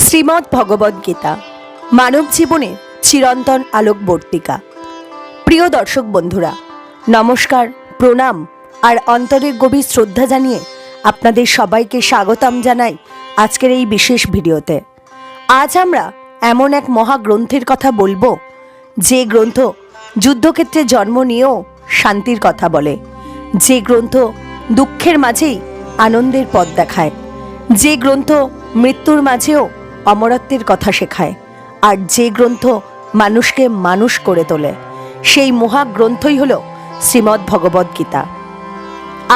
শ্রীমদ্ ভগবদ্গীতা মানব জীবনে চিরন্তন আলোকবর্তিকা। প্রিয় দর্শক বন্ধুরা, নমস্কার, প্রণাম আর অন্তরের গভীর শ্রদ্ধা জানিয়ে আপনাদের সবাইকে স্বাগতম জানাই আজকের এই বিশেষ ভিডিওতে। আজ আমরা এমন এক মহাগ্রন্থের কথা বলবো, যে গ্রন্থ যুদ্ধক্ষেত্রে জন্ম নিয়েও শান্তির কথা বলে, যে গ্রন্থ দুঃখের মাঝেই আনন্দের পথ দেখায়, যে গ্রন্থ মৃত্যুর মাঝেও অমরত্বের কথা শেখায়, আর যে গ্রন্থ মানুষকে মানুষ করে তোলে, সেই মহাগ্রন্থই হল শ্রীমদ্ ভগবদ্গীতা।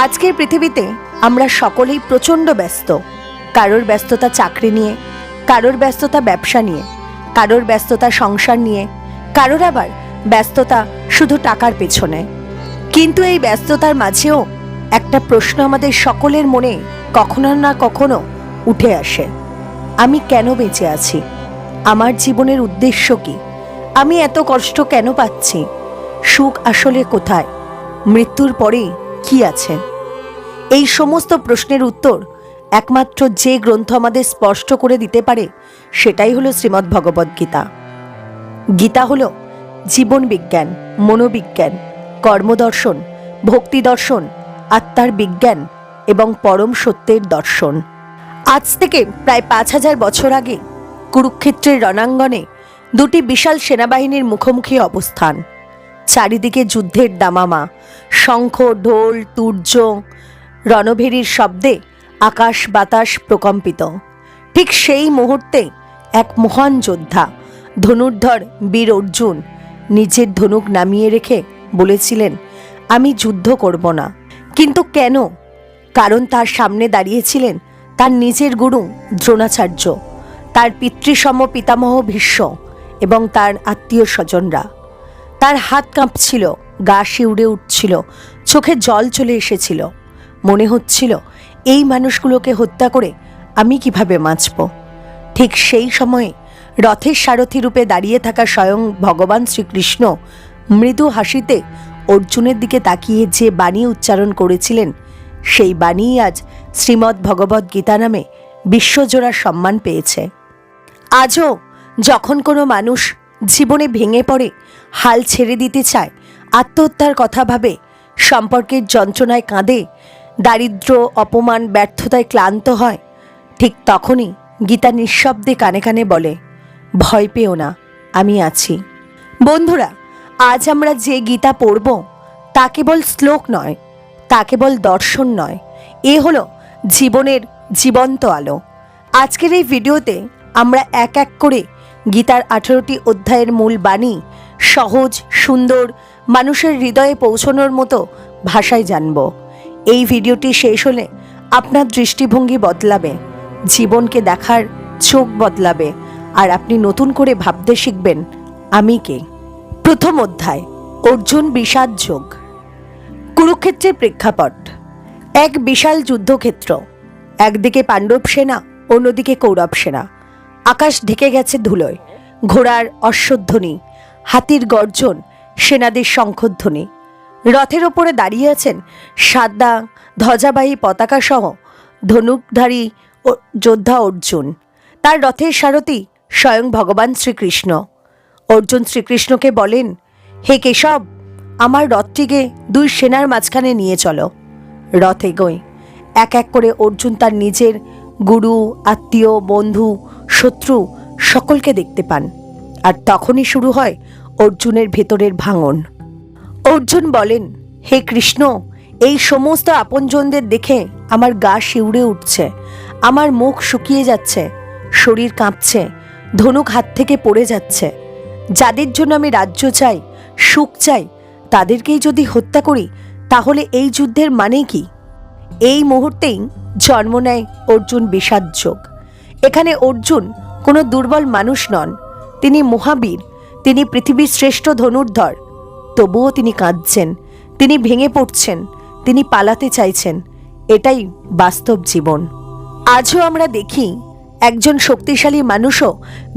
আজকের পৃথিবীতে আমরা সকলেই প্রচণ্ড ব্যস্ত। কারোর ব্যস্ততা চাকরি নিয়ে, কারোর ব্যস্ততা ব্যবসা নিয়ে, কারোর ব্যস্ততা সংসার নিয়ে, কারোর আবার ব্যস্ততা শুধু টাকার পেছনে। কিন্তু এই ব্যস্ততার মাঝেও একটা প্রশ্ন আমাদের সকলের মনে কখনো না কখনো উঠে আসে, আমি কেন বেঁচে আছি? আমার জীবনের উদ্দেশ্য কি? আমি এত কষ্ট কেন পাচ্ছি? সুখ আসলে কোথায়? মৃত্যুর পরে কি আছে? এই সমস্ত প্রশ্নের উত্তর একমাত্র যে গ্রন্থ আমাদের স্পষ্ট করে দিতে পারে, সেটাই হলো শ্রীমদ্ ভগবদ্গীতা। গীতা হলো জীবন বিজ্ঞান, মনোবিজ্ঞান, কর্মদর্শন, ভক্তি দর্শন, আত্মার বিজ্ঞান এবং পরম সত্যের দর্শন। আজ থেকে প্রায় 5000 বছর আগে কুরুক্ষেত্রের রণাঙ্গনে দুটি বিশাল সেনাবাহিনীর মুখোমুখি অবস্থান। চারিদিকে যুদ্ধের দামামা, শঙ্খ, ঢোল, তুর্য, রণভেরীর শব্দে আকাশ বাতাস প্রকম্পিত। ঠিক সেই মুহূর্তে এক মহান যোদ্ধা, ধনুর্ধর বীর অর্জুন, নিজের ধনুক নামিয়ে রেখে বলেছিলেন, আমি যুদ্ধ করব না। কিন্তু কেন? কারণ তার সামনে দাঁড়িয়েছিলেন তার নিজের গুরু দ্রোণাচার্য, তার পিতৃসম পিতামহ ভীষ্ম এবং তার আত্মীয় স্বজনরা। তার হাত কাঁপছিল, গা শিউরে উঠছিল, চোখে জল চলে এসেছিল। মনে হচ্ছিল, এই মানুষগুলোকে হত্যা করে আমি কিভাবে বাঁচব? ঠিক সেই সময়ে রথের সারথি রূপে দাঁড়িয়ে থাকা স্বয়ং ভগবান শ্রীকৃষ্ণ মৃদু হাসিতে অর্জুনের দিকে তাকিয়ে যে বাণী উচ্চারণ করেছিলেন, সেই বাণীই আজ শ্রীমদ্ ভগবদ্গীতা নামে বিশ্বজোড়া সম্মান পেয়েছে। আজও যখন কোনো মানুষ জীবনে ভেঙে পড়ে, হাল ছেড়ে দিতে চায়, আত্মহত্যার কথা ভাবে, সম্পর্কের যন্ত্রণায় কাঁদে, দারিদ্র্য, অপমান, ব্যর্থতায় ক্লান্ত হয়, ঠিক তখনই গীতা নিঃশব্দে কানে কানে বলে, ভয় পেও না, আমি আছি। বন্ধুরা, আজ আমরা যে গীতা পড়ব, তা কেবল শ্লোক নয়, তা কেবল দর্শন নয়, এ হলো জীবনের জীবন্ত আলো। আজকের এই ভিডিওতে আমরা এক এক করে গীতার 18টি অধ্যায়ের মূল বাণী সহজ, সুন্দর, মানুষের হৃদয়ে পৌঁছানোর মতো ভাষায় জানব। এই ভিডিওটি শেষ হলে আপনার দৃষ্টিভঙ্গি বদলাবে, জীবনকে দেখার চোখ বদলাবে, আর আপনি নতুন করে ভাবতে শিখবেন, আমি কে। প্রথম অধ্যায়, অর্জুন বিষাদ যোগ। কুরুক্ষেত্রের প্রেক্ষাপট এক বিশাল যুদ্ধক্ষেত্র। একদিকে পাণ্ডব সেনা, অন্যদিকে কৌরব সেনা। আকাশ ঢেকে গেছে ধুলোয়। ঘোড়ার অশ্বধ্বনি, হাতির গর্জন, সেনাদের শঙ্খধ্বনি। রথের ওপরে দাঁড়িয়ে আছেন সাদা ধ্বজাবাহী পতাকা সহ ধনুকধারী যোদ্ধা অর্জুন। তার রথের সারথি স্বয়ং ভগবান শ্রীকৃষ্ণ। অর্জুন শ্রীকৃষ্ণকে বলেন, হে কেশব, আমার রথটিকে দুই সেনার মাঝখানে নিয়ে চলো। রথ এগোয়। এক এক করে অর্জুন তার নিজের গুরু, আত্মীয়, বন্ধু, শত্রু সকলকে দেখতে পান। আর তখনই শুরু হয় অর্জুনের ভেতরের ভাঙন। অর্জুন বলেন, হে কৃষ্ণ, এই সমস্ত আপনজনদের দেখে আমার গা শিউরে উঠছে, আমার মুখ শুকিয়ে যাচ্ছে, শরীর কাঁপছে, ধনুক হাত থেকে পড়ে যাচ্ছে। যাদের জন্য আমি রাজ্য চাই, সুখ চাই, তাদেরকেই যদি হত্যা করি, তাহলে এই যুদ্ধের মানে কি? এই মুহূর্তেই জন্ম নেয় অর্জুন বিষাদ যোগ। এখানে অর্জুন কোনো দুর্বল মানুষ নন, তিনি মহাবীর, তিনি পৃথিবীর শ্রেষ্ঠ ধনুর্ধর। তবুও তিনি কাঁদছেন, তিনি ভেঙে পড়ছেন, তিনি পালাতে চাইছেন। এটাই বাস্তব জীবন। আজও আমরা দেখি একজন শক্তিশালী মানুষও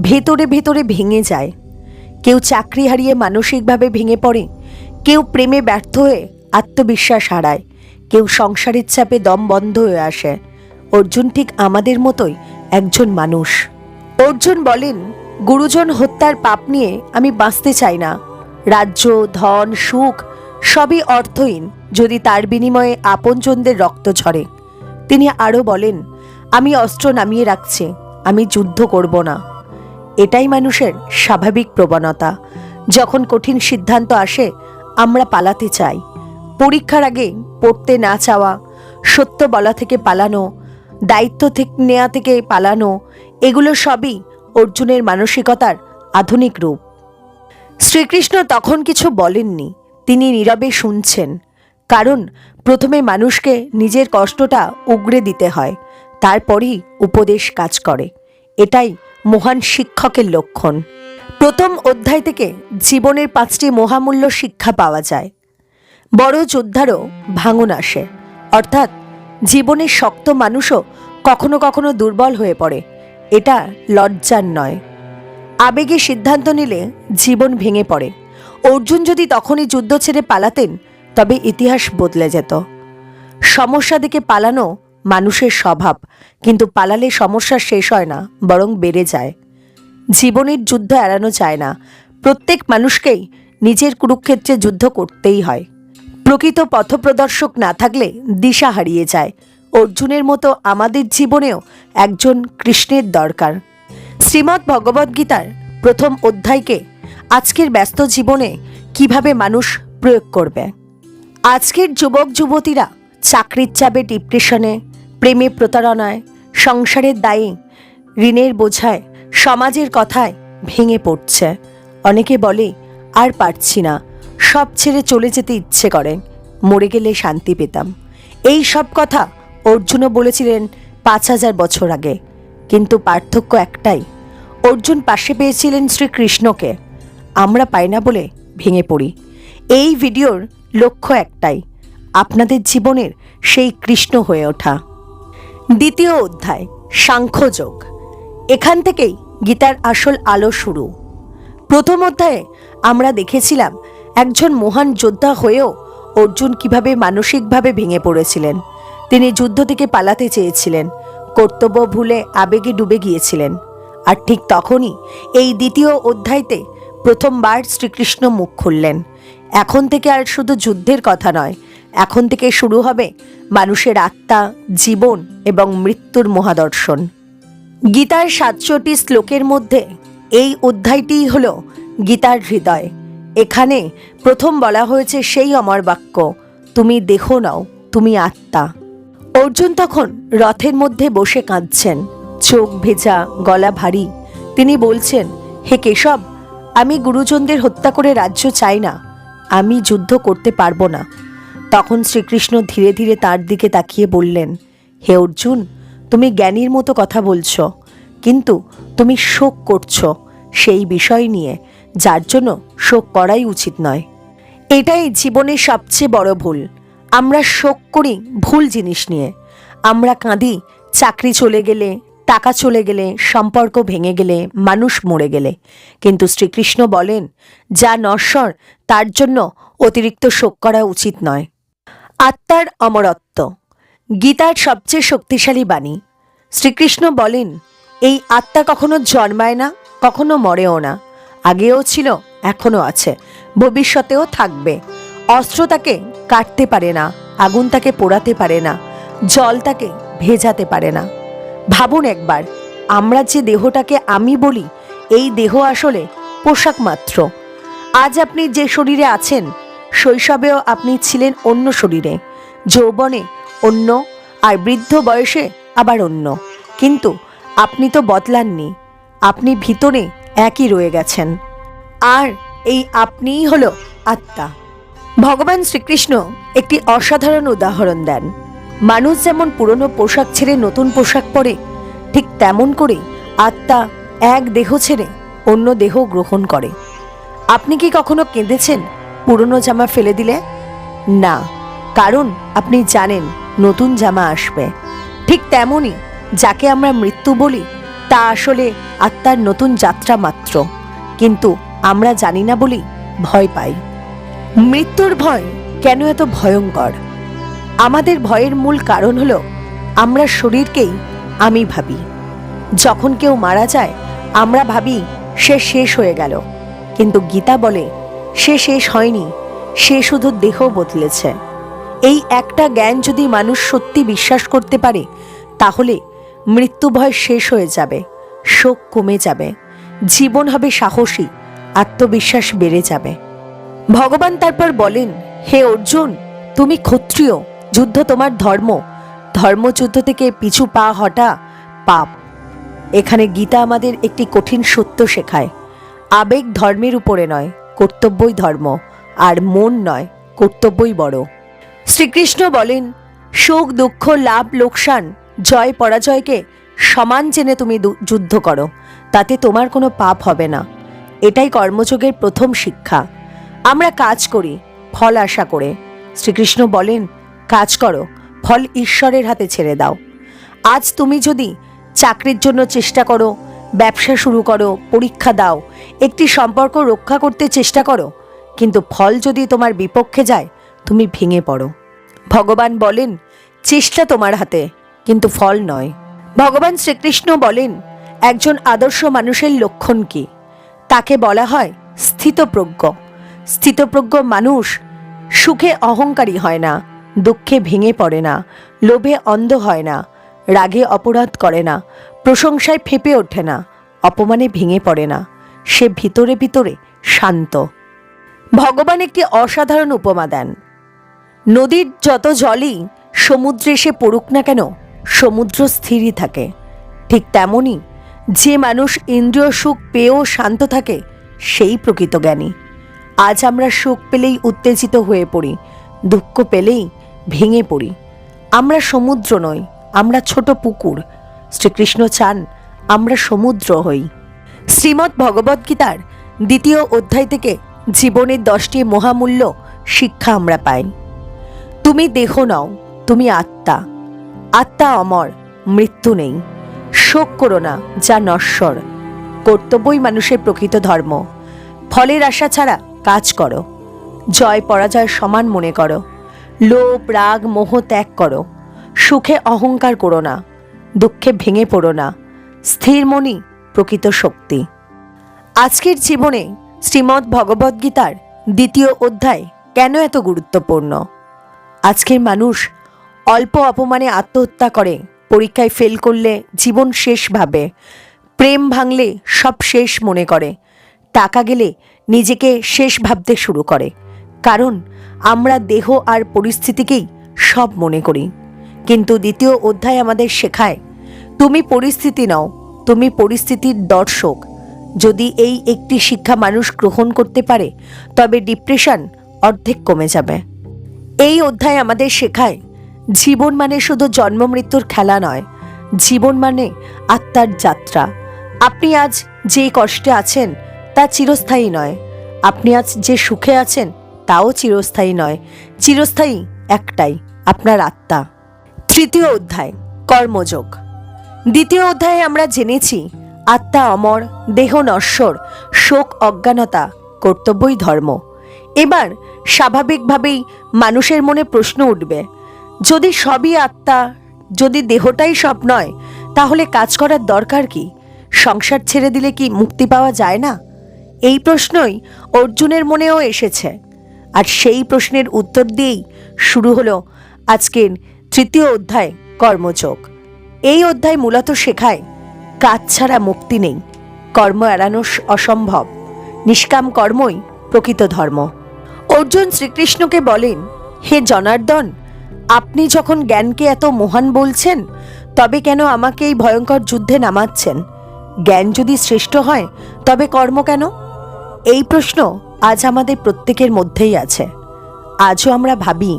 ভেতরে ভেতরে ভেঙে যায়। কেউ চাকরি হারিয়ে মানসিকভাবে ভেঙে পড়ে, কেউ প্রেমে ব্যর্থ হয়ে আত্মবিশ্বাস হারায়, কেউ সংসারের চাপে দম বন্ধ হয়ে আসে। অর্জুন ঠিক আমাদের মতোই একজন মানুষ। অর্জুন বলেন, গুরুজন হত্যার পাপ নিয়ে আমি বাঁচতে চাই না। রাজ্য, ধন, সুখ সবই অর্থহীন যদি তার বিনিময়ে আপনজনদের রক্ত ঝরে। তিনি আরও বলেন, আমি অস্ত্র নামিয়ে রাখছি, আমি যুদ্ধ করব না। এটাই মানুষের স্বাভাবিক প্রবণতা। যখন কঠিন সিদ্ধান্ত আসে আমরা পালাতে চাই। পরীক্ষার আগে পড়তে না চাওয়া, সত্য বলা থেকে পালানো, দায়িত্ব নেওয়া থেকে পালানো, এগুলো সবই অর্জুনের মানসিকতার আধুনিক রূপ। শ্রীকৃষ্ণ তখন কিছু বলেননি, তিনি নীরবে শুনছেন। কারণ প্রথমে মানুষকে নিজের কষ্টটা উগরে দিতে হয়, তারপরেই উপদেশ কাজ করে। এটাই মহান শিক্ষকের লক্ষণ। প্রথম অধ্যায় থেকে জীবনের 5টি মহামূল্য শিক্ষা পাওয়া যায়। বড় যোদ্ধারও ভাঙন আসে, অর্থাৎ জীবনের শক্ত মানুষও কখনো কখনো দুর্বল হয়ে পড়ে। এটা লজ্জার নয়। আবেগে সিদ্ধান্ত নিলে জীবন ভেঙে পড়ে। অর্জুন যদি তখনই যুদ্ধ ছেড়ে পালাতেন তবে ইতিহাস বদলে যেত। সমস্যা দেখে পালানো মানুষের স্বভাব, কিন্তু পালালে সমস্যা শেষ হয় না, বরং বেড়ে যায়। জীবনের যুদ্ধ এড়ানো যায় না। প্রত্যেক মানুষকেই নিজের কুরুক্ষেত্রে যুদ্ধ করতেই হয়। প্রকৃত পথপ্রদর্শক না থাকলে দিশা হারিয়ে যায়। অর্জুনের মতো আমাদের জীবনেও একজন কৃষ্ণের দরকার। শ্রীমদ্ ভগবদ্গীতার প্রথম অধ্যায়কে আজকের ব্যস্ত জীবনে কিভাবে মানুষ প্রয়োগ করবে। আজকের যুবক যুবতীরা চাকরির চাপে, ডিপ্রেশনে, প্রেমে প্রতারণায়, সংসারের দায়ে, ঋণের বোঝায়, সমাজের কথায় ভেঙে পড়ছে। অনেকে বলে, আর পারছি না, সব ছেড়ে চলে যেতে ইচ্ছে করে, মরে গেলে শান্তি পেতাম। এই সব কথা অর্জুনও বলেছিলেন 5000 বছর আগে। কিন্তু পার্থক্য একটাই, অর্জুন পাশে পেয়েছিলেন শ্রীকৃষ্ণকে। আমরা পাই না বলে ভেঙে পড়ি। এই ভিডিওর লক্ষ্য একটাই, আপনাদের জীবনের সেই কৃষ্ণ হয়ে ওঠা। দ্বিতীয় অধ্যায়, সাংখ্যযোগ। এখান থেকেই গীতার আসল আলো শুরু। প্রথম অধ্যায়ে আমরা দেখেছিলাম একজন মহান যোদ্ধা হয়েও অর্জুন কিভাবে মানসিকভাবে ভেঙে পড়েছিলেন। তিনি যুদ্ধ থেকে পালাতে চেয়েছিলেন, কর্তব্য ভুলে আবেগে ডুবে গিয়েছিলেন। আর ঠিক তখনই এই দ্বিতীয় অধ্যায়তে প্রথমবার শ্রীকৃষ্ণ মুখ খুললেন। এখন থেকে আর শুধু যুদ্ধের কথা নয়, এখন থেকে শুরু হবে মানুষের আত্মা, জীবন এবং মৃত্যুর মহাদর্শন। গীতার 700টি শ্লোকের মধ্যে এই অধ্যায়টিই হল গীতার হৃদয়। এখানে প্রথম বলা হয়েছে সেই অমর বাক্য, তুমি দেহ নও, তুমি আত্মা। অর্জুন তখন রথের মধ্যে বসে কাঁদছেন, চোখ ভেজা, গলা ভারী। তিনি বলছেন, হে কেশব, আমি গুরুজনদের হত্যা করে রাজ্য চাই না, আমি যুদ্ধ করতে পারবো না। তখন শ্রীকৃষ্ণ ধীরে ধীরে তার দিকে তাকিয়ে বললেন, হে অর্জুন, তুমি জ্ঞানীর মতো কথা বলছো, কিন্তু তুমি শোক করছো সেই বিষয় নিয়ে যার জন্য শোক করাই উচিত নয়। এটাই জীবনের সবচেয়ে বড় ভুল। আমরা শোক করি ভুল জিনিস নিয়ে। আমরা কাঁদি চাকরি চলে গেলে, টাকা চলে গেলে, সম্পর্ক ভেঙে গেলে, মানুষ মরে গেলে। কিন্তু শ্রীকৃষ্ণ বলেন, যা নশ্বর তার জন্য অতিরিক্ত শোক করা উচিত নয়। আত্মার অমরত্ব গীতার সবচেয়ে শক্তিশালী বাণী। শ্রীকৃষ্ণ বলেন, এই আত্মা কখনো জন্মায় না, কখনো মরেও না। আগেও ছিল, এখনো আছে, ভবিষ্যতেও থাকবে। অস্ত্র তাকে কাটতে পারে না, আগুন তাকে পোড়াতে পারে না, জল তাকে ভেজাতে পারে না। ভাবুন একবার, আমরা যে দেহটাকে আমি বলি, এই দেহ আসলে পোশাক মাত্র। আজ আপনি যে শরীরে আছেন, শৈশবেও আপনি ছিলেন অন্য শরীরে, যৌবনে অন্য, আর বৃদ্ধ বয়সে আবার অন্য। কিন্তু আপনি তো বদলাননি, আপনি ভিতরে একই রয়ে গেছেন। আর এই আপনিই হলো আত্মা। ভগবান শ্রীকৃষ্ণ একটি অসাধারণ উদাহরণ দেন। মানুষ যেমন পুরনো পোশাক ছেড়ে নতুন পোশাক পরে, ঠিক তেমন করে আত্মা এক দেহ ছেড়ে অন্য দেহ গ্রহণ করে। আপনি কি কখনো কেঁদেছেন পুরনো জামা ফেলে দিলে? না, কারণ আপনি জানেন নতুন জামা আসবে। ঠিক তেমনই যাকে আমরা মৃত্যু বলি, তা আসলে আত্মার নতুন যাত্রা মাত্র। কিন্তু আমরা জানি না বলি ভয় পাই। মৃত্যুর ভয় কেন এত ভয়ঙ্কর? আমাদের ভয়ের মূল কারণ হলো আমরা শরীরকেই আমি ভাবি। যখন কেউ মারা যায় আমরা ভাবি সে শেষ হয়ে গেল, কিন্তু গীতা বলে সে শেষ হয়নি, সে শুধু দেহ বদলেছে। এই একটা জ্ঞান যদি মানুষ সত্যি বিশ্বাস করতে পারে, তাহলে মৃত্যু ভয় শেষ হয়ে যাবে, শোক কমে যাবে, জীবন হবে সাহসী, আত্মবিশ্বাস বেড়ে যাবে। ভগবান তারপর বলেন, হে অর্জুন, তুমি ক্ষত্রিয়, যুদ্ধ তোমার ধর্ম, ধর্মযুদ্ধ থেকে পিছু পা হটা পাপ। এখানে গীতা আমাদের একটি কঠিন সত্য শেখায়, আবেগ ধর্মের উপরে নয়, কর্তব্যই ধর্ম, আর মন নয়, কর্তব্যই বড়। শ্রীকৃষ্ণ বলেন, সুখ দুঃখ লাভ লোকসান জয় পরাজয়কে সমান জেনে তুমি যুদ্ধ করো, তাতে তোমার কোনো পাপ হবে না। এটাই কর্মযোগের প্রথম শিক্ষা। আমরা কাজ করি ফল আশা করে, শ্রীকৃষ্ণ বলেন কাজ করো, ফল ঈশ্বরের হাতে ছেড়ে দাও। আজ তুমি যদি চাকরির জন্য চেষ্টা করো, ব্যবসা শুরু করো, পরীক্ষা দাও, একটি সম্পর্ক রক্ষা করতে চেষ্টা করো, কিন্তু ফল যদি তোমার বিপক্ষে যায় তুমি ভেঙে পড়ো। ভগবান বলেন চেষ্টা তোমার হাতে, কিন্তু ফল নয়। ভগবান শ্রীকৃষ্ণ বলেন একজন আদর্শ মানুষের লক্ষণ কি? তাকে বলা হয় স্থিতপ্রজ্ঞ। স্থিতপ্রজ্ঞ মানুষ সুখে অহংকারী হয় না, দুঃখে ভেঙে পড়ে না, লোভে অন্ধ হয় না, রাগে অপরাধ করে না, প্রশংসায় ফেঁপে ওঠে না, অপমানে ভেঙে পড়ে না, সে ভিতরে ভিতরে শান্ত। ভগবান একটি অসাধারণ উপমা দেন, নদীর যত জলই সমুদ্রে এসে পড়ুক না কেন, সমুদ্র স্থিরই থাকে। ঠিক তেমনই যে মানুষ ইন্দ্রিয় সুখ পেয়েও শান্ত থাকে, সেই প্রকৃত জ্ঞানী। আজ আমরা সুখ পেলেই উত্তেজিত হয়ে পড়ি, দুঃখ পেলেই ভেঙে পড়ি। আমরা সমুদ্র নই, আমরা ছোট পুকুর। শ্রীকৃষ্ণ চান আমরা সমুদ্র হই। শ্রীমদ্ ভগবদ্গীতার 2য় অধ্যায় থেকে জীবনের 10টি মহামূল্য শিক্ষা আমরা পাই। তুমি দেহ নও, তুমি আত্মা। আত্মা অমর, মৃত্যু নেই। শোক করো না, যা নশ্বর। কর্তব্যই মানুষের প্রকৃত ধর্ম। ফলের আশা ছাড়া কাজ করো। জয় পরাজয় সমান মনে করো। লোভ রাগ মোহ ত্যাগ করো। সুখে অহংকার করো না, দুঃখে ভেঙে পড়ো না। স্থির মনই প্রকৃত শক্তি। আজকের জীবনে শ্রীমদ্ ভগবদ্গীতার 2য় অধ্যায় কেন এত গুরুত্বপূর্ণ? আজকের মানুষ অল্প অপমানে আত্মহত্যা করে, পরীক্ষায় ফেল করলে জীবন শেষ ভাবে, প্রেম ভাঙলে সব শেষ মনে করে, টাকা গেলে নিজেকে শেষ ভাবতে শুরু করে। কারণ আমরা দেহ আর পরিস্থিতিকেই সব মনে করি। কিন্তু 2য় অধ্যায় আমাদের শেখায় তুমি পরিস্থিতি নও, তুমি পরিস্থিতির দর্শক। যদি এই একটি শিক্ষা মানুষ গ্রহণ করতে পারে, তবে ডিপ্রেশন অর্ধেক কমে যাবে। এই অধ্যায় আমাদের শেখায় জীবন মানে শুধু জন্ম মৃত্যুর খেলা নয়, জীবন মানে আত্মার যাত্রা। আপনি আজ যে কষ্টে আছেন তা চিরস্থায়ী নয়, আপনি আজ যে সুখে আছেন তাও চিরস্থায়ী নয়। চিরস্থায়ী একটাই, আপনার আত্মা। 3য় অধ্যায় কর্মযোগ। 2য় অধ্যায়ে আমরা জেনেছি আত্মা অমর, দেহ নশ্বর, শোক অজ্ঞানতা, কর্তব্যই ধর্ম। এবার স্বাভাবিকভাবেই মানুষের মনে প্রশ্ন উঠবে, যদি সবই আত্মা, যদি দেহটাই সব নয়, তাহলে কাজ করার দরকার কি? সংসার ছেড়ে দিলে কি মুক্তি পাওয়া যায় না? এই প্রশ্নই অর্জুনের মনেও এসেছে। আর সেই প্রশ্নের উত্তর দিয়েই শুরু হলো আজকের 3য় অধ্যায় কর্মযোগ। এই অধ্যায় মূলত শেখায় কাজ ছাড়া মুক্তি নেই, কর্ম এড়ানো অসম্ভব, নিষ্কাম কর্মই প্রকৃত ধর্ম। অর্জুন শ্রীকৃষ্ণকে বলেন, হে জনার্দন, আপনি যখন জ্ঞানকে এত মহান বলছেন, তবে কেন আমাকে এই ভয়ঙ্কর যুদ্ধে নামাচ্ছেন? জ্ঞান যদি শ্রেষ্ঠ হয় তবে কর্ম কেন? এই প্রশ্ন আজ আমাদের প্রত্যেকের মধ্যেই আছে। আজও আমরা ভাবি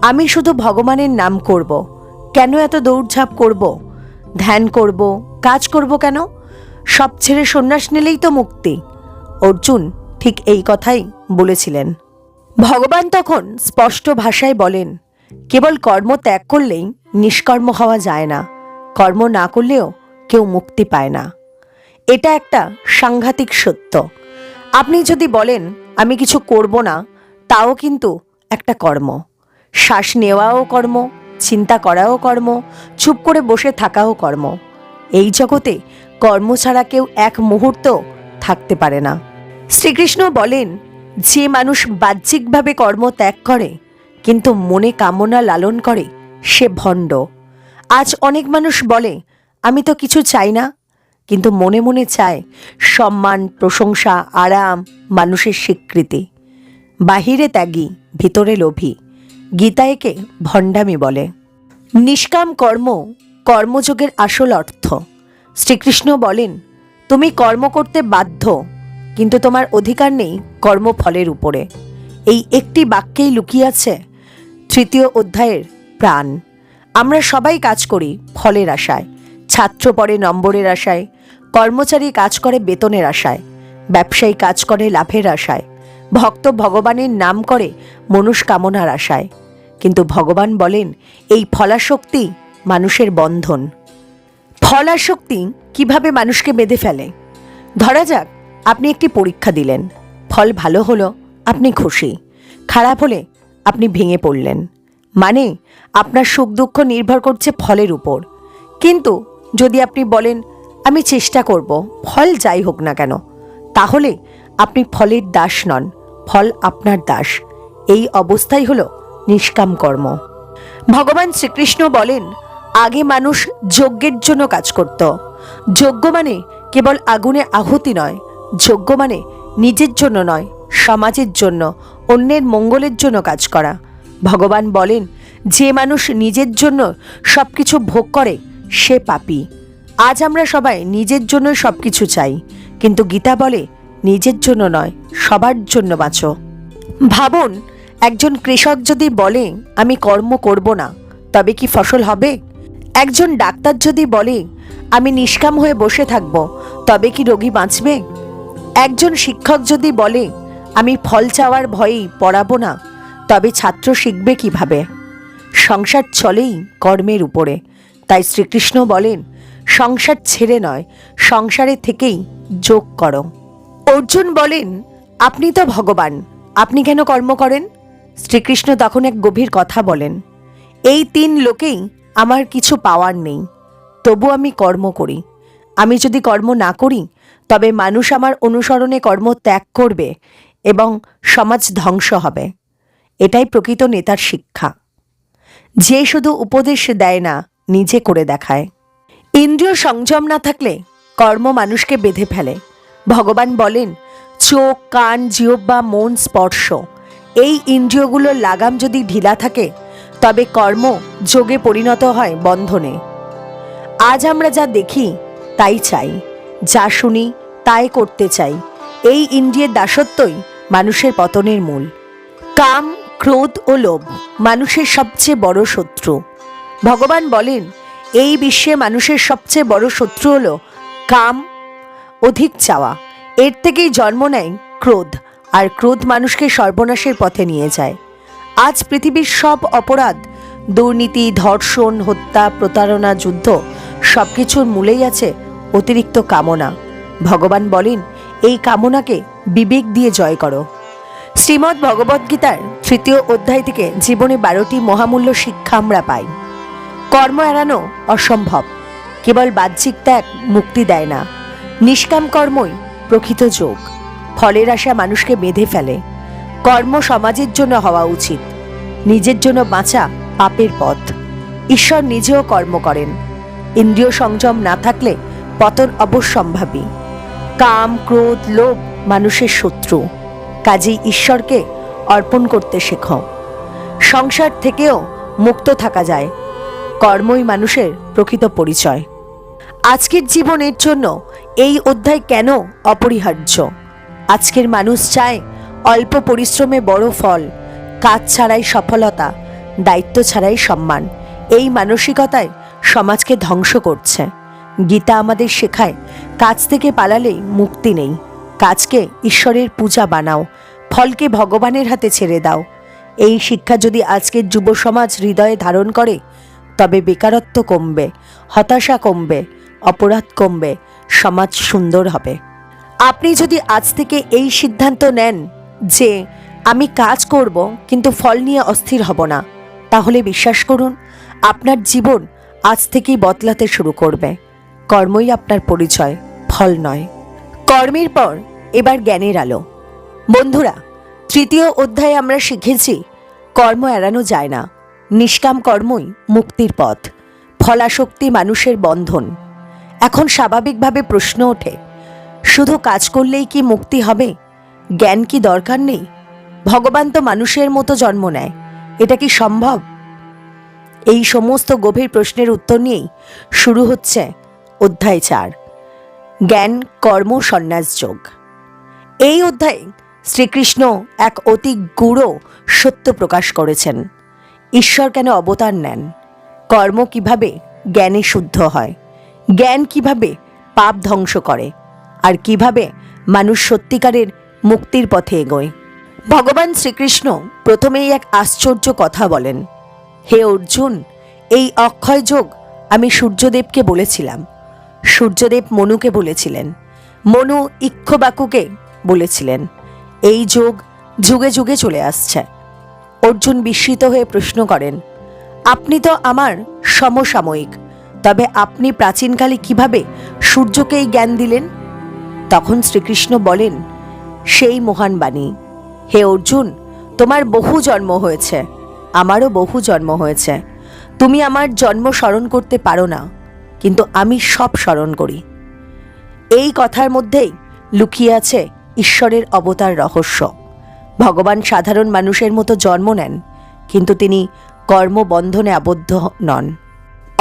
আমি শুধু ভগবানের নাম করব, কেন এত দৌড়ঝাঁপ করব, ধ্যান করব, কাজ করব কেন? সব ছেড়ে সন্ন্যাস নিলেই তো মুক্তি। অর্জুন ঠিক এই কথাই বলেছিলেন। ভগবান তখন স্পষ্ট ভাষায় বলেন, কেবল কর্ম ত্যাগ করলেই নিষ্কর্ম হওয়া যায় না, কর্ম না করলেও কেউ মুক্তি পায় না। এটা একটা সাংঘাতিক সত্য। আপনি যদি বলেন আমি কিছু করব না, তাও কিন্তু একটা কর্ম। শ্বাস নেওয়াও কর্ম, চিন্তা করাও কর্ম, চুপ করে বসে থাকাও কর্ম। এই জগতে কর্ম ছাড়া কেউ এক মুহূর্ত থাকতে পারে না। শ্রীকৃষ্ণ বলেন, যে মানুষ বাহ্যিকভাবে কর্ম ত্যাগ করে কিন্তু মনে কামনা লালন করে সে ভণ্ড। আজ অনেক মানুষ বলে, আমি তো কিছু চাই না, কিন্তু মনে মনে চায় সম্মান, প্রশংসা, আরাম, মানুষের স্বীকৃতি। বাহিরে ত্যাগী, ভিতরে লোভী। গীতা একে ভণ্ডামি বলে। নিষ্কাম কর্ম কর্মযোগের আসল অর্থ। শ্রীকৃষ্ণ বলেন, তুমি কর্ম করতে বাধ্য, কিন্তু তোমার অধিকার নেই কর্মফলের উপরে। এই একটি বাক্যেই লুকিয়ে আছে 3 অধ্যায়ের প্রাণ। আমরা সবাই কাজ করি ফলের আশায়। ছাত্র পড়ে নম্বরের আশায়, কর্মচারী কাজ করে বেতনের আশায়, ব্যবসায়ী কাজ করে লাভের আশায়, ভক্ত ভগবানের নাম করে মনস্কামনার আশায়। কিন্তু ভগবান বলেন, এই ফলাশক্তি মানুষের বন্ধন। ফলাশক্তি কিভাবে মানুষকে বেঁধে ফেলে? ধরা যাক, আপনি একটি পরীক্ষা দিলেন, ফল ভালো হলো, আপনি খুশি। খারাপ হলে আপনি ভেঙে পড়লেন। মানে আপনার সুখ দুঃখ নির্ভর করছে ফলের উপর। কিন্তু যদি আপনি বলেন, আমি চেষ্টা করব, ফল যাই হোক না কেন, তাহলে আপনি ফলের দাস নন, ফল আপনার দাস। এই অবস্থাই হলো নিষ্কাম কর্ম। ভগবান শ্রীকৃষ্ণ বলেন, আগে মানুষ যজ্ঞের জন্য কাজ করত। যজ্ঞ মানে কেবল আগুনে আহুতি নয়, যজ্ঞ মানে নিজের জন্য নয়, সমাজের জন্য, অন্যের মঙ্গলের জন্য কাজ করা। ভগবান বলেন, যে মানুষ নিজের জন্য সব কিছু ভোগ করে সে পাপী। আজ আমরা সবাই নিজের জন্য সব কিছু চাই, কিন্তু গীতা বলে, নিজের জন্য নয়, সবার জন্য বাঁচো। ভাবুন, একজন কৃষক যদি বলে, আমি কর্ম করব না, তবে কি ফসল হবে? একজন ডাক্তার যদি বলে, আমি নিষ্কাম হয়ে বসে থাকব, তবে কি রোগী বাঁচবে? একজন শিক্ষক যদি বলে, আমি ফল চাওয়ার ভয়েই পড়াবো না, তবে ছাত্র শিখবে কিভাবে? সংসার চলেই কর্মের উপরে। তাই শ্রীকৃষ্ণ বলেন, সংসার ছেড়ে নয়, সংসারে থেকেই যোগ করো। অর্জুন বলেন, আপনি তো ভগবান, আপনি কেন কর্ম করেন? শ্রীকৃষ্ণ তখন এক গভীর কথা বলেন, এই 3 লোকেই আমার কিছু পাওয়ার নেই, তবু আমি কর্ম করি। আমি যদি কর্ম না করি, তবে মানুষ আমার অনুসরণে কর্ম ত্যাগ করবে এবং সমাজ ধ্বংস হবে। এটাই প্রকৃত নেতার শিক্ষা, যে শুধু উপদেশ দেয় না, নিজে করে দেখায়। ইন্দ্রিয় সংযম না থাকলে কর্ম মানুষকে বেঁধে ফেলে। ভগবান বলেন, চোখ, কান, জিহ্বা, মন, স্পর্শ, এই ইন্দ্রিয়গুলোর লাগাম যদি ঢিলা থাকে, তবে কর্ম যোগে পরিণত হয় বন্ধনে। আজ আমরা যা দেখি তাই চাই, যা শুনি তাই করতে চাই। এই ইন্দ্রিয়ের দাসত্বই মানুষের পতনের মূল। কাম, ক্রোধ ও লোভ মানুষের সবচেয়ে বড় শত্রু। ভগবান বলেন, এই বিশ্বে মানুষের সবচেয়ে বড় শত্রু হলো কাম, অধিক চাওয়া। এর থেকেই জন্ম নেয় ক্রোধ, আর ক্রোধ মানুষকে সর্বনাশের পথে নিয়ে যায়। আজ পৃথিবীর সব অপরাধ, দুর্নীতি, ধর্ষণ, হত্যা, প্রতারণা, যুদ্ধ, সব কিছুর মূলেই আছে অতিরিক্ত কামনা। ভগবান বলেন, এই কামনাকে বিবেক দিয়ে জয় করো। শ্রীমদ্ ভগবদ্গীতার 3 অধ্যায় থেকে জীবনে 12টি মহামূল্য শিক্ষা আমরা পাই। কর্ম এড়ানো অসম্ভব, কেবল বাহ্যিক ত্যাগ মুক্তি দেয় না। নিষ্কাম কর্মই প্রকৃত যোগ। ফলের আশা মানুষকে বেঁধে ফেলে। কর্ম সমাজের জন্য হওয়া উচিত, নিজের জন্য বাঁচা পাপের পথ। ঈশ্বর নিজেও কর্ম করেন। ইন্দ্রিয় সংযম না থাকলে পতন অবশ্যম্ভাবী। কাম, ক্রোধ, লোভ মানুষের শত্রু। কাজেই ঈশ্বরকে অর্পণ করতে শেখো। সংসার থেকেও মুক্ত থাকা যায়। কর্মই মানুষের প্রকৃত পরিচয়। আজকের জীবনের জন্য এই অধ্যায় কেন অপরিহার্য? আজকের মানুষ চায় অল্প পরিশ্রমে বড় ফল, কাজ ছাড়াই সফলতা, দায়িত্ব ছাড়াই সম্মান। এই মানসিকতায় সমাজকে ধ্বংস করছে। গীতা আমাদের শেখায়, কাজ থেকে পালালেই মুক্তি নেই। কাজকে ঈশ্বরের পূজা বানাও, ফলকে ভগবানের হাতে ছেড়ে দাও। এই শিক্ষা যদি আজকের যুব সমাজ হৃদয়ে ধারণ করে, তবে বেকারত্ব কমবে, হতাশা কমবে, অপরাধ কমবে, সমাজ সুন্দর হবে। আপনি যদি আজ থেকে এই সিদ্ধান্ত নেন যে আমি কাজ করব কিন্তু ফল নিয়ে অস্থির হব না, তাহলে বিশ্বাস করুন, আপনার জীবন আজ থেকেই বদলাতে শুরু করবে। কর্মই আপনার পরিচয়, ফল নয়। কর্মের পর এবার জ্ঞানের আলো। বন্ধুরা, তৃতীয় অধ্যায়ে আমরা শিখেছি কর্ম এড়ানো যায় না, নিষ্কাম কর্মই মুক্তির পথ, ফলাশক্তি মানুষের বন্ধন। এখন স্বাভাবিকভাবে প্রশ্ন ওঠে, শুধু কাজ করলেই কি মুক্তি হবে? জ্ঞান কি দরকার নেই? ভগবান তো মানুষের মতো জন্ম নেয়, এটা কি সম্ভব? এই সমস্ত গভীর প্রশ্নের উত্তর নিয়েই শুরু হচ্ছে অধ্যায় 4, জ্ঞান কর্ম সন্ন্যাস যোগ। এই অধ্যায়ে শ্রীকৃষ্ণ এক অতি গূঢ় সত্য প্রকাশ করেছেন। ঈশ্বর কেন অবতার নেন, কর্ম কিভাবে জ্ঞানে শুদ্ধ হয়, জ্ঞান কিভাবে পাপ ধ্বংস করে, আর কিভাবে মানুষ সত্যিকারের মুক্তির পথে এগোয়। ভগবান শ্রীকৃষ্ণ প্রথমেই এক আশ্চর্য কথা বলেন, হে অর্জুন, এই অক্ষয় যোগ আমি সূর্যদেবকে বলেছিলাম, সূর্যদেব মনুকে বলেছিলেন, মনু ইক্ষ্বাকুকে বলেছিলেন। এই যোগ যুগে যুগে চলে আসছে। অর্জুন বিস্মিত হয়ে প্রশ্ন করেন, আপনি তো আমার সমসাময়িক, তবে আপনি প্রাচীনকালে কিভাবে সূর্যকে এই জ্ঞান দিলেন? তখন শ্রীকৃষ্ণ বলেন, সেই মহান বাণী, হে অর্জুন, তোমার বহু জন্ম হয়েছে, আমারও বহু জন্ম হয়েছে। তুমি আমার জন্ম স্মরণ করতে পারো না, কিন্তু আমি সব স্মরণ করি। এই কথার মধ্যেই লুকিয়ে আছে ঈশ্বরের অবতার রহস্য। ভগবান সাধারণ মানুষের মতো জন্ম নেন, কিন্তু তিনি কর্মবন্ধনে আবদ্ধ নন।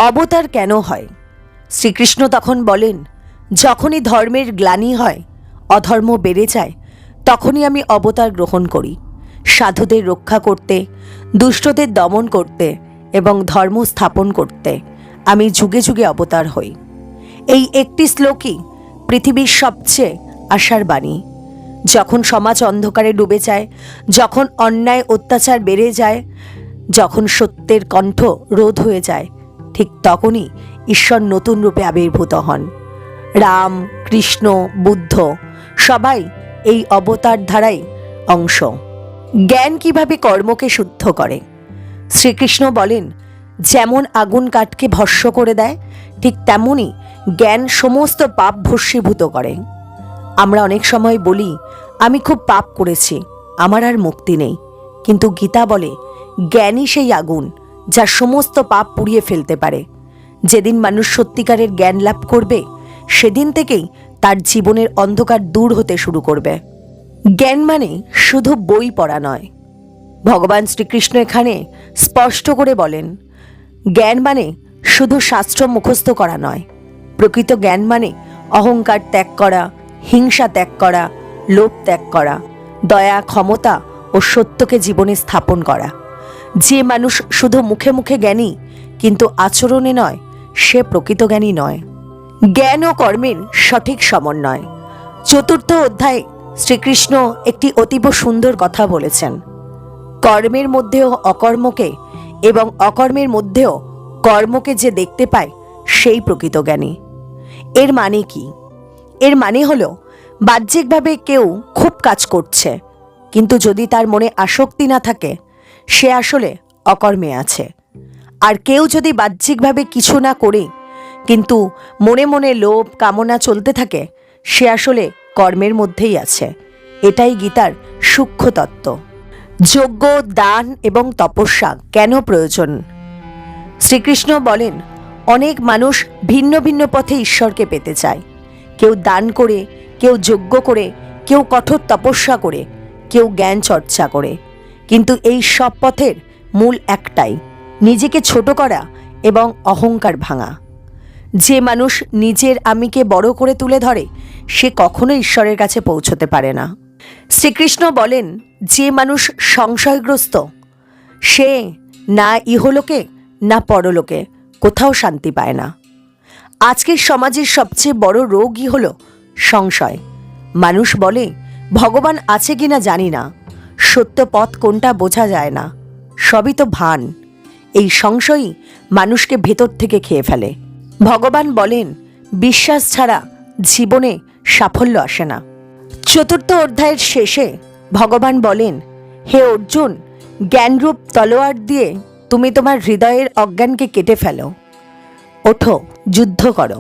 অবতার কেন হয়? শ্রীকৃষ্ণ তখন বলেন, যখনই ধর্মের গ্লানি হয়, অধর্ম বেড়ে যায়, তখনই আমি অবতার গ্রহণ করি, সাধুদের রক্ষা করতে, দুষ্টদের দমন করতে এবং ধর্ম স্থাপন করতে আমি যুগে যুগে অবতার হই। এই একটি শ্লোকই পৃথিবীর সবচেয়ে আশার বাণী। যখন সমাজ অন্ধকারে ডুবে যায়, যখন অন্যায় অত্যাচার বেড়ে যায়, যখন সত্যের কণ্ঠ রোধ হয়ে যায়, ঠিক তখনই ঈশ্বর নতুন রূপে আবির্ভূত হন। রাম, কৃষ্ণ, বুদ্ধ সবাই এই অবতার ধারাই অংশ। জ্ঞান কিভাবে কর্মকে শুদ্ধ করে? শ্রীকৃষ্ণ বলেন, যেমন আগুন কাঠকে ভস্ম করে দেয়, ঠিক তেমনই জ্ঞান সমস্ত পাপ ভস্মীভূত করে। আমরা অনেক সময় বলি, আমি খুব পাপ করেছি, আমার আর মুক্তি নেই। কিন্তু গীতা বলে, জ্ঞানই সেই আগুন যা সমস্ত পাপ পুড়িয়ে ফেলতে পারে। যেদিন মানুষ সত্যিকারের জ্ঞান লাভ করবে, সেদিন থেকেই তার জীবনের অন্ধকার দূর হতে শুরু করবে। জ্ঞান মানে শুধু বই পড়া নয়। ভগবান শ্রীকৃষ্ণ এখানে স্পষ্ট করে বলেন, জ্ঞান মানে শুধু শাস্ত্র মুখস্থ করা নয়। প্রকৃত জ্ঞান মানে অহংকার ত্যাগ করা, হিংসা ত্যাগ করা, লোভ ত্যাগ করা, দয়া, ক্ষমতা ও সত্যকে জীবনে স্থাপন করা। যে মানুষ শুধু মুখে মুখে জ্ঞানী কিন্তু আচরণে নয়, সে প্রকৃত জ্ঞানী নয়। জ্ঞান ও কর্মের সঠিক সমন্বয়। 4th অধ্যায়ে শ্রীকৃষ্ণ একটি অতীব সুন্দর কথা বলেছেন, কর্মের মধ্যেও অকর্মকে এবং অকর্মের মধ্যেও কর্মকে যে দেখতে পায়, সেই প্রকৃত জ্ঞানী। এর মানে কি? এর মানে হলো, বাহ্যিকভাবে কেউ খুব কাজ করছে, কিন্তু যদি তার মনে আসক্তি না থাকে, সে আসলে অকর্মে আছে। আর কেউ যদি বাহ্যিকভাবে কিছু না করে কিন্তু মনে মনে লোভ কামনা চলতে থাকে, সে আসলে কর্মের মধ্যেই আছে। এটাই গীতার সূক্ষ্ম তত্ত্ব। যজ্ঞ, দান এবং তপস্যা কেন প্রয়োজন? শ্রীকৃষ্ণ বলেন, অনেক মানুষ ভিন্ন ভিন্ন পথে ঈশ্বরকে পেতে চায়। কেউ দান করে, কেউ যজ্ঞ করে, কেউ কঠোর তপস্যা করে, কেউ জ্ঞান চর্চা করে, কিন্তু এই সব পথের মূল একটাই, নিজেকে ছোট করা এবং অহংকার ভাঙা। যে মানুষ নিজের আমিকে বড় করে তুলে ধরে, সে কখনো ঈশ্বরের কাছে পৌঁছতে পারে না। শ্রীকৃষ্ণ বলেন, যে মানুষ সংশয়গ্রস্ত, সে না ইহলোকে না পরলোকে কোথাও শান্তি পায় না। আজকের সমাজের সবচেয়ে বড় রোগই হলো সংশয়। মানুষ বলে, ভগবান আছে কিনা জানি না, সত্য পথ কোনটা বোঝা যায় না, সবই তো ভান। এই সংশয়ই মানুষকে ভেতর থেকে খেয়ে ফেলে। ভগবান বলেন, বিশ্বাস ছাড়া জীবনে সাফল্য আসে না। 4th অধ্যায়ের শেষে ভগবান বলেন, হে অর্জুন, জ্ঞানরূপ তলোয়ার দিয়ে তুমি তোমার হৃদয়ের অজ্ঞানকে কেটে ফেলো। ওঠো, যুদ্ধ করো।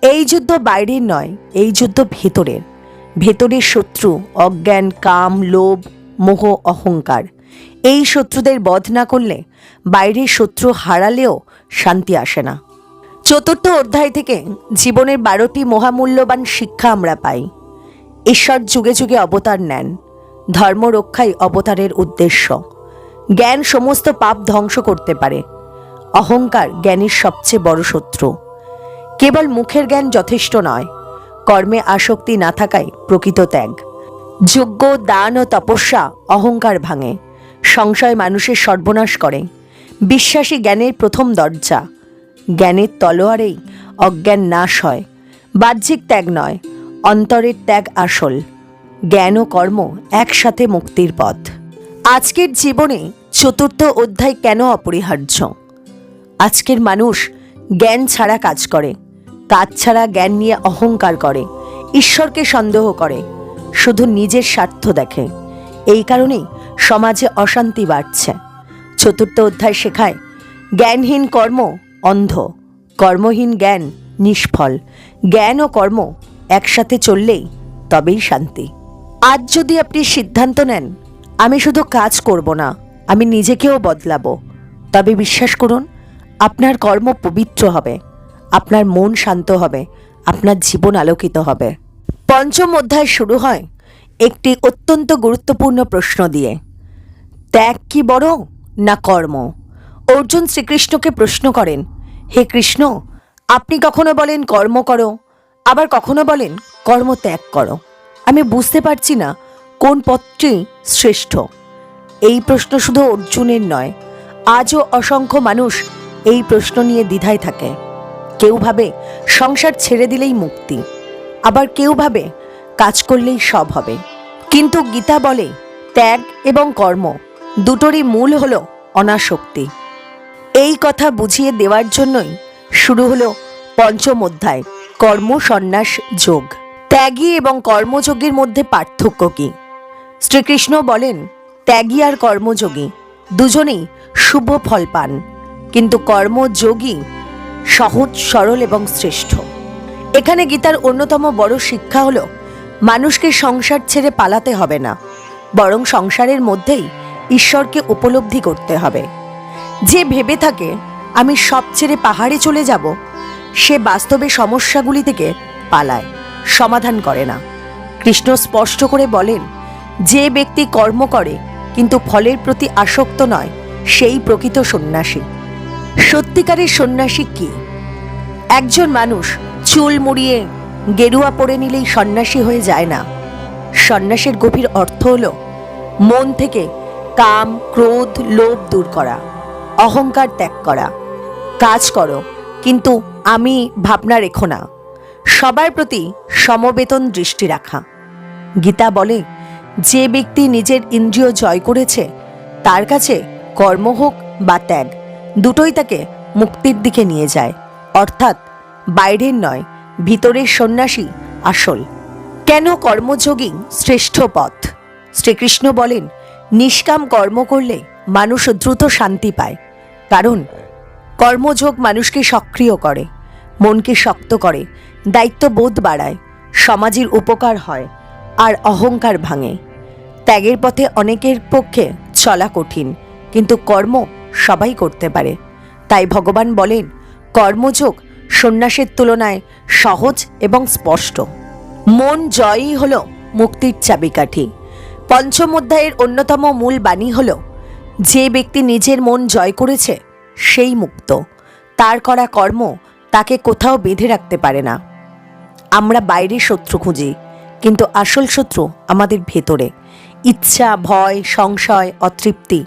এই যুদ্ধ বাইরের নয়, এই যুদ্ধ ভেতরের। ভেতরের শত্রু অজ্ঞান, কাম, লোভ, মোহ, অহংকার। এই শত্রুদের বধ না করলে বাইরের শত্রু হারালেও শান্তি আসে না। চতুর্থ অধ্যায় থেকে জীবনের 12টি মহামূল্যবান শিক্ষা আমরা পাই। ঈশ্বর যুগে যুগে অবতার নেন। ধর্ম রক্ষাই অবতারের উদ্দেশ্য। জ্ঞান সমস্ত পাপ ধ্বংস করতে পারে। অহংকার জ্ঞানের সবচেয়ে বড় শত্রু। কেবল মুখের জ্ঞান যথেষ্ট নয়, কর্মে আসক্তি না থাকায় প্রকৃত ত্যাগ। যজ্ঞ, দান ও তপস্যা অহংকার ভাঙে। সংশয় মানুষের সর্বনাশ করে। বিশ্বাসী জ্ঞানের প্রথম দরজা। জ্ঞানের তলোয়ারেই অজ্ঞান নাশ হয়। বাহ্যিক ত্যাগ নয়, অন্তরের ত্যাগ আসল। জ্ঞান ও কর্ম একসাথে মুক্তির পথ। আজকের জীবনে চতুর্থ অধ্যায় কেন অপরিহার্য? আজকের মানুষ জ্ঞান ছাড়া কাজ করে, কাজ ছাড়া জ্ঞান নিয়ে অহংকার করে, ঈশ্বরকে সন্দেহ করে, শুধু নিজের স্বার্থ দেখে। এই কারণেই সমাজে অশান্তি বাড়ছে। চতুর্থ অধ্যায় শেখায় জ্ঞানহীন কর্ম অন্ধ, কর্মহীন জ্ঞান নিষ্ফল। জ্ঞান ও কর্ম একসাথে চললেই তবেই শান্তি। আজ যদি আপনি সিদ্ধান্ত নেন আমি শুধু কাজ করব না, আমি নিজেকেও বদলাবো, তবে বিশ্বাস করুন আপনার কর্ম পবিত্র হবে, আপনার মন শান্ত হবে, আপনার জীবন আলোকিত হবে। পঞ্চম অধ্যায় শুরু হয় একটি অত্যন্ত গুরুত্বপূর্ণ প্রশ্ন দিয়ে। ত্যাগ কি বড় না কর্ম? অর্জুন শ্রীকৃষ্ণকে প্রশ্ন করেন, হে কৃষ্ণ, আপনি কখনো বলেন কর্ম করো, আবার কখনো বলেন কর্ম ত্যাগ করো। আমি বুঝতে পারছি না কোন পথটি শ্রেষ্ঠ। এই প্রশ্ন শুধু অর্জুনের নয়, আজও অসংখ্য মানুষ এই প্রশ্ন নিয়ে দ্বিধায় থাকে। কেউ ভাবে সংসার ছেড়ে দিলেই মুক্তি, আবার কেউ ভাবে কাজ করলেই সব হবে। কিন্তু গীতা বলে ত্যাগ এবং কর্ম দুটোরই মূল হলো অনাসক্তি। এই কথা বুঝিয়ে দেওয়ার জন্যই শুরু হলো পঞ্চম অধ্যায়, কর্ম সন্ন্যাস যোগ। ত্যাগী এবং কর্মযোগীর মধ্যে পার্থক্য কি? শ্রীকৃষ্ণ বলেন ত্যাগী আর কর্মযোগী দুজনেই শুভ ফল পান, কিন্তু কর্মযোগী সহজ, সরল এবং শ্রেষ্ঠ। এখানে গীতার অন্যতম বড় শিক্ষা হলো মানুষকে সংসার ছেড়ে পালাতে হবে না, বরং সংসারের মধ্যেই ঈশ্বরকে উপলব্ধি করতে হবে। যে ভেবে থাকে আমি সব ছেড়ে পাহাড়ে চলে যাব, সে বাস্তবে সমস্যাগুলি থেকে পালায়, সমাধান করে না। কৃষ্ণ স্পষ্ট করে বলেন যে ব্যক্তি কর্ম করে কিন্তু ফলের প্রতি আসক্ত নয়, সেই প্রকৃত সন্ন্যাসী। সত্যিকারের সন্ন্যাসী কি? একজন মানুষ চুল মুড়িয়ে গেরুয়া পরে নিলেই সন্ন্যাসী হয়ে যায় না। সন্ন্যাসের গভীর অর্থ হলো মন থেকে কাম, ক্রোধ, লোভ দূর করা, অহংকার ত্যাগ করা। কাজ করো কিন্তু আমি ভাবনা রেখো না। সবার প্রতি সমবেতন দৃষ্টি রাখা। গীতা বলে যে ব্যক্তি নিজের ইন্দ্রিয় জয় করেছে তার কাছে কর্ম হোক বা ত্যাগ দুটোই তাকে মুক্তির দিকে নিয়ে যায়। অর্থাৎ বাইরের নয়, ভিতরের সন্ন্যাসী আসল। কেন কর্মযোগী শ্রেষ্ঠ পথ? শ্রীকৃষ্ণ বলেন নিষ্কাম কর্ম করলে মানুষ দ্রুত শান্তি পায়, কারণ কর্মযোগ মানুষকে সক্রিয় করে, মনকে শক্ত করে, দায়িত্ববোধ বাড়ায়, সমাজের উপকার হয় আর অহংকার ভাঙে। ত্যাগের পথে অনেকের পক্ষে চলা কঠিন, কিন্তু কর্ম সবাই করতে পারে। তাই ভগবান বলেন কর্মযোগ সন্ন্যাসের তুলনায় সহজ এবং স্পষ্ট। মন জয়ই হল মুক্তির চাবিকাঠি। পঞ্চম অধ্যায়ের অন্যতম মূল বাণী হল যে ব্যক্তি নিজের মন জয় করেছে সেই মুক্ত। তার করা কর্ম তাকে কোথাও বেঁধে রাখতে পারে না। আমরা বাইরে শত্রু খুঁজি, কিন্তু আসল শত্রু আমাদের ভেতরে। ইচ্ছা, ভয়, সংশয়, অতৃপ্তি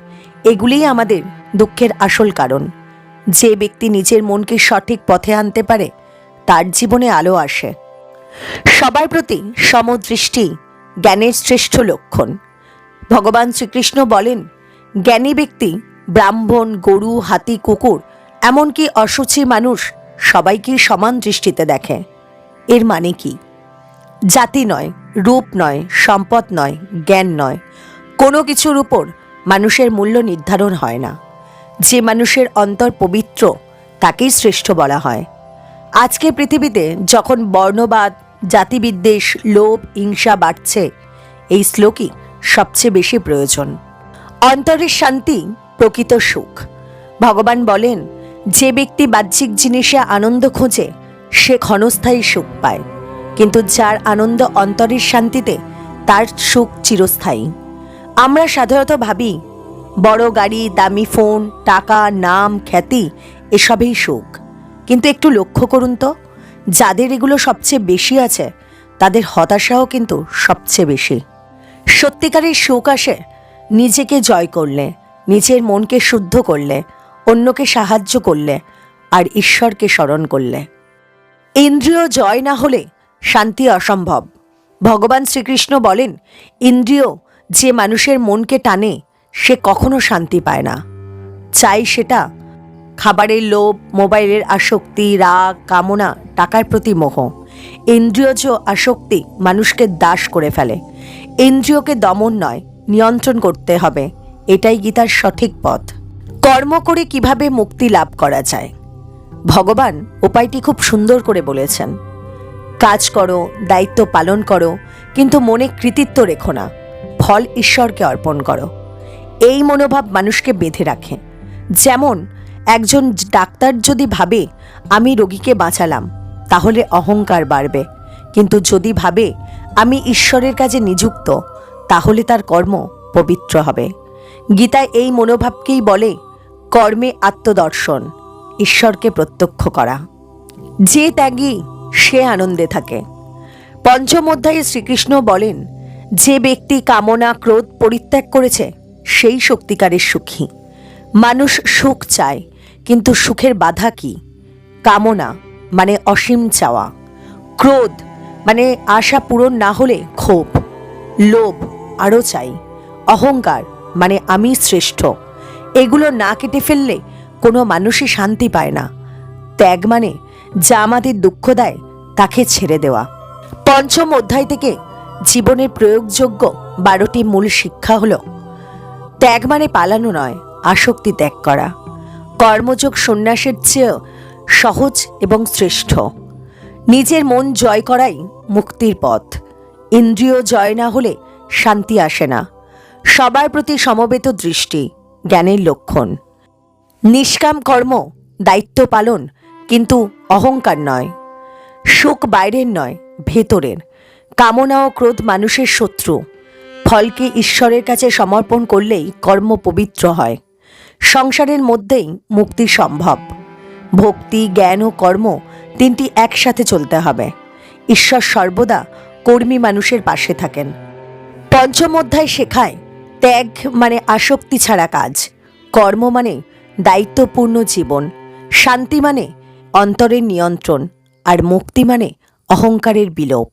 এগুলিই আমাদের দুঃখের আসল কারণ। যে ব্যক্তি নিজের মনকে সঠিক পথে আনতে পারে তার জীবনে আলো আসে। সবার প্রতি সমদৃষ্টি জ্ঞানের শ্রেষ্ঠ লক্ষণ। ভগবান শ্রীকৃষ্ণ বলেন জ্ঞানী ব্যক্তি ব্রাহ্মণ, গরু, হাতি, কুকুর, এমনকি অসুচি মানুষ সবাইকে সমান দৃষ্টিতে দেখে। এর মানে কি? জাতি নয়, রূপ নয়, সম্পদ নয়, জ্ঞান নয়, কোনো কিছুর উপর মানুষের মূল্য নির্ধারণ হয় না। যে মানুষের অন্তর পবিত্র তাকেই শ্রেষ্ঠ বলা হয়। আজকের পৃথিবীতে যখন বর্ণবাদ, জাতিবিদ্বেষ, লোভ, হিংসা বাড়ছে, এই শ্লোকই সবচেয়ে বেশি প্রয়োজন। অন্তরের শান্তি প্রকৃত সুখ। ভগবান বলেন, যে ব্যক্তি বাহ্যিক জিনিসে আনন্দ খোঁজে সে ক্ষণস্থায়ী সুখ পায়, কিন্তু যার আনন্দ অন্তরের শান্তিতে, তার সুখ চিরস্থায়ী। আমরা সাধারণত ভাবি বড় গাড়ি, দামি ফোন, টাকা, নাম, খ্যাতি এসবই সুখ। কিন্তু একটু লক্ষ্য করুন তো, যাদের এগুলো সবচেয়ে বেশি আছে তাদের হতাশাও কিন্তু সবচেয়ে বেশি। সত্যিকারের সুখ আসে নিজেকে জয় করলে, নিজের মনকে শুদ্ধ করলে, অন্যকে সাহায্য করলে আর ঈশ্বরকে স্মরণ করলে। ইন্দ্রিয় জয় না হলে শান্তি অসম্ভব। ভগবান শ্রীকৃষ্ণ বলেন, ইন্দ্রিয় যে মানুষের মনকে টানে সে কখনো শান্তি পায় না। চাই সেটা খাবারের লোভ, মোবাইলের আসক্তি, রাগ, কামনা, টাকার প্রতি মোহ। ইন্দ্রিয়জ আসক্তি মানুষকে দাস করে ফেলে। ইন্দ্রিয়কে দমন নয়, নিয়ন্ত্রণ করতে হবে। এটাই গীতার সঠিক পথ। কর্ম করে কিভাবে মুক্তি লাভ করা যায়, ভগবান উপায়টি খুব সুন্দর করে বলেছেন। কাজ করো, দায়িত্ব পালন করো, কিন্তু মনে কৃতিত্ব রেখো না, ফল ঈশ্বরকে অর্পণ করো। এই মনোভাব মানুষকে বেঁধে রাখে। যেমন একজন ডাক্তার যদি ভাবে আমি রোগীকে বাঁচালাম, তাহলে অহংকার বাড়বে, কিন্তু যদি ভাবে আমি ঈশ্বরের কাজে নিযুক্ত, তাহলে তার কর্ম পবিত্র হবে। গীতায় এই মনোভাবকেই বলে কর্মে আত্মদর্শন, ঈশ্বরকে প্রত্যক্ষ করা। যে ত্যাগী সে আনন্দে থাকে। পঞ্চম অধ্যায়ে শ্রীকৃষ্ণ বলেন, যে ব্যক্তি কামনা, ক্রোধ পরিত্যাগ করেছে সেই সত্যিকারের সুখী। মানুষ সুখ চায়, কিন্তু সুখের বাধা কি? কামনা মানে অসীম চাওয়া, ক্রোধ মানে আশা পূরণ না হলে ক্ষোভ, লোভ আরও চাই, অহংকার মানে আমি শ্রেষ্ঠ। এগুলো না কেটে ফেললে কোনো মানুষই শান্তি পায় না। ত্যাগ মানে যা আমাদের দুঃখ দেয় তাকে ছেড়ে দেওয়া। পঞ্চম অধ্যায় থেকে জীবনের প্রয়োগযোগ্য 12টি মূল শিক্ষা হলো, ত্যাগ মানে পালানো নয়, আসক্তি ত্যাগ করা। কর্মযোগ সন্ন্যাসের চেয়েও সহজ এবং শ্রেষ্ঠ। নিজের মন জয় করাই মুক্তির পথ। ইন্দ্রিয় জয় না হলে শান্তি আসে না। সবার প্রতি সমবেত দৃষ্টি জ্ঞানের লক্ষণ। নিষ্কাম কর্ম, দায়িত্ব পালন, কিন্তু অহংকার নয়। সুখ বাইরের নয়, ভেতরের। কামনা ও ক্রোধ মানুষের শত্রু। ফলকে ঈশ্বরের কাছে সমর্পণ করলেই কর্ম পবিত্র হয়। সংসারের মধ্যেই মুক্তি সম্ভব। ভক্তি, জ্ঞান ও কর্ম তিনটি একসাথে চলতে হবে। ঈশ্বর সর্বদা কর্মী মানুষের পাশে থাকেন। পঞ্চম অধ্যায় শেখায়, ত্যাগ মানে আসক্তি ছাড়া কাজ, কর্ম মানে দায়িত্বপূর্ণ জীবন, শান্তি মানে অন্তরের নিয়ন্ত্রণ, আর মুক্তি মানে অহংকারের বিলোপ।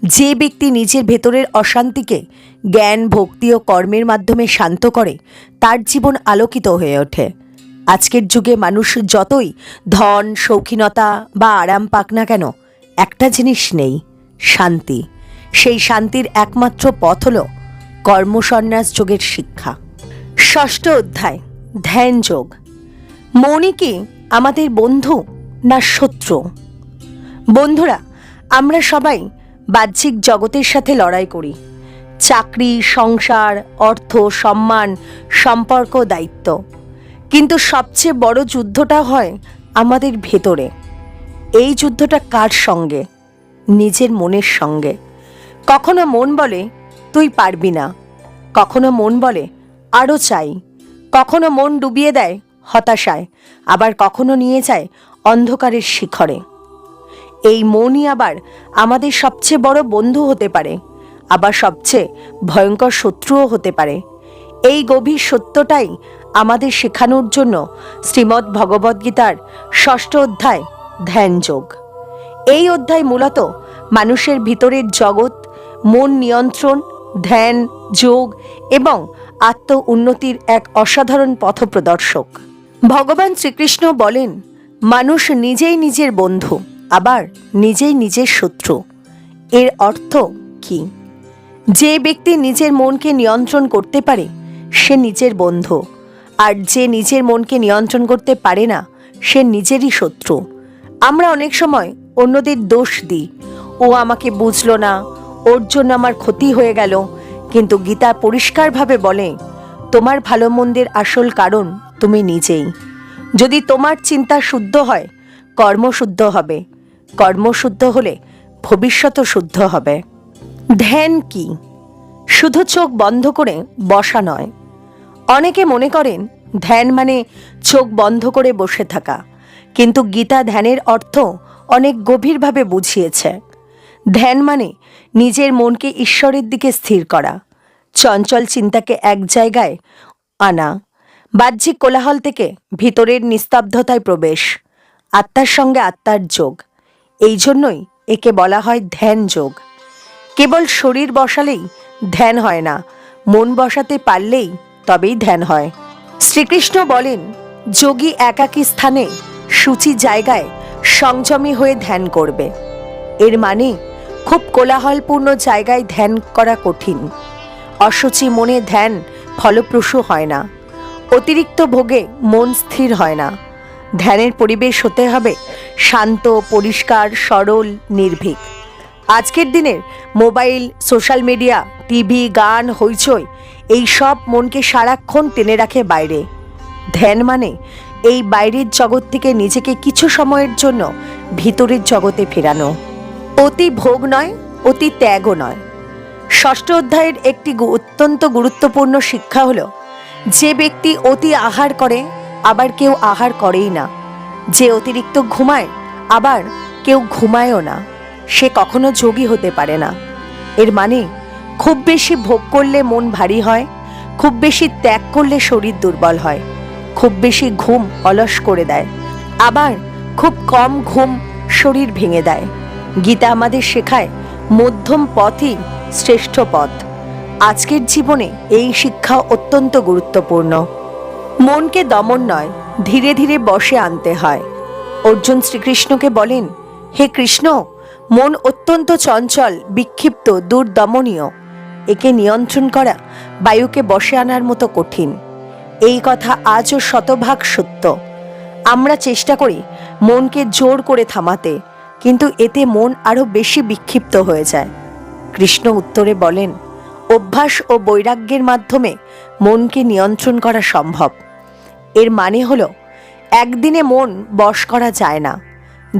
যে ব্যক্তি নিজের ভেতরের অশান্তিকে জ্ঞান, ভক্তি ও কর্মের মাধ্যমে শান্ত করে, তার জীবন আলোকিত হয়ে ওঠে। আজকের যুগে মানুষ যতই ধন, শৌখিনতা বা আরাম পাক না কেন, একটা জিনিস নেই, শান্তি। সেই শান্তির একমাত্র পথ হল কর্মসন্ন্যাস যোগের শিক্ষা। ষষ্ঠ অধ্যায়, ধ্যান যোগ। মনই কি আমাদের বন্ধু না শত্রু? বন্ধুরা, আমরা সবাই বাহ্যিক জগতের সাথে লড়াই করি। চাকরি, সংসার, অর্থ, সম্মান, সম্পর্ক, দায়িত্ব। কিন্তু সবচেয়ে বড় যুদ্ধটা হয় আমাদের ভেতরে। এই যুদ্ধটা কার সঙ্গে? নিজের মনের সঙ্গে। কখনো মন বলে তুই পারবি না, কখনো মন বলে আরও চাই, কখনো মন ডুবিয়ে দেয় হতাশায়, আবার কখনো নিয়ে যায় অন্ধকারের শিখরে। এই মনই আবার আমাদের সবচেয়ে বড় বন্ধু হতে পারে, আবার সবচেয়ে ভয়ঙ্কর শত্রুও হতে পারে। এই গভীর সত্যটাই আমাদের শেখানোর জন্য শ্রীমদ্ ভগবদ্গীতার ষষ্ঠ অধ্যায়, ধ্যান যোগ। এই অধ্যায় মূলত মানুষের ভিতরের জগৎ, মন নিয়ন্ত্রণ, ধ্যান, যোগ এবং আত্ম উন্নতির এক অসাধারণ পথপ্রদর্শক। ভগবান শ্রীকৃষ্ণ বলেন, মানুষ নিজেই নিজের বন্ধু, আবার নিজেই নিজের শত্রু। এর অর্থ কি? যে ব্যক্তি নিজের মনকে নিয়ন্ত্রণ করতে পারে সে নিজের বন্ধু, আর যে নিজের মনকে নিয়ন্ত্রণ করতে পারে না সে নিজেরই শত্রু। আমরা অনেক সময় অন্যদের দোষ দিই, ও আমাকে বুঝলো না, ওর জন্য আমার ক্ষতি হয়ে গেল। কিন্তু গীতা পরিষ্কারভাবে বলে, তোমার ভালো মন্দের আসল কারণ তুমি নিজেই। যদি তোমার চিন্তা শুদ্ধ হয়, কর্ম শুদ্ধ হবে। কর্ম শুদ্ধ হলে ভবিষ্যৎও শুদ্ধ হবে। ধ্যান কি? শুধু চোখ বন্ধ করে বসা নয়। অনেকে মনে করেন ধ্যান মানে চোখ বন্ধ করে বসে থাকা, কিন্তু গীতা ধ্যানের অর্থ অনেক গভীরভাবে বুঝিয়েছে। ধ্যান মানে নিজের মনকে ঈশ্বরের দিকে স্থির করা, চঞ্চল চিন্তাকে এক জায়গায় আনা, বাহ্যিক কোলাহল থেকে ভিতরের নিস্তব্ধতায় প্রবেশ, আত্মার সঙ্গে আত্মার যোগ। এই জন্যই একে বলা হয় ধ্যান যোগ। কেবল শরীর বসালেই ধ্যান হয় না, মন বসাতে পারলেই তবেই ধ্যান হয়। শ্রীকৃষ্ণ বলেন, যোগী একাকী স্থানে সূচি জায়গায় সংযমী হয়ে ধ্যান করবে। এর মানে খুব কোলাহলপূর্ণ জায়গায় ধ্যান করা কঠিন। অসুচি মনে ধ্যান ফলপ্রসূ হয় না। অতিরিক্ত ভোগে মন স্থির হয় না। ধ্যানের পরিবেশ হতে হবে শান্ত, পরিষ্কার, সরল, নির্ভীক। আজকের দিনের মোবাইল, সোশ্যাল মিডিয়া, টিভি, গান, হইচই এই সব মনকে সারাক্ষণ টেনে রাখে বাইরে। ধ্যান মানে এই বাইরের জগৎ থেকে নিজেকে কিছু সময়ের জন্য ভিতরের জগতে ফেরানো। অতি ভোগ নয়, অতি ত্যাগও নয়। ষষ্ঠ অধ্যায়ের একটি অত্যন্ত গুরুত্বপূর্ণ শিক্ষা হলো, যে ব্যক্তি অতি আহার করে আবার কেউ আহার করেই না, যে অতিরিক্ত ঘুমায় আবার কেউ ঘুমায়ও না, সে কখনো যোগী হতে পারে না। এর মানে খুব বেশি ভোগ করলে মন ভারী হয়, খুব বেশি ত্যাগ করলে শরীর দুর্বল হয়, খুব বেশি ঘুম অলস করে দেয়, আবার খুব কম ঘুম শরীর ভেঙে দেয়। গীতা আমাদের শেখায় মধ্যম পথই শ্রেষ্ঠ পথ। আজকের জীবনে এই শিক্ষা অত্যন্ত গুরুত্বপূর্ণ। মনকে দমন নয়, ধীরে ধীরে বশে আনতে হয়। অর্জুন শ্রীকৃষ্ণকে বলেন, হে কৃষ্ণ, মন অত্যন্ত চঞ্চল, বিক্ষিপ্ত, দুর্দমনীয়। একে নিয়ন্ত্রণ করা বায়ুকে বশে আনার মতো কঠিন। এই কথা আজও শতভাগ সত্য। আমরা চেষ্টা করি মনকে জোর করে থামাতে, কিন্তু এতে মন আরো বেশি বিক্ষিপ্ত হয়ে যায়। কৃষ্ণ উত্তরে বলেন, অভ্যাস ও বৈরাগ্যের মাধ্যমে মনকে নিয়ন্ত্রণ করা সম্ভব। এর মানে হলো, একদিনে মন বশ করা যায় না,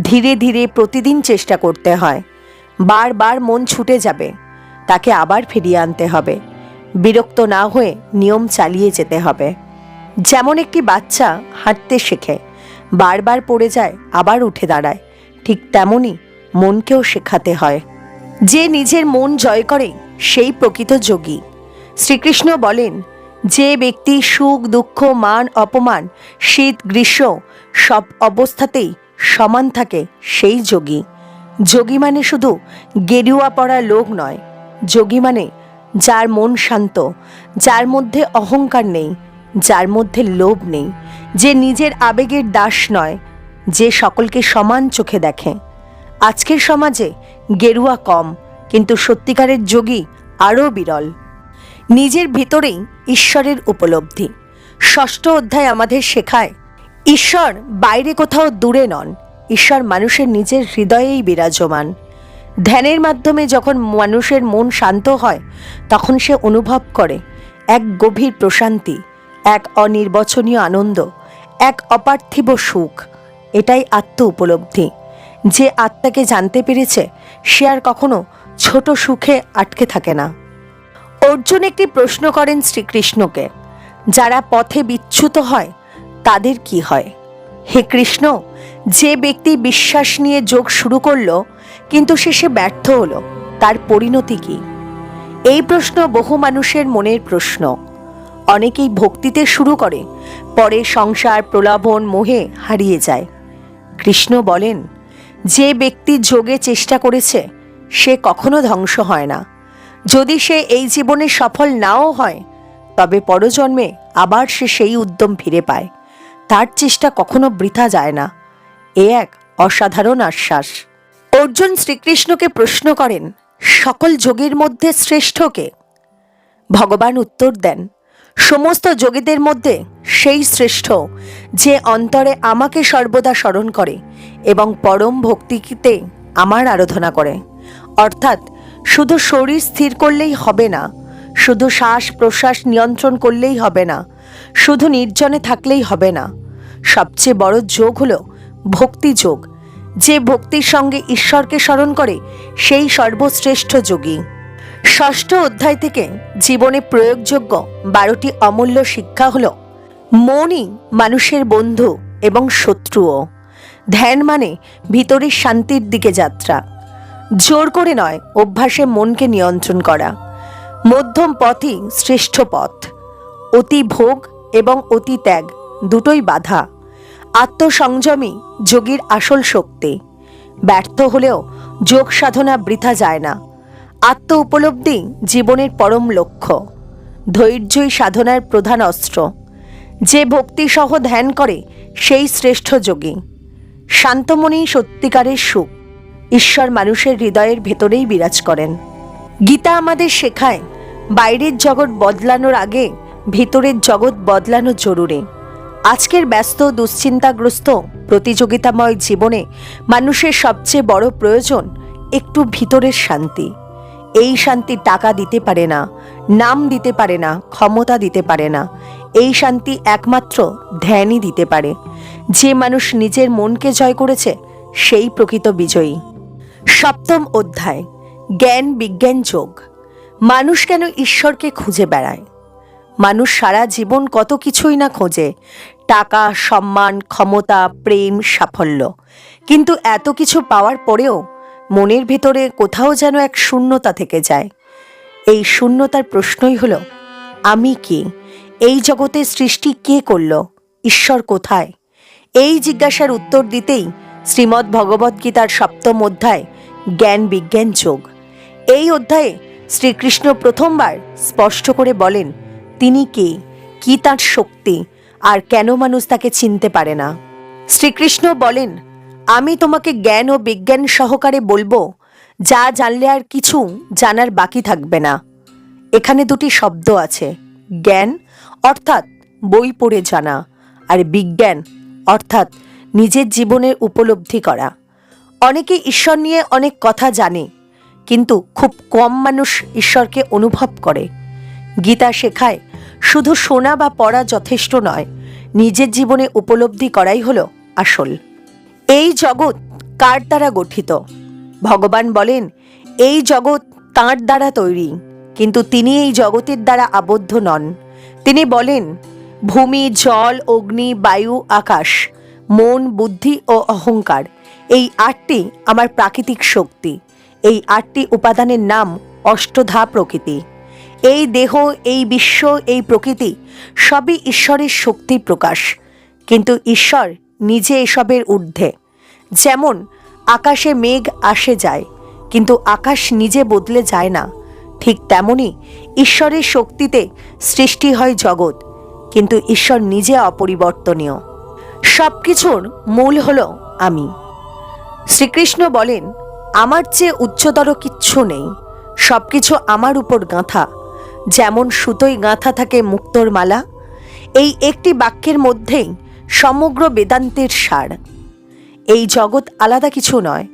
ধীরে ধীরে প্রতিদিন চেষ্টা করতে হয়। বারবার মন ছুটে যাবে, তাকে আবার ফিরিয়ে আনতে হবে। বিরক্ত না হয়ে নিয়ম চালিয়ে যেতে হবে। যেমন একটি বাচ্চা হাঁটতে শেখে, বারবার পড়ে যায় আবার উঠে দাঁড়ায়, ঠিক তেমনই মনকেও শেখাতে হয়। যে নিজের মন জয় করে সেই প্রকৃত যোগী। শ্রীকৃষ্ণ বলেন, যে ব্যক্তি সুখ, দুঃখ, মান, অপমান, শীত, গ্রীষ্ম সব অবস্থাতেই সমান থাকে সেই যোগী। যোগী মানে শুধু গেরুয়া পরা লোক নয়। যোগী মানে যার মন শান্ত, যার মধ্যে অহংকার নেই, যার মধ্যে লোভ নেই, যে নিজের আবেগের দাস নয়, যে সকলকে সমান চোখে দেখে। আজকের সমাজে গেরুয়া কম, কিন্তু সত্যিকারের যোগী আরও বিরল। নিজের ভিতরেই ঈশ্বরের উপলব্ধি। ষষ্ঠ অধ্যায় আমাদের শেখায়, ঈশ্বর বাইরে কোথাও দূরে নন, ঈশ্বর মানুষের নিজের হৃদয়েই বিরাজমান। ধ্যানের মাধ্যমে যখন মানুষের মন শান্ত হয়, তখন সে অনুভব করে এক গভীর প্রশান্তি, এক অনির্বচনীয় আনন্দ, এক অপার্থিব সুখ। এটাই আত্ম উপলব্ধি। যে আত্মাকে জানতে পেরেছে, সে আর কখনো ছোট সুখে আটকে থাকে না। অর্জুন একটি প্রশ্ন করেন শ্রীকৃষ্ণকে, যারা পথে বিচ্যুত হয় তাদের কি হয়? হে কৃষ্ণ, যে ব্যক্তি বিশ্বাস নিয়ে যোগ শুরু করলো কিন্তু শেষে ব্যর্থ হলো, তার পরিণতি কি? এই প্রশ্ন বহু মানুষের মনের প্রশ্ন। অনেকেই ভক্তিতে শুরু করে, পরে সংসার, প্রলোভন, মোহে হারিয়ে যায়। কৃষ্ণ বলেন, যে ব্যক্তি যোগে চেষ্টা করেছে সে কখনো ধ্বংস হয় না। যদি সে এই জীবনে সফল নাও হয়, তবে পরজন্মে আবার সে সেই উদ্যম ফিরে পায়। তার চেষ্টা কখনো বৃথা যায় না। এ এক অসাধারণ আশ্বাস। অর্জুন শ্রীকৃষ্ণকে প্রশ্ন করেন, সকল যোগীর মধ্যে শ্রেষ্ঠ কে? ভগবান উত্তর দেন, সমস্ত যোগীদের মধ্যে সেই শ্রেষ্ঠ যে অন্তরে আমাকে সর্বদা স্মরণ করে এবং পরম ভক্তিতে আমার আরাধনা করে। অর্থাৎ শুধু শরীর স্থির করলেই হবে না, শুধু শ্বাস প্রশ্বাস নিয়ন্ত্রণ করলেই হবে না, শুধু নির্জনে থাকলেই হবে না। সবচেয়ে বড় যোগ হলো ভক্তি যোগ। যে ভক্তির সঙ্গে ঈশ্বরকে স্মরণ করে সেই সর্বশ্রেষ্ঠ যোগী। ষষ্ঠ অধ্যায় থেকে জীবনে প্রয়োগযোগ্য 12টি অমূল্য শিক্ষা হল: মনই মানুষের বন্ধু এবং শত্রুও। ধ্যান মানে ভিতরের শান্তির দিকে যাত্রা, জোর করে নয়, অভ্যাসে মনকে নিয়ন্ত্রণ করা। মধ্যম পথই শ্রেষ্ঠ পথ। অতি ভোগ এবং অতি ত্যাগ দুটোই বাধা। আত্মসংযমই যোগীর আসল শক্তি। ব্যর্থ হলেও যোগ সাধনা বৃথা যায় না। আত্ম উপলব্ধি জীবনের পরম লক্ষ্য। ধৈর্যই সাধনার প্রধান অস্ত্র। যে ভক্তিসহ ধ্যান করে সেই শ্রেষ্ঠ যোগী। শান্তমনেই সত্যিকারের সুখ। ঈশ্বর মানুষের হৃদয়ের ভেতরেই বিরাজ করেন। গীতা আমাদের শেখায় বাইরের জগৎ বদলানোর আগে ভিতরের জগৎ বদলানো জরুরি। আজকের ব্যস্ত দুশ্চিন্তাগ্রস্ত প্রতিযোগিতাময় জীবনে মানুষের সবচেয়ে বড় প্রয়োজন একটু ভিতরের শান্তি। এই শান্তি টাকা দিতে পারে না, নাম দিতে পারে না, ক্ষমতা দিতে পারে না। এই শান্তি একমাত্র ধ্যানই দিতে পারে। যে মানুষ নিজের মনকে জয় করেছে সেই প্রকৃত বিজয়ী। সপ্তম অধ্যায়, জ্ঞান বিজ্ঞান যোগ। মানুষ কেন ঈশ্বরকে খুঁজে বেড়ায়? মানুষ সারা জীবন কত কিছুই না খোঁজে, টাকা, সম্মান, ক্ষমতা, প্রেম, সাফল্য। কিন্তু এত কিছু পাওয়ার পরেও মনের ভেতরে কোথাও যেন এক শূন্যতা থেকে যায়। এই শূন্যতার প্রশ্নই হলো, আমি কি? এই জগতের সৃষ্টি কে করল? ঈশ্বর কোথায়? এই জিজ্ঞাসার উত্তর দিতেই শ্রীমদ্ ভগবদ্গীতার সপ্তম অধ্যায়, জ্ঞান বিজ্ঞান যোগ। এই অধ্যায়ে শ্রীকৃষ্ণ প্রথমবার স্পষ্ট করে বলেন তিনি কে, কি তার শক্তি, আর কেন মানুষ তাকে চিনতে পারে না। শ্রীকৃষ্ণ বলেন, আমি তোমাকে জ্ঞান ও বিজ্ঞান সহকারে বলবো, যা জানলে আর কিছু জানার বাকি থাকবে না। এখানে দুটি শব্দ আছে, জ্ঞান অর্থাৎ বই পড়ে জানা, আর বিজ্ঞান অর্থাৎ নিজের জীবনের উপলব্ধি করা। অনেকে ঈশ্বর নিয়ে অনেক কথা জানে, কিন্তু খুব কম মানুষ ঈশ্বরকে অনুভব করে। গীতা শেখায় শুধু শোনা বা পড়া যথেষ্ট নয়, নিজের জীবনে উপলব্ধি করাই হলো আসল। এই জগৎ কার দ্বারা গঠিত? ভগবান বলেন এই জগৎ তাঁর দ্বারা তৈরি, কিন্তু তিনি এই জগতের দ্বারা আবদ্ধ নন। তিনি বলেন ভূমি, জল, অগ্নি, বায়ু, আকাশ, মন, বুদ্ধি ও অহংকার, এই 8টি আমার প্রাকৃতিক শক্তি। এই 8টি উপাদানের নাম অষ্টধা প্রকৃতি। এই দেহ, এই বিশ্ব, এই প্রকৃতি সবই ঈশ্বরের শক্তির প্রকাশ, কিন্তু ঈশ্বর নিজে এসবের ঊর্ধ্বে। যেমন আকাশে মেঘ আসে যায়, কিন্তু আকাশ নিজে বদলে যায় না, ঠিক তেমনি ঈশ্বরের শক্তিতে সৃষ্টি হয় জগৎ, কিন্তু ঈশ্বর নিজে অপরিবর্তনীয়। সব কিছুর মূল হলো আমি। শ্রীকৃষ্ণ বলেন আমার চেয়ে উচ্চতর কিচ্ছু নেই, সব কিছু আমার উপর গাঁথা। যেমন সুতোয় গাঁথা থাকে মুক্তোর মালা, এই একটি বাক্যের মধ্যেই সমগ্র বেদান্তের সার। এই জগৎ আলাদা কিছু নয়,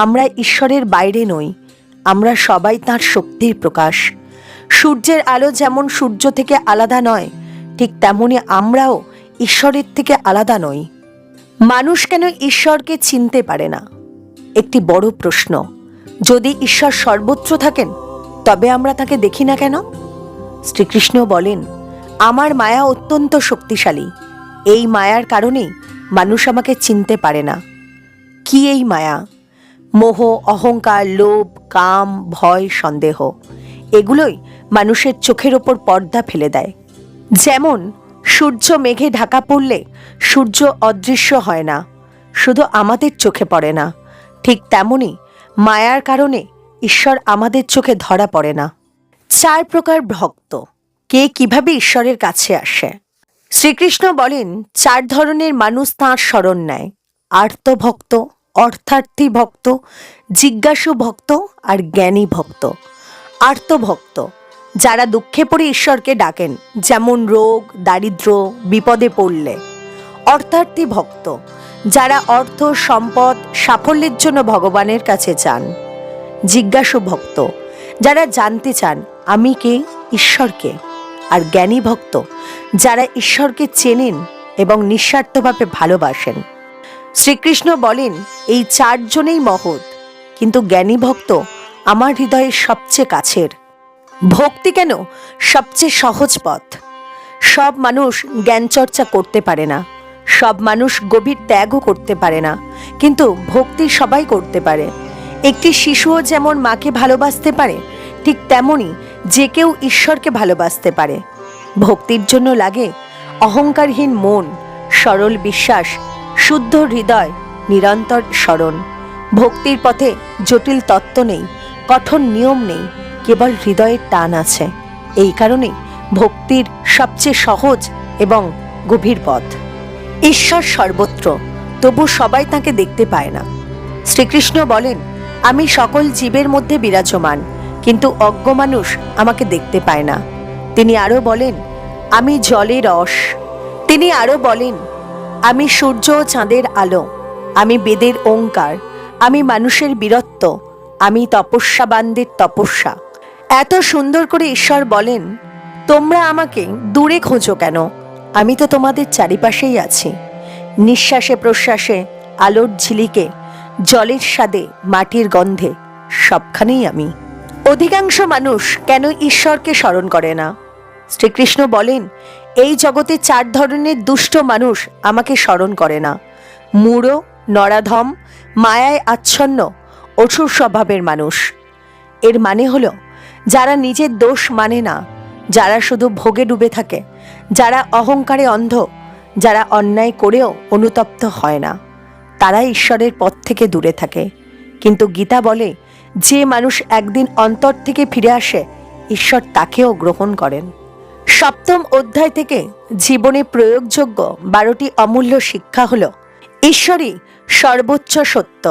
আমরা ঈশ্বরের বাইরে নই, আমরা সবাই তাঁর শক্তির প্রকাশ। সূর্যের আলো যেমন সূর্য থেকে আলাদা নয়, ঠিক তেমনি আমরাও ঈশ্বরের থেকে আলাদা নই। মানুষ কেন ঈশ্বরকে চিনতে পারে না? একটি বড় প্রশ্ন। যদি ঈশ্বর সর্বত্র থাকেন, তবে আমরা তাকে দেখি না কেন? শ্রীকৃষ্ণ বলেন আমার মায়া অত্যন্ত শক্তিশালী। এই মায়ার কারণেই মানুষ আমাকে চিনতে পারে না। কি এই মায়া? মোহ, অহংকার, লোভ, কাম, ভয়, সন্দেহ, এগুলোই মানুষের চোখের ওপর পর্দা ফেলে দেয়। যেমন সূর্য মেঘে ঢাকা পড়লে সূর্য অদৃশ্য হয় না, শুধু আমাদের চোখে পড়ে না, ঠিক তেমনি মায়ার কারণে ঈশ্বর আমাদের চোখে ধরা পড়ে না। 4 প্রকার ভক্ত। কে কিভাবে ঈশ্বরের কাছে আসে? শ্রীকৃষ্ণ বলেন 4 ধরনের মানুষ তাঁর শরণ নেয়: আর্তভক্ত, অর্থার্থী ভক্ত, জিজ্ঞাসু ভক্ত আর জ্ঞানী ভক্ত। আর্তভক্ত যারা দুঃখে পড়ে ঈশ্বরকে ডাকেন, যেমন রোগ, দারিদ্র্য, বিপদে পড়লে। অর্থার্থী ভক্ত যারা অর্থ, সম্পদ, সাফল্যের জন্য ভগবানের কাছে চান। জিজ্ঞাসু ভক্ত, যারা জানতে চান আমি কে, ঈশ্বরকে। আর জ্ঞানী ভক্ত, যারা ঈশ্বরকে চেনেন এবং নিঃস্বার্থভাবে ভালোবাসেন। শ্রীকৃষ্ণ বলেন এই চারজনেই মহৎ, কিন্তু জ্ঞানী ভক্ত আমার হৃদয়ের সবচেয়ে কাছের। ভক্তি কেন সবচেয়ে সহজ পথ। সব মানুষ জ্ঞান চর্চা করতে পারে না, সব মানুষ গভীর ত্যাগও করতে পারে না, কিন্তু ভক্তি সবাই করতে পারে। একটি শিশুও যেমন মাকে ভালোবাসতে পারে, ঠিক তেমনি যে কেউ ঈশ্বরকে ভালোবাসতে পারে। ভক্তির জন্য লাগে অহংকারহীন মন, সরল বিশ্বাস, শুদ্ধ হৃদয়, নিরন্তর স্মরণ। ভক্তির পথে জটিল তত্ত্ব নেই, কঠোর নিয়ম নেই, কেবল হৃদয়ের টান আছে। এই কারণে ভক্তির সবচেয়ে সহজ এবং গভীর পথ। ঈশ্বর সর্বত্র, তবু সবাই তাকে দেখতে পায় না। শ্রীকৃষ্ণ বলেন আমি সকল জীবের মধ্যে বিরাজমান, কিন্তু অজ্ঞ মানুষ আমাকে দেখতে পায় না। তিনি আরও বলেন আমি জলের রস। তিনি আরও বলেন আমি সূর্য ও চাঁদের আলো, আমি বেদের ওঙ্কার, আমি মানুষের বীরত্ব, আমি তপস্যাবানদের তপস্যা। এত সুন্দর করে ঈশ্বর বলেন তোমরা আমাকে দূরে খোঁজো কেন, আমি তো তোমাদের চারিপাশেই আছি। নিঃশ্বাসে প্রশ্বাসে, আলোর ঝিলিকে, জলের স্বাদে, মাটির গন্ধে, সবখানেই আমি। অধিকাংশ মানুষ কেন ঈশ্বরকে স্মরণ করে না? শ্রীকৃষ্ণ বলেন এই জগতে 4 ধরনের দুষ্ট মানুষ আমাকে স্মরণ করে না। মূঢ়, নরাধম, মায়ায় আচ্ছন্ন, অসুর স্বভাবের মানুষ। এর মানে হলো যারা নিজের দোষ মানে না, যারা শুধু ভোগে ডুবে থাকে, যারা অহংকারে অন্ধ, যারা অন্যায় করেও অনুতপ্ত হয় না, তারা ঈশ্বরের পথ থেকে দূরে থাকে। কিন্তু গীতা বলে যে মানুষ একদিন অন্তর থেকে ফিরে আসে, ঈশ্বর তাকেও গ্রহণ করেন। 7ম অধ্যায় থেকে জীবনে প্রয়োগযোগ্য 12টি অমূল্য শিক্ষা হল ঈশ্বরই সর্বোচ্চ সত্য,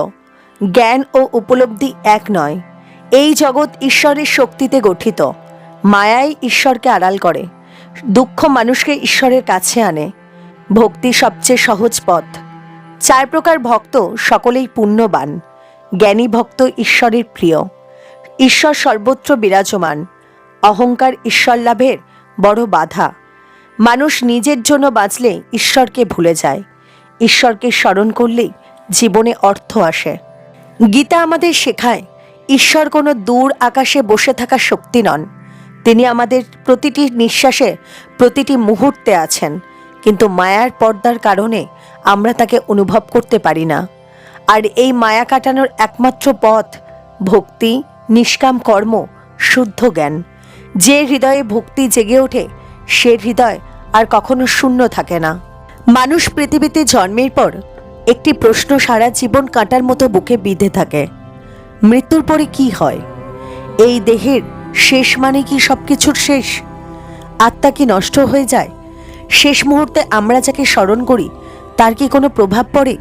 জ্ঞান ও উপলব্ধি এক নয়, এই জগৎ ঈশ্বরের শক্তিতে গঠিত, মায়াই ঈশ্বরকে আড়াল করে, দুঃখ মানুষকে ঈশ্বরের কাছে আনে, ভক্তি সবচেয়ে সহজ পথ। 4 প্রকার ভক্ত সকলেই পুণ্যবান, জ্ঞানী ভক্ত ঈশ্বরের প্রিয়, ঈশ্বর সর্বত্র বিরাজমান, অহংকার ঈশ্বর লাভের বড় বাধা, মানুষ নিজের জন্য বাঁচলে ঈশ্বরকে ভুলে যায়, ঈশ্বরকে স্মরণ করলেই জীবনে অর্থ আসে। গীতা আমাদের শেখায় ঈশ্বর কোনো দূর আকাশে বসে থাকা শক্তি নন, তিনি আমাদের প্রতিটি নিঃশ্বাসে, প্রতিটি মুহূর্তে আছেন, কিন্তু মায়ার পর্দার কারণে আমরা তাকে অনুভব করতে পারি না। আর এই মায়া কাটানোর একমাত্র পথ ভক্তি, নিষ্কাম কর্ম, শুদ্ধ জ্ঞান। যে হৃদয়ে ভক্তি জেগে ওঠে সে হৃদয় আর কখনো শূন্য থাকে না। মানুষ পৃথিবীতে জন্মের পর একটি প্রশ্ন সারা জীবন কাঁটার মতো বুকে বিঁধে থাকে, মৃত্যুর পরে কি হয়? এই দেহের শেষ মানে কি সবকিছুর শেষ? আত্মা কি নষ্ট হয়ে যায়? শেষ মুহূর্তে আমরা যাকে স্মরণ করি তার কি কোনো প্রভাব পড়ে?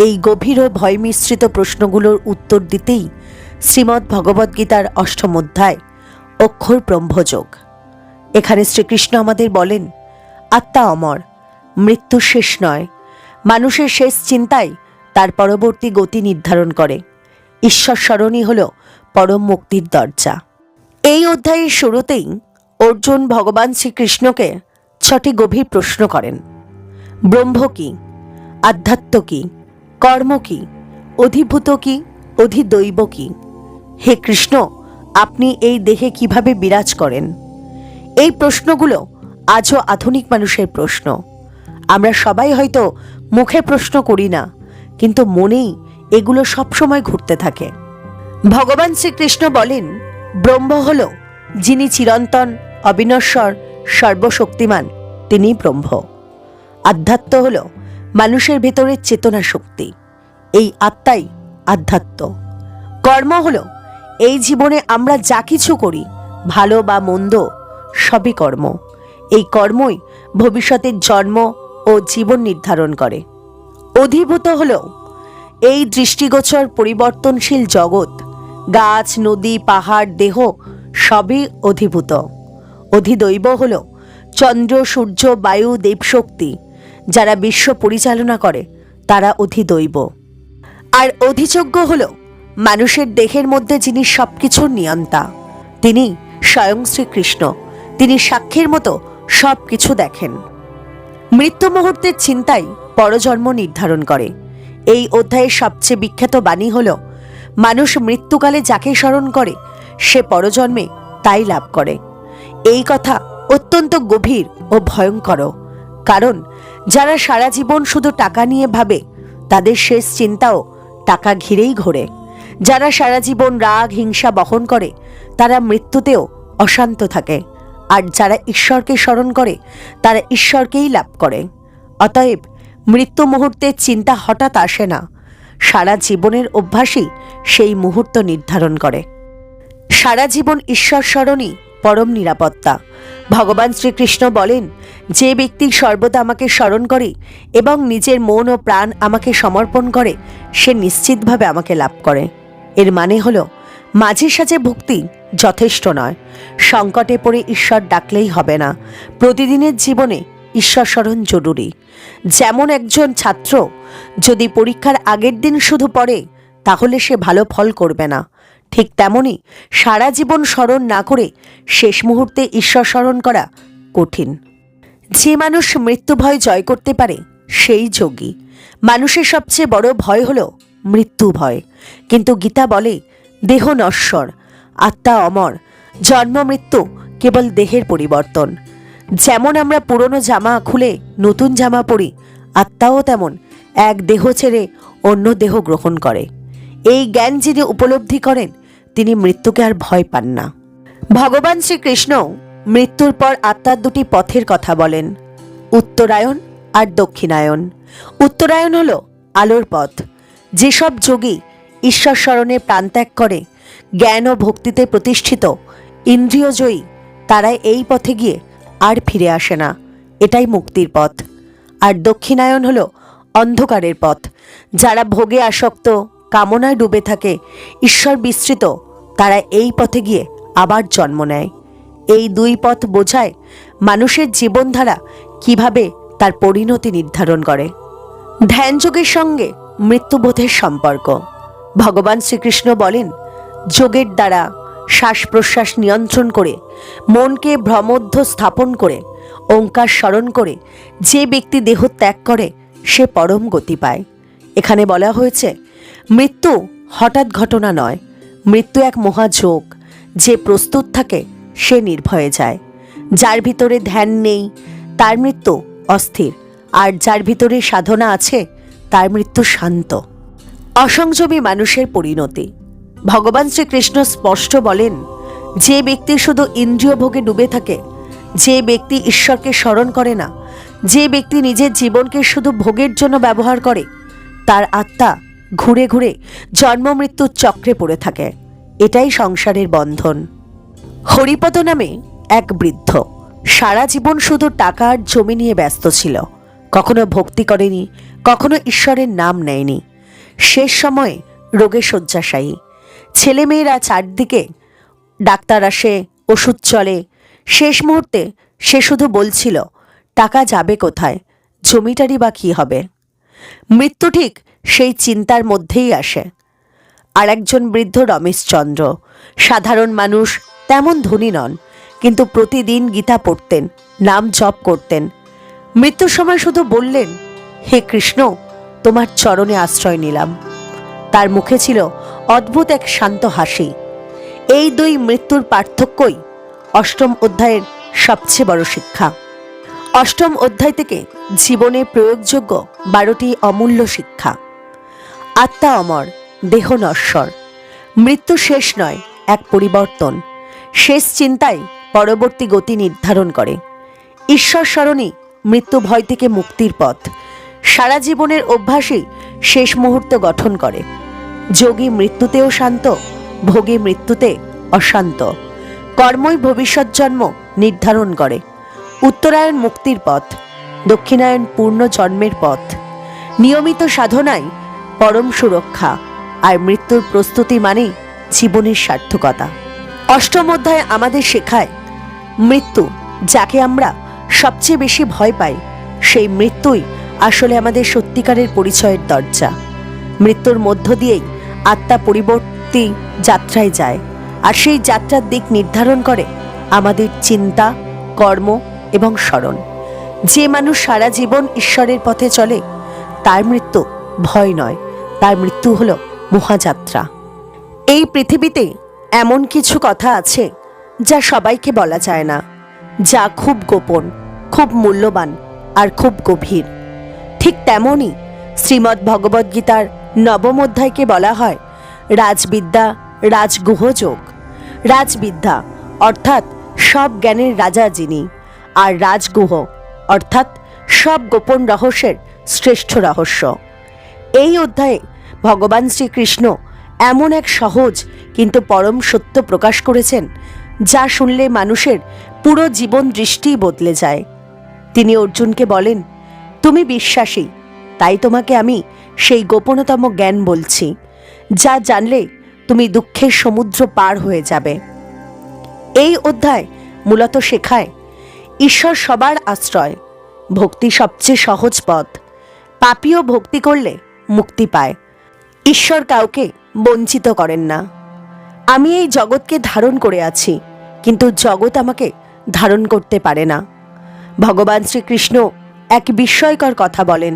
এই গভীর ও ভয় মিশ্রিত প্রশ্নগুলোর উত্তর দিতেই শ্রীমদ্ ভগবদ্গীতার 8ম অধ্যায় অক্ষর ব্রহ্মযোগ। এখানে শ্রীকৃষ্ণ আমাদের বলেন আত্মা অমর, মৃত্যু শেষ নয়, মানুষের শেষ চিন্তাই তার পরবর্তী গতি নির্ধারণ করে। ঈশ্বর স্মরণই হল পরম মুক্তির দরজা। এই অধ্যায়ের শুরুতেই অর্জুন ভগবান শ্রীকৃষ্ণকে 6টি গভীর প্রশ্ন করেন। ব্রহ্ম কি? আধ্যাত্ম কি? কর্ম কি? অধিভূত কি? অধিদৈব কি? হে কৃষ্ণ, আপনি এই দেহে কিভাবে বিরাজ করেন? এই প্রশ্নগুলো আজও আধুনিক মানুষের প্রশ্ন। আমরা সবাই হয়তো মুখে প্রশ্ন করি না, কিন্তু মনেই এগুলো সবসময় ঘুরতে থাকে। ভগবান শ্রীকৃষ্ণ বলেন ব্রহ্ম হল যিনি চিরন্তন, অবিনশ্বর, সর্বশক্তিমান, তিনি ব্রহ্ম। আধ্যাত্ম হল মানুষের ভেতরের চেতনা শক্তি, এই আত্মাই আধ্যাত্ম। কর্ম হল এই জীবনে আমরা যা কিছু করি, ভালো বা মন্দ, সবই কর্ম। এই কর্মই ভবিষ্যতের জন্ম ও জীবন নির্ধারণ করে। অধিভূত হল এই দৃষ্টিগোচর পরিবর্তনশীল জগৎ, গাছ, নদী, পাহাড়, দেহ সবই অধিভূত। অধিদৈব হল চন্দ্র, সূর্য, বায়ু, দেবশক্তি, যারা বিশ্ব পরিচালনা করে, তারা অধিদৈব। আর অধিযোগ্য হল মানুষের দেহের মধ্যে যিনি সবকিছুর নিয়ন্তা, তিনি স্বয়ং শ্রীকৃষ্ণ। তিনি সাক্ষীর মতো সব কিছু দেখেন। মৃত্যু মুহূর্তের চিন্তাই পরজন্ম নির্ধারণ করে। এই অধ্যায়ের সবচেয়ে বিখ্যাত বাণী হল, মানুষ মৃত্যুকালে যাকে স্মরণ করে সে পরজন্মে তাই লাভ করে। এই কথা অত্যন্ত গভীর ও ভয়ঙ্কর, কারণ যারা সারা জীবন শুধু টাকা নিয়ে ভাবে তাদের শেষ চিন্তাও টাকা ঘিরেই ঘোরে। যারা সারা জীবন রাগ হিংসা বহন করে তারা মৃত্যুতেও অশান্ত থাকে। আর যারা ঈশ্বরকে স্মরণ করে তারা ঈশ্বরকেই লাভ করে। অতএব মৃত্যু মুহূর্তের চিন্তা হঠাৎ আসে না, সারা জীবনের অভ্যাসই সেই মুহূর্ত নির্ধারণ করে। সারা জীবন ঈশ্বর স্মরণই পরম নিরাপত্তা। ভগবান শ্রীকৃষ্ণ বলেন, যে ব্যক্তি সর্বদা আমাকে স্মরণ করে এবং নিজের মন ও প্রাণ আমাকে সমর্পণ করে সে নিশ্চিতভাবে আমাকে লাভ করে। এর মানে হলো মাঝে সাঝে ভক্তি যথেষ্ট নয়, সংকটে পড়ে ঈশ্বর ডাকলেই হবে না। প্রতিদিনের জীবনে ঈশ্বর স্মরণ জরুরি। যেমন একজন ছাত্র যদি পরীক্ষার আগের দিন শুধু পড়ে তাহলে সে ভালো ফল করবে না, ঠিক তেমনি সারা জীবন স্মরণ না করে শেষ মুহূর্তে ঈশ্বর স্মরণ করা কঠিন। যে মানুষ মৃত্যু ভয় জয় করতে পারে সেই যোগী। মানুষের সবচেয়ে বড় ভয় হলো মৃত্যু ভয়, কিন্তু গীতা বলে দেহ নশ্বর, আত্মা অমর। জন্ম মৃত্যু কেবল দেহের পরিবর্তন। যেমন আমরা পুরনো জামা খুলে নতুন জামা পরি, আত্মাও তেমন এক দেহ ছেড়ে অন্য দেহ গ্রহণ করে। এই জ্ঞান যিনি উপলব্ধি করেন তিনি মৃত্যুকে আর ভয় পান না। ভগবান শ্রীকৃষ্ণ মৃত্যুর পর আত্মার দুটি পথের কথা বলেন, উত্তরায়ণ আর দক্ষিণায়ন। উত্তরায়ণ হলো আলোর পথ। যেসব যোগী ঈশ্বর স্মরণে প্রাণত্যাগ করে, জ্ঞান ও ভক্তিতে প্রতিষ্ঠিত, ইন্দ্রিয়জয়ী, তারা এই পথে গিয়ে আর ফিরে আসে না। এটাই মুক্তির পথ। আর দক্ষিণায়ন হলো অন্ধকারের পথ। যারা ভোগে আসক্ত, কামনায় ডুবে থাকে, ঈশ্বর বিস্মৃত, তারা এই পথে গিয়ে আবার জন্ম নেয়। এই দুই পথ বোঝায় মানুষের জীবনধারা কিভাবে তার পরিণতি নির্ধারণ করে। ধ্যানযোগের সঙ্গে মৃত্যুবোধের সম্পর্ক। ভগবান শ্রীকৃষ্ণ বলেন, যোগের দ্বারা শ্বাস প্রশ্বাস নিয়ন্ত্রণ করে, মনকে ভ্রমধ্য স্থাপন করে, ওঙ্কার স্মরণ করে যে ব্যক্তি দেহ ত্যাগ করে সে পরম গতি পায়। এখানে বলা হয়েছে মৃত্যু হঠাৎ ঘটনা নয়, মৃত্যু এক মহাযোগ। যে প্রস্তুত থাকে সে নির্ভয়ে যায়। যার ভিতরে ধ্যান নেই তার মৃত্যু অস্থির, আর যার ভিতরে সাধনা আছে তার মৃত্যু শান্ত। অসংযমী মানুষের পরিণতি। ভগবান শ্রীকৃষ্ণ স্পষ্ট বলেন, যে ব্যক্তি শুধু ইন্দ্রিয় ভোগে ডুবে থাকে, যে ব্যক্তি ঈশ্বরকে স্মরণ করে না, যে ব্যক্তি নিজের জীবনকে শুধু ভোগের জন্য ব্যবহার করে, তার আত্মা ঘুরে ঘুরে জন্ম মৃত্যুর চক্রে পড়ে থাকে। এটাই সংসারের বন্ধন। হরিপদ নামে এক বৃদ্ধ সারা জীবন শুধু টাকা আর জমি নিয়ে ব্যস্ত ছিল। কখনো ভক্তি করেনি, কখনো ঈশ্বরের নাম নেয়নি। শেষ সময়ে রোগে শয্যাশায়ী। ছেলেমেয়েরা চারদিকে, ডাক্তার আসে, ওষুধ চলে। শেষ মুহূর্তে সে শুধু বলছিল, টাকা যাবে কোথায়, জমিটারই বা কী হবে। মৃত্যু ঠিক সেই চিন্তার মধ্যেই আসে। আর একজন বৃদ্ধ রমেশচন্দ্র, সাধারণ মানুষ, তেমন ধনী নন, কিন্তু প্রতিদিন গীতা পড়তেন, নাম জপ করতেন। মৃত্যুর সময় শুধু বললেন, হে কৃষ্ণ, তোমার চরণে আশ্রয় নিলাম। তার মুখে ছিল অদ্ভুত এক শান্ত হাসি। এই দুই মৃত্যুর পার্থক্যই অষ্টম অধ্যায়ের সবচেয়ে বড় শিক্ষা। অষ্টম অধ্যায় থেকে জীবনে প্রয়োগযোগ্য 12টি অমূল্য শিক্ষা। আত্মা অমর, দেহ নশ্বর। মৃত্যু শেষ নয়, এক পরিবর্তন। শেষ চিন্তাই পরবর্তী গতি নির্ধারণ করে। ঈশ্বর স্মরণই মৃত্যু ভয় থেকে মুক্তির পথ। সারা জীবনের অভ্যাসই শেষ মুহূর্ত গঠন করে। যোগী মৃত্যুতেও শান্ত, ভোগী মৃত্যুতে অশান্ত। কর্মই ভবিষ্যৎ জন্ম নির্ধারণ করে। উত্তরায়ণ মুক্তির পথ, দক্ষিণায়ন পূর্ণ জন্মের পথ। নিয়মিত সাধনায় পরম সুরক্ষা, আর মৃত্যুর প্রস্তুতি মানে জীবনের সার্থকতা। অষ্টম অধ্যায় আমাদের শেখায়, মৃত্যু যাকে আমরা সবচেয়ে বেশি ভয় পাই, সেই মৃত্যুই আসলে আমাদের সত্যিকারের পরিচয়ের দরজা। মৃত্যুর মধ্য দিয়েই আত্মা পরিবর্তী যাত্রায় যায়, আর সেই যাত্রার দিক নির্ধারণ করে আমাদের চিন্তা, কর্ম এবং স্মরণ। যে মানুষ সারা জীবন ঈশ্বরের পথে চলে তার মৃত্যু ভয় নয়, তার মৃত্যু হলো মহাযাত্রা। এই পৃথিবীতে এমন কিছু কথা আছে যা সবাইকে বলা যায় না, যা খুব গোপন, খুব মূল্যবান আর খুব গভীর। ঠিক তেমনই শ্রীমদ্ ভগবদ্গীতার নবম অধ্যায়কে বলা হয় রাজবিদ্যা রাজগুহ যোগ। রাজবিদ্যা অর্থাৎ সব জ্ঞানের রাজা যিনি, আর রাজগুহ অর্থাৎ সব গোপন রহস্যের শ্রেষ্ঠ রহস্য। এই অধ্যায়ে ভগবান শ্রীকৃষ্ণ এমন এক সহজ কিন্তু পরম সত্য প্রকাশ করেছেন যা শুনলে মানুষের পুরো জীবন দৃষ্টিই বদলে যায়। তিনি অর্জুনকে বলেন, তুমি বিশ্বাসী, তাই তোমাকে আমি সেই গোপনতম জ্ঞান বলছি, যা জানলে তুমি দুঃখের সমুদ্র পার হয়ে যাবে। এই অধ্যায় মূলত শেখায় ঈশ্বর সবার আশ্রয়, ভক্তি সবচেয়ে সহজ পথ, পাপীও ভক্তি করলে মুক্তি পায়, ঈশ্বর কাউকে বঞ্চিত করেন না। আমি এই জগৎকে ধারণ করে আছি, কিন্তু জগৎ আমাকে ধারণ করতে পারে না। ভগবান শ্রীকৃষ্ণ এক বিস্ময়কর কথা বলেন,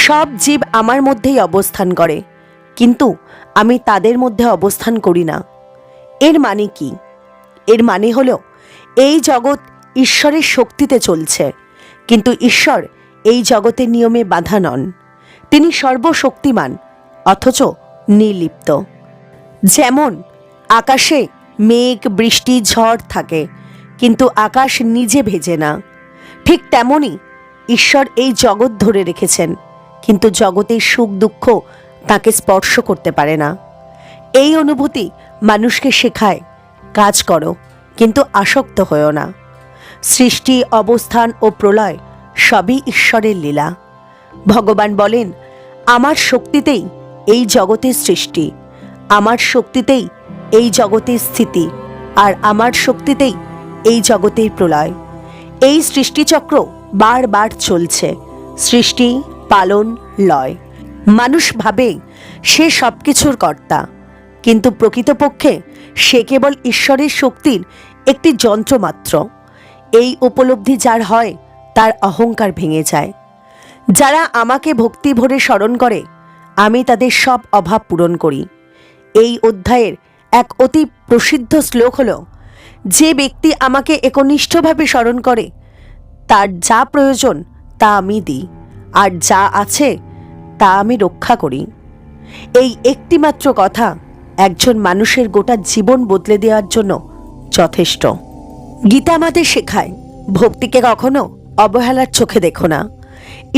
সব জীব আমার মধ্যেই অবস্থান করে, কিন্তু আমি তাদের মধ্যে অবস্থান করি না। এর মানে কি? এর মানে হলো এই জগৎ ঈশ্বরের শক্তিতে চলছে, কিন্তু ঈশ্বর এই জগতের নিয়মে বাধা নন। তিনি সর্বশক্তিমান অথচ নির্লিপ্ত। যেমন আকাশে মেঘ, বৃষ্টি, ঝড় থাকে, কিন্তু আকাশ নিজে ভেজে না। ঠিক তেমনই ঈশ্বর এই জগৎ ধরে রেখেছেন, কিন্তু জগতের সুখ দুঃখ তাকে স্পর্শ করতে পারে না। এই অনুভূতি মানুষকে শেখায়, কাজ করো কিন্তু আসক্ত হয়েও না। সৃষ্টি, অবস্থান ও প্রলয় সবই ঈশ্বরের লীলা। ভগবান বলেন, আমার শক্তিতেই এই জগতের সৃষ্টি, আমার শক্তিতেই এই জগতের স্থিতি, আর আমার শক্তিতেই এই জগতের প্রলয়। এই সৃষ্টিচক্র বারবার চলছে, সৃষ্টি, পালন, লয়। মানুষ ভাবে সে সব কিছুর কর্তা, কিন্তু প্রকৃতপক্ষে সে কেবল ঈশ্বরের শক্তির একটি যন্ত্র মাত্র। এই উপলব্ধি যার হয় তার অহংকার ভেঙে যায়। যারা আমাকে ভক্তি ভরে স্মরণ করে আমি তাদের সব অভাব পূরণ করি। এই অধ্যায়ের এক অতি প্রসিদ্ধ শ্লোক হল, যে ব্যক্তি আমাকে একনিষ্ঠভাবে স্মরণ করে তার যা প্রয়োজন তা আমি দিই, আর যা আছে তা আমি রক্ষা করি। এই একটিমাত্র কথা একজন মানুষের গোটা জীবন বদলে দেওয়ার জন্য যথেষ্ট। গীতা আমাদের শেখায়, ভক্তিকে কখনো অবহেলার চোখে দেখো না।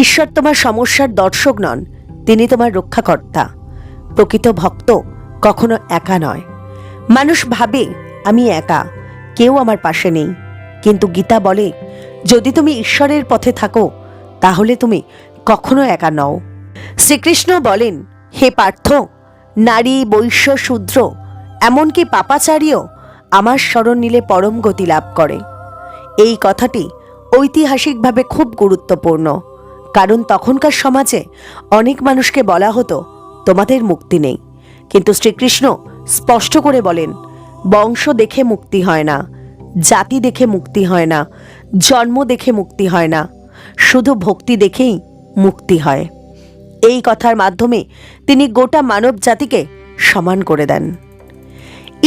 ঈশ্বর তোমার সমস্যার দর্শক নন, তিনি তোমার রক্ষাকর্তা। প্রকৃত ভক্ত কখনো একা নয়। মানুষ ভাবে আমি একা, কেউ আমার পাশে নেই, কিন্তু গীতা বলে, যদি তুমি ঈশ্বরের পথে থাকো তাহলে তুমি কখনো একা নও। শ্রীকৃষ্ণ বলেন, হে পার্থ, নারী, বৈশ্য, শূদ্র, এমনকি পাপাচারীও আমার স্মরণ নিলে পরম গতি লাভ করে। এই কথাটি ঐতিহাসিকভাবে খুব গুরুত্বপূর্ণ, কারণ তখনকার সমাজে অনেক মানুষকে বলা হতো তোমাদের মুক্তি নেই, কিন্তু শ্রীকৃষ্ণ স্পষ্ট করে বলেন, বংশ দেখে মুক্তি হয় না, জাতি দেখে মুক্তি হয় না, জন্ম দেখে মুক্তি হয় না, শুধু ভক্তি দেখেই মুক্তি হয়। এই কথার মাধ্যমে তিনি গোটা মানব জাতিকে সমান করে দেন।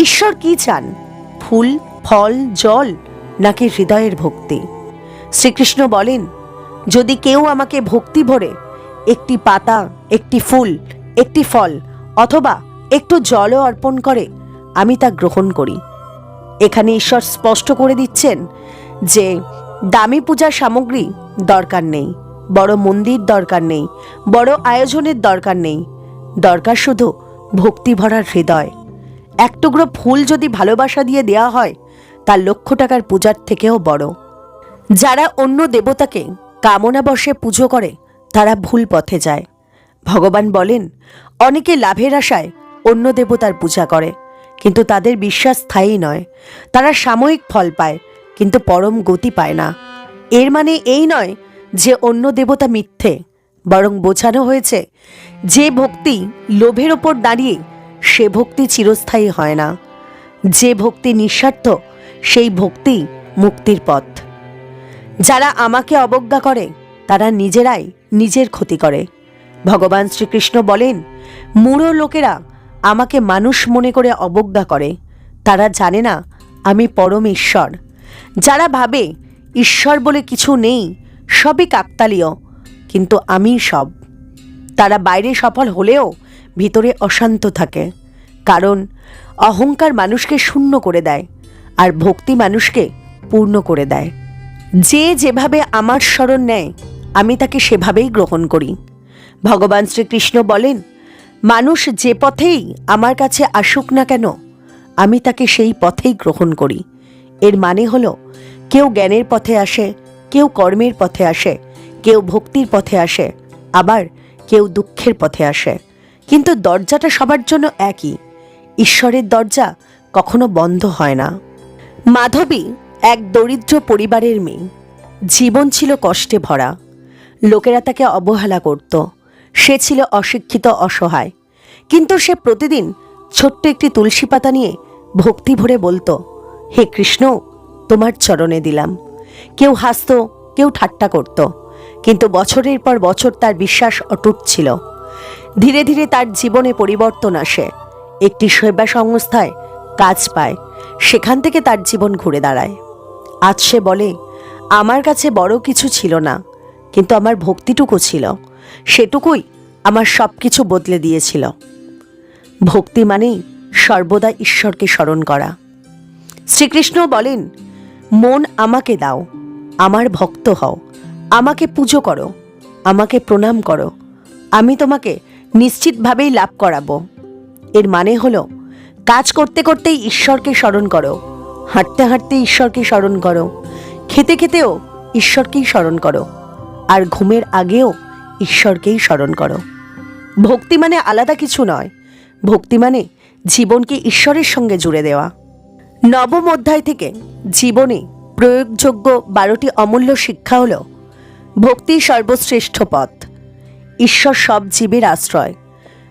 ঈশ্বর কি চান? ফুল, ফল, জল, নাকি হৃদয়ের ভক্তি? শ্রীকৃষ্ণ বলেন, যদি কেউ আমাকে ভক্তি ভরে একটি পাতা, একটি ফুল, একটি ফল অথবা একটু জলও অর্পণ করে আমি তা গ্রহণ করি। এখানে ঈশ্বর স্পষ্ট করে দিচ্ছেন যে দামি পূজার সামগ্রী দরকার নেই, বড় মন্দির দরকার নেই, বড় আয়োজনের দরকার নেই, দরকার শুধু ভক্তি ভরার হৃদয়। এক টুকরো ফুল যদি ভালোবাসা দিয়ে দেয়া হয় তা লক্ষ টাকার পূজার থেকেও বড়। যারা অন্য দেবতাকে কামনা বশে পুজো করে তারা ভুল পথে যায়। ভগবান বলেন, অনেকে লাভের আশায় অন্য দেবতার পূজা করে, কিন্তু তাদের বিশ্বাস স্থায়ী নয়। তারা সাময়িক ফল পায় কিন্তু পরম গতি পায় না। এর মানে এই নয় যে অন্য দেবতা মিথ্যে, বরং বোঝানো হয়েছে যে ভক্তি লোভের ওপর দাঁড়িয়ে সে ভক্তি চিরস্থায়ী হয় না, যে ভক্তি নিঃস্বার্থ সেই ভক্তি মুক্তির পথ। যারা আমাকে অবজ্ঞা করে তারা নিজেরাই নিজের ক্ষতি করে। ভগবান শ্রীকৃষ্ণ বলেন, মূঢ় লোকেরা আমাকে মানুষ মনে করে অবজ্ঞা করে, তারা জানে না আমি পরম ঈশ্বর। যারা ভাবে ঈশ্বর বলে কিছু নেই, সবই কাকতালীয়, কিন্তু আমিই সব, তারা বাইরে সফল হলেও ভিতরে অশান্ত থাকে। কারণ অহংকার মানুষকে শূন্য করে দেয়, আর ভক্তি মানুষকে পূর্ণ করে দেয়। যে যেভাবে আমার শরণ নেয় আমি তাকে সেভাবেই গ্রহণ করি। ভগবান শ্রীকৃষ্ণ বলেন, মানুষ যে পথেই আমার কাছে আসুক না কেন আমি তাকে সেই পথেই গ্রহণ করি। এর মানে হলো, কেউ জ্ঞানের পথে আসে, কেউ কর্মের পথে আসে, কেউ ভক্তির পথে আসে, আবার কেউ দুঃখের পথে আসে, কিন্তু দরজাটা সবার জন্য একই। ঈশ্বরের দরজা কখনো বন্ধ হয় না। মাধবী এক দরিদ্র পরিবারের মেয়ে। জীবন ছিল কষ্টে ভরা। লোকেরা তাকে অবহেলা করত। সে ছিল অশিক্ষিত, অসহায়, কিন্তু সে প্রতিদিন ছোট্ট একটি তুলসী পাতা নিয়ে ভক্তি ভরে বলতো, হে কৃষ্ণ, তোমার চরণে দিলাম। কেউ হাসত, কেউ ঠাট্টা করত, কিন্তু বছরের পর বছর তার বিশ্বাস অটুট ছিল। ধীরে ধীরে তার জীবনে পরিবর্তন আসে। একটি সেবা সংস্থায় কাজ পায়, সেখান থেকে তার জীবন ঘুরে দাঁড়ায়। আজ সে বলে, আমার কাছে বড় কিছু ছিল না, কিন্তু আমার ভক্তিটুকু ছিল, সেটুকুই আমার সব কিছু বদলে দিয়েছিল। ভক্তি মানেই সর্বদা ঈশ্বরকে স্মরণ করা। শ্রীকৃষ্ণ বলেন, মন আমাকে দাও, আমার ভক্ত হও, আমাকে পুজো করো, আমাকে প্রণাম করো, আমি তোমাকে নিশ্চিতভাবেই লাভ করাবো। এর মানে হলো, কাজ করতে করতেই ঈশ্বরকে স্মরণ করো, হাঁটতে হাঁটতে ঈশ্বরকে স্মরণ করো, খেতে খেতেও ঈশ্বরকেই স্মরণ করো, আর ঘুমের আগেও ঈশ্বরকেই স্মরণ করো। ভক্তি মানে আলাদা কিছু নয়, ভক্তি মানে জীবনকে ঈশ্বরের সঙ্গে জুড়ে দেওয়া। নবম অধ্যায় থেকে জীবনে প্রয়োগযোগ্য 12টি অমূল্য শিক্ষা হল, ভক্তি সর্বশ্রেষ্ঠ পথ, ঈশ্বর সব জীবের আশ্রয়,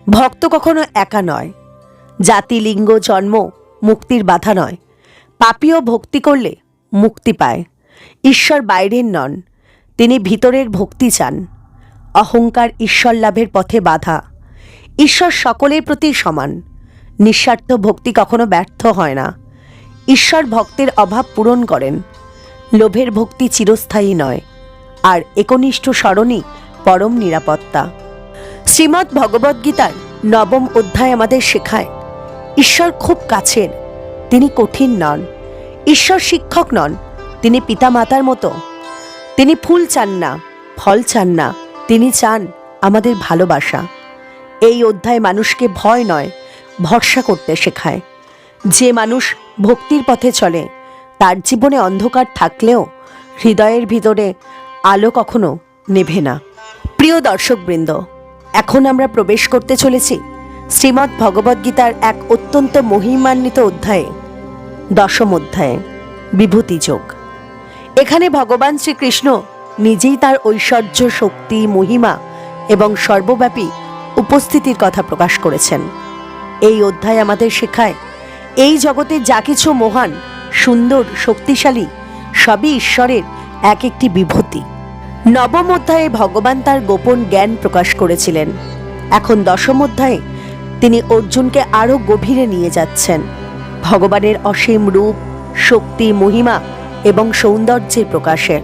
ভক্ত কখনো একা নয়, জাতি লিঙ্গ জন্ম মুক্তির বাধা নয়, পাপীও ভক্তি করলে মুক্তি পায়, ঈশ্বর বাইরের নন, তিনি ভিতরের ভক্তি চান, অহংকার ঈশ্বর লাভের পথে বাধা, ঈশ্বর সকলের প্রতি সমান, নিঃস্বার্থ ভক্তি কখনো ব্যর্থ হয় না, ঈশ্বর ভক্তের অভাব পূরণ করেন, লোভের ভক্তি চিরস্থায়ী নয়, আর একনিষ্ঠ স্মরণই পরম নিরাপত্তা। শ্রীমদ্ ভগবদ্গীতার 9ম অধ্যায় আমাদের শেখায়, ঈশ্বর খুব কাছের, তিনি কঠিন নন, ঈশ্বর শিক্ষক নন, তিনি পিতামাতার মতো, তিনি ফুল চান না, ফল চান না, তিনি চান আমাদের ভালোবাসা। এই অধ্যায় মানুষকে ভয় নয়, ভরসা করতে শেখায়। যে মানুষ ভক্তির পথে চলে তার জীবনে অন্ধকার থাকলেও হৃদয়ের ভিতরে আলো কখনো নেভে না। প্রিয় দর্শকবৃন্দ, এখন আমরা প্রবেশ করতে চলেছি শ্রীমদ্ ভগবদ্গীতার এক অত্যন্ত মহিমান্বিত অধ্যায়ে, 10ম অধ্যায়ে, বিভূতি যোগ। এখানে ভগবান শ্রীকৃষ্ণ নিজেই তার ঐশ্বর্য, শক্তি, মহিমা এবং সর্বব্যাপী উপস্থিতির কথা প্রকাশ করেছেন। এই অধ্যায় আমাদের শেখায়, এই জগতে যা কিছু মহান, সুন্দর, শক্তিশালী সবই ঈশ্বরের এক একটি বিভূতি। 9ম অধ্যায়ে ভগবান তার গোপন জ্ঞান প্রকাশ করেছিলেন। এখন 10ম অধ্যায়ে তিনি অর্জুনকে আরও গভীরে নিয়ে যাচ্ছেন ভগবানের অসীম রূপ, শক্তি, মহিমা এবং সৌন্দর্যের প্রকাশে।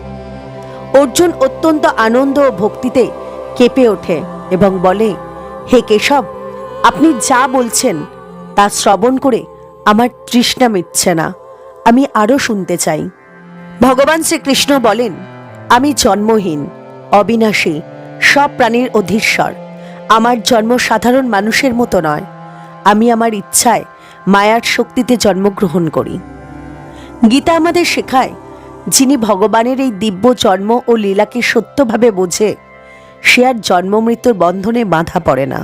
অর্জুন অত্যন্ত আনন্দ ও ভক্তিতে কেঁপে ওঠে এবং বলে, হে কেশব, আপনি যা বলছেন তা শ্রবণ করে আমার তৃষ্ণা মিটছে না, আমি আরও শুনতে চাই। ভগবান শ্রীকৃষ্ণ বলেন, আমি জন্মহীন, অবিনাশী, সব প্রাণীর অধীশ্বর। আমার জন্ম সাধারণ মানুষের মতো নয়, আমি আমার ইচ্ছায় মায়ার শক্তিতে জন্মগ্রহণ করি। গীতা আমাদের শেখায়, যিনি ভগবানের এই দিব্য জন্ম ও লীলাকে সত্যভাবে বোঝে সে আর জন্ম মৃত্যুর বন্ধনে বাঁধা পড়ে না।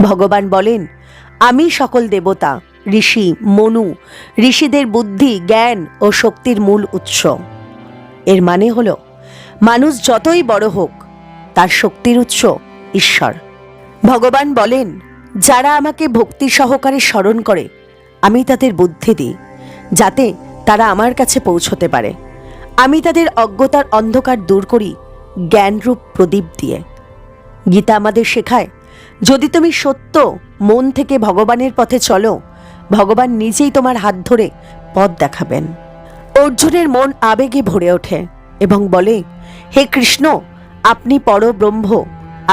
ভগবান বলেন, আমি সকল দেবতা, ঋষি, মনু, ঋষিদের বুদ্ধি, জ্ঞান ও শক্তির মূল উৎস। এর মানে হলো, মানুষ যতই বড় হোক তার শক্তির উৎস ঈশ্বর। ভগবান বলেন, যারা আমাকে ভক্তি সহকারে স্মরণ করে আমি তাদের বুদ্ধি দিই, যাতে তারা আমার কাছে পৌঁছতে পারে। আমি তাদের অজ্ঞতার অন্ধকার দূর করি জ্ঞানরূপ প্রদীপ দিয়ে। গীতা আমাদের শেখায়, যদি তুমি সত্য মন থেকে ভগবানের পথে চলো, ভগবান নিজেই তোমার হাত ধরে পথ দেখাবেন। অর্জুনের মন আবেগে ভরে ওঠে এবং বলে, হে কৃষ্ণ, আপনি পরব্রহ্ম,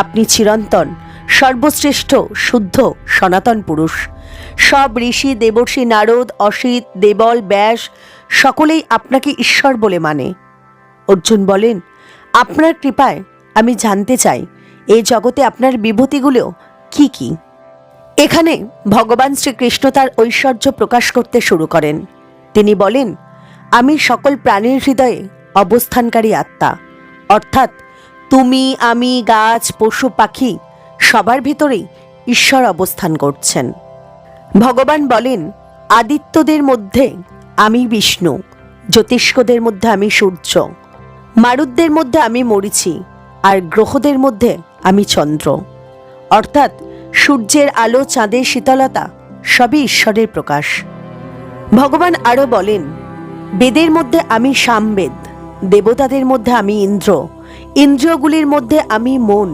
আপনি চিরন্তন, সর্বশ্রেষ্ঠ, শুদ্ধ, সনাতন পুরুষ। সব ঋষি, দেবর্ষি, নারদ, অসিত, দেবল, ব্যাস সকলেই আপনাকে ঈশ্বর বলে মানে। অর্জুন বলেন, আপনার কৃপায় আমি জানতে চাই এই জগতে আপনার বিভূতিগুলো কি কি। এখানে ভগবান শ্রীকৃষ্ণ তার ঐশ্বর্য প্রকাশ করতে শুরু করেন। তিনি বলেন, আমি সকল প্রাণীর হৃদয়ে অবস্থানকারী আত্মা, অর্থাৎ তুমি, আমি, গাছ, পশু, পাখি সবার ভিতরেই ঈশ্বর অবস্থান করছেন। ভগবান বলেন, আদিত্যদের মধ্যে আমি বিষ্ণু, জ্যোতিষ্কদের মধ্যে আমি সূর্য, মারুতদের মধ্যে আমি মরীচি, আর গ্রহদের মধ্যে আমি চন্দ্র। অর্থাৎ সূর্যের আলো, চাঁদের শীতলতা সবই ঈশ্বরের প্রকাশ। ভগবান আরও বলেন, বেদের মধ্যে আমি সামবেদ, দেবতাদের মধ্যে আমি ইন্দ্র, ইন্দ্রিয়গুলির মধ্যে আমি মন,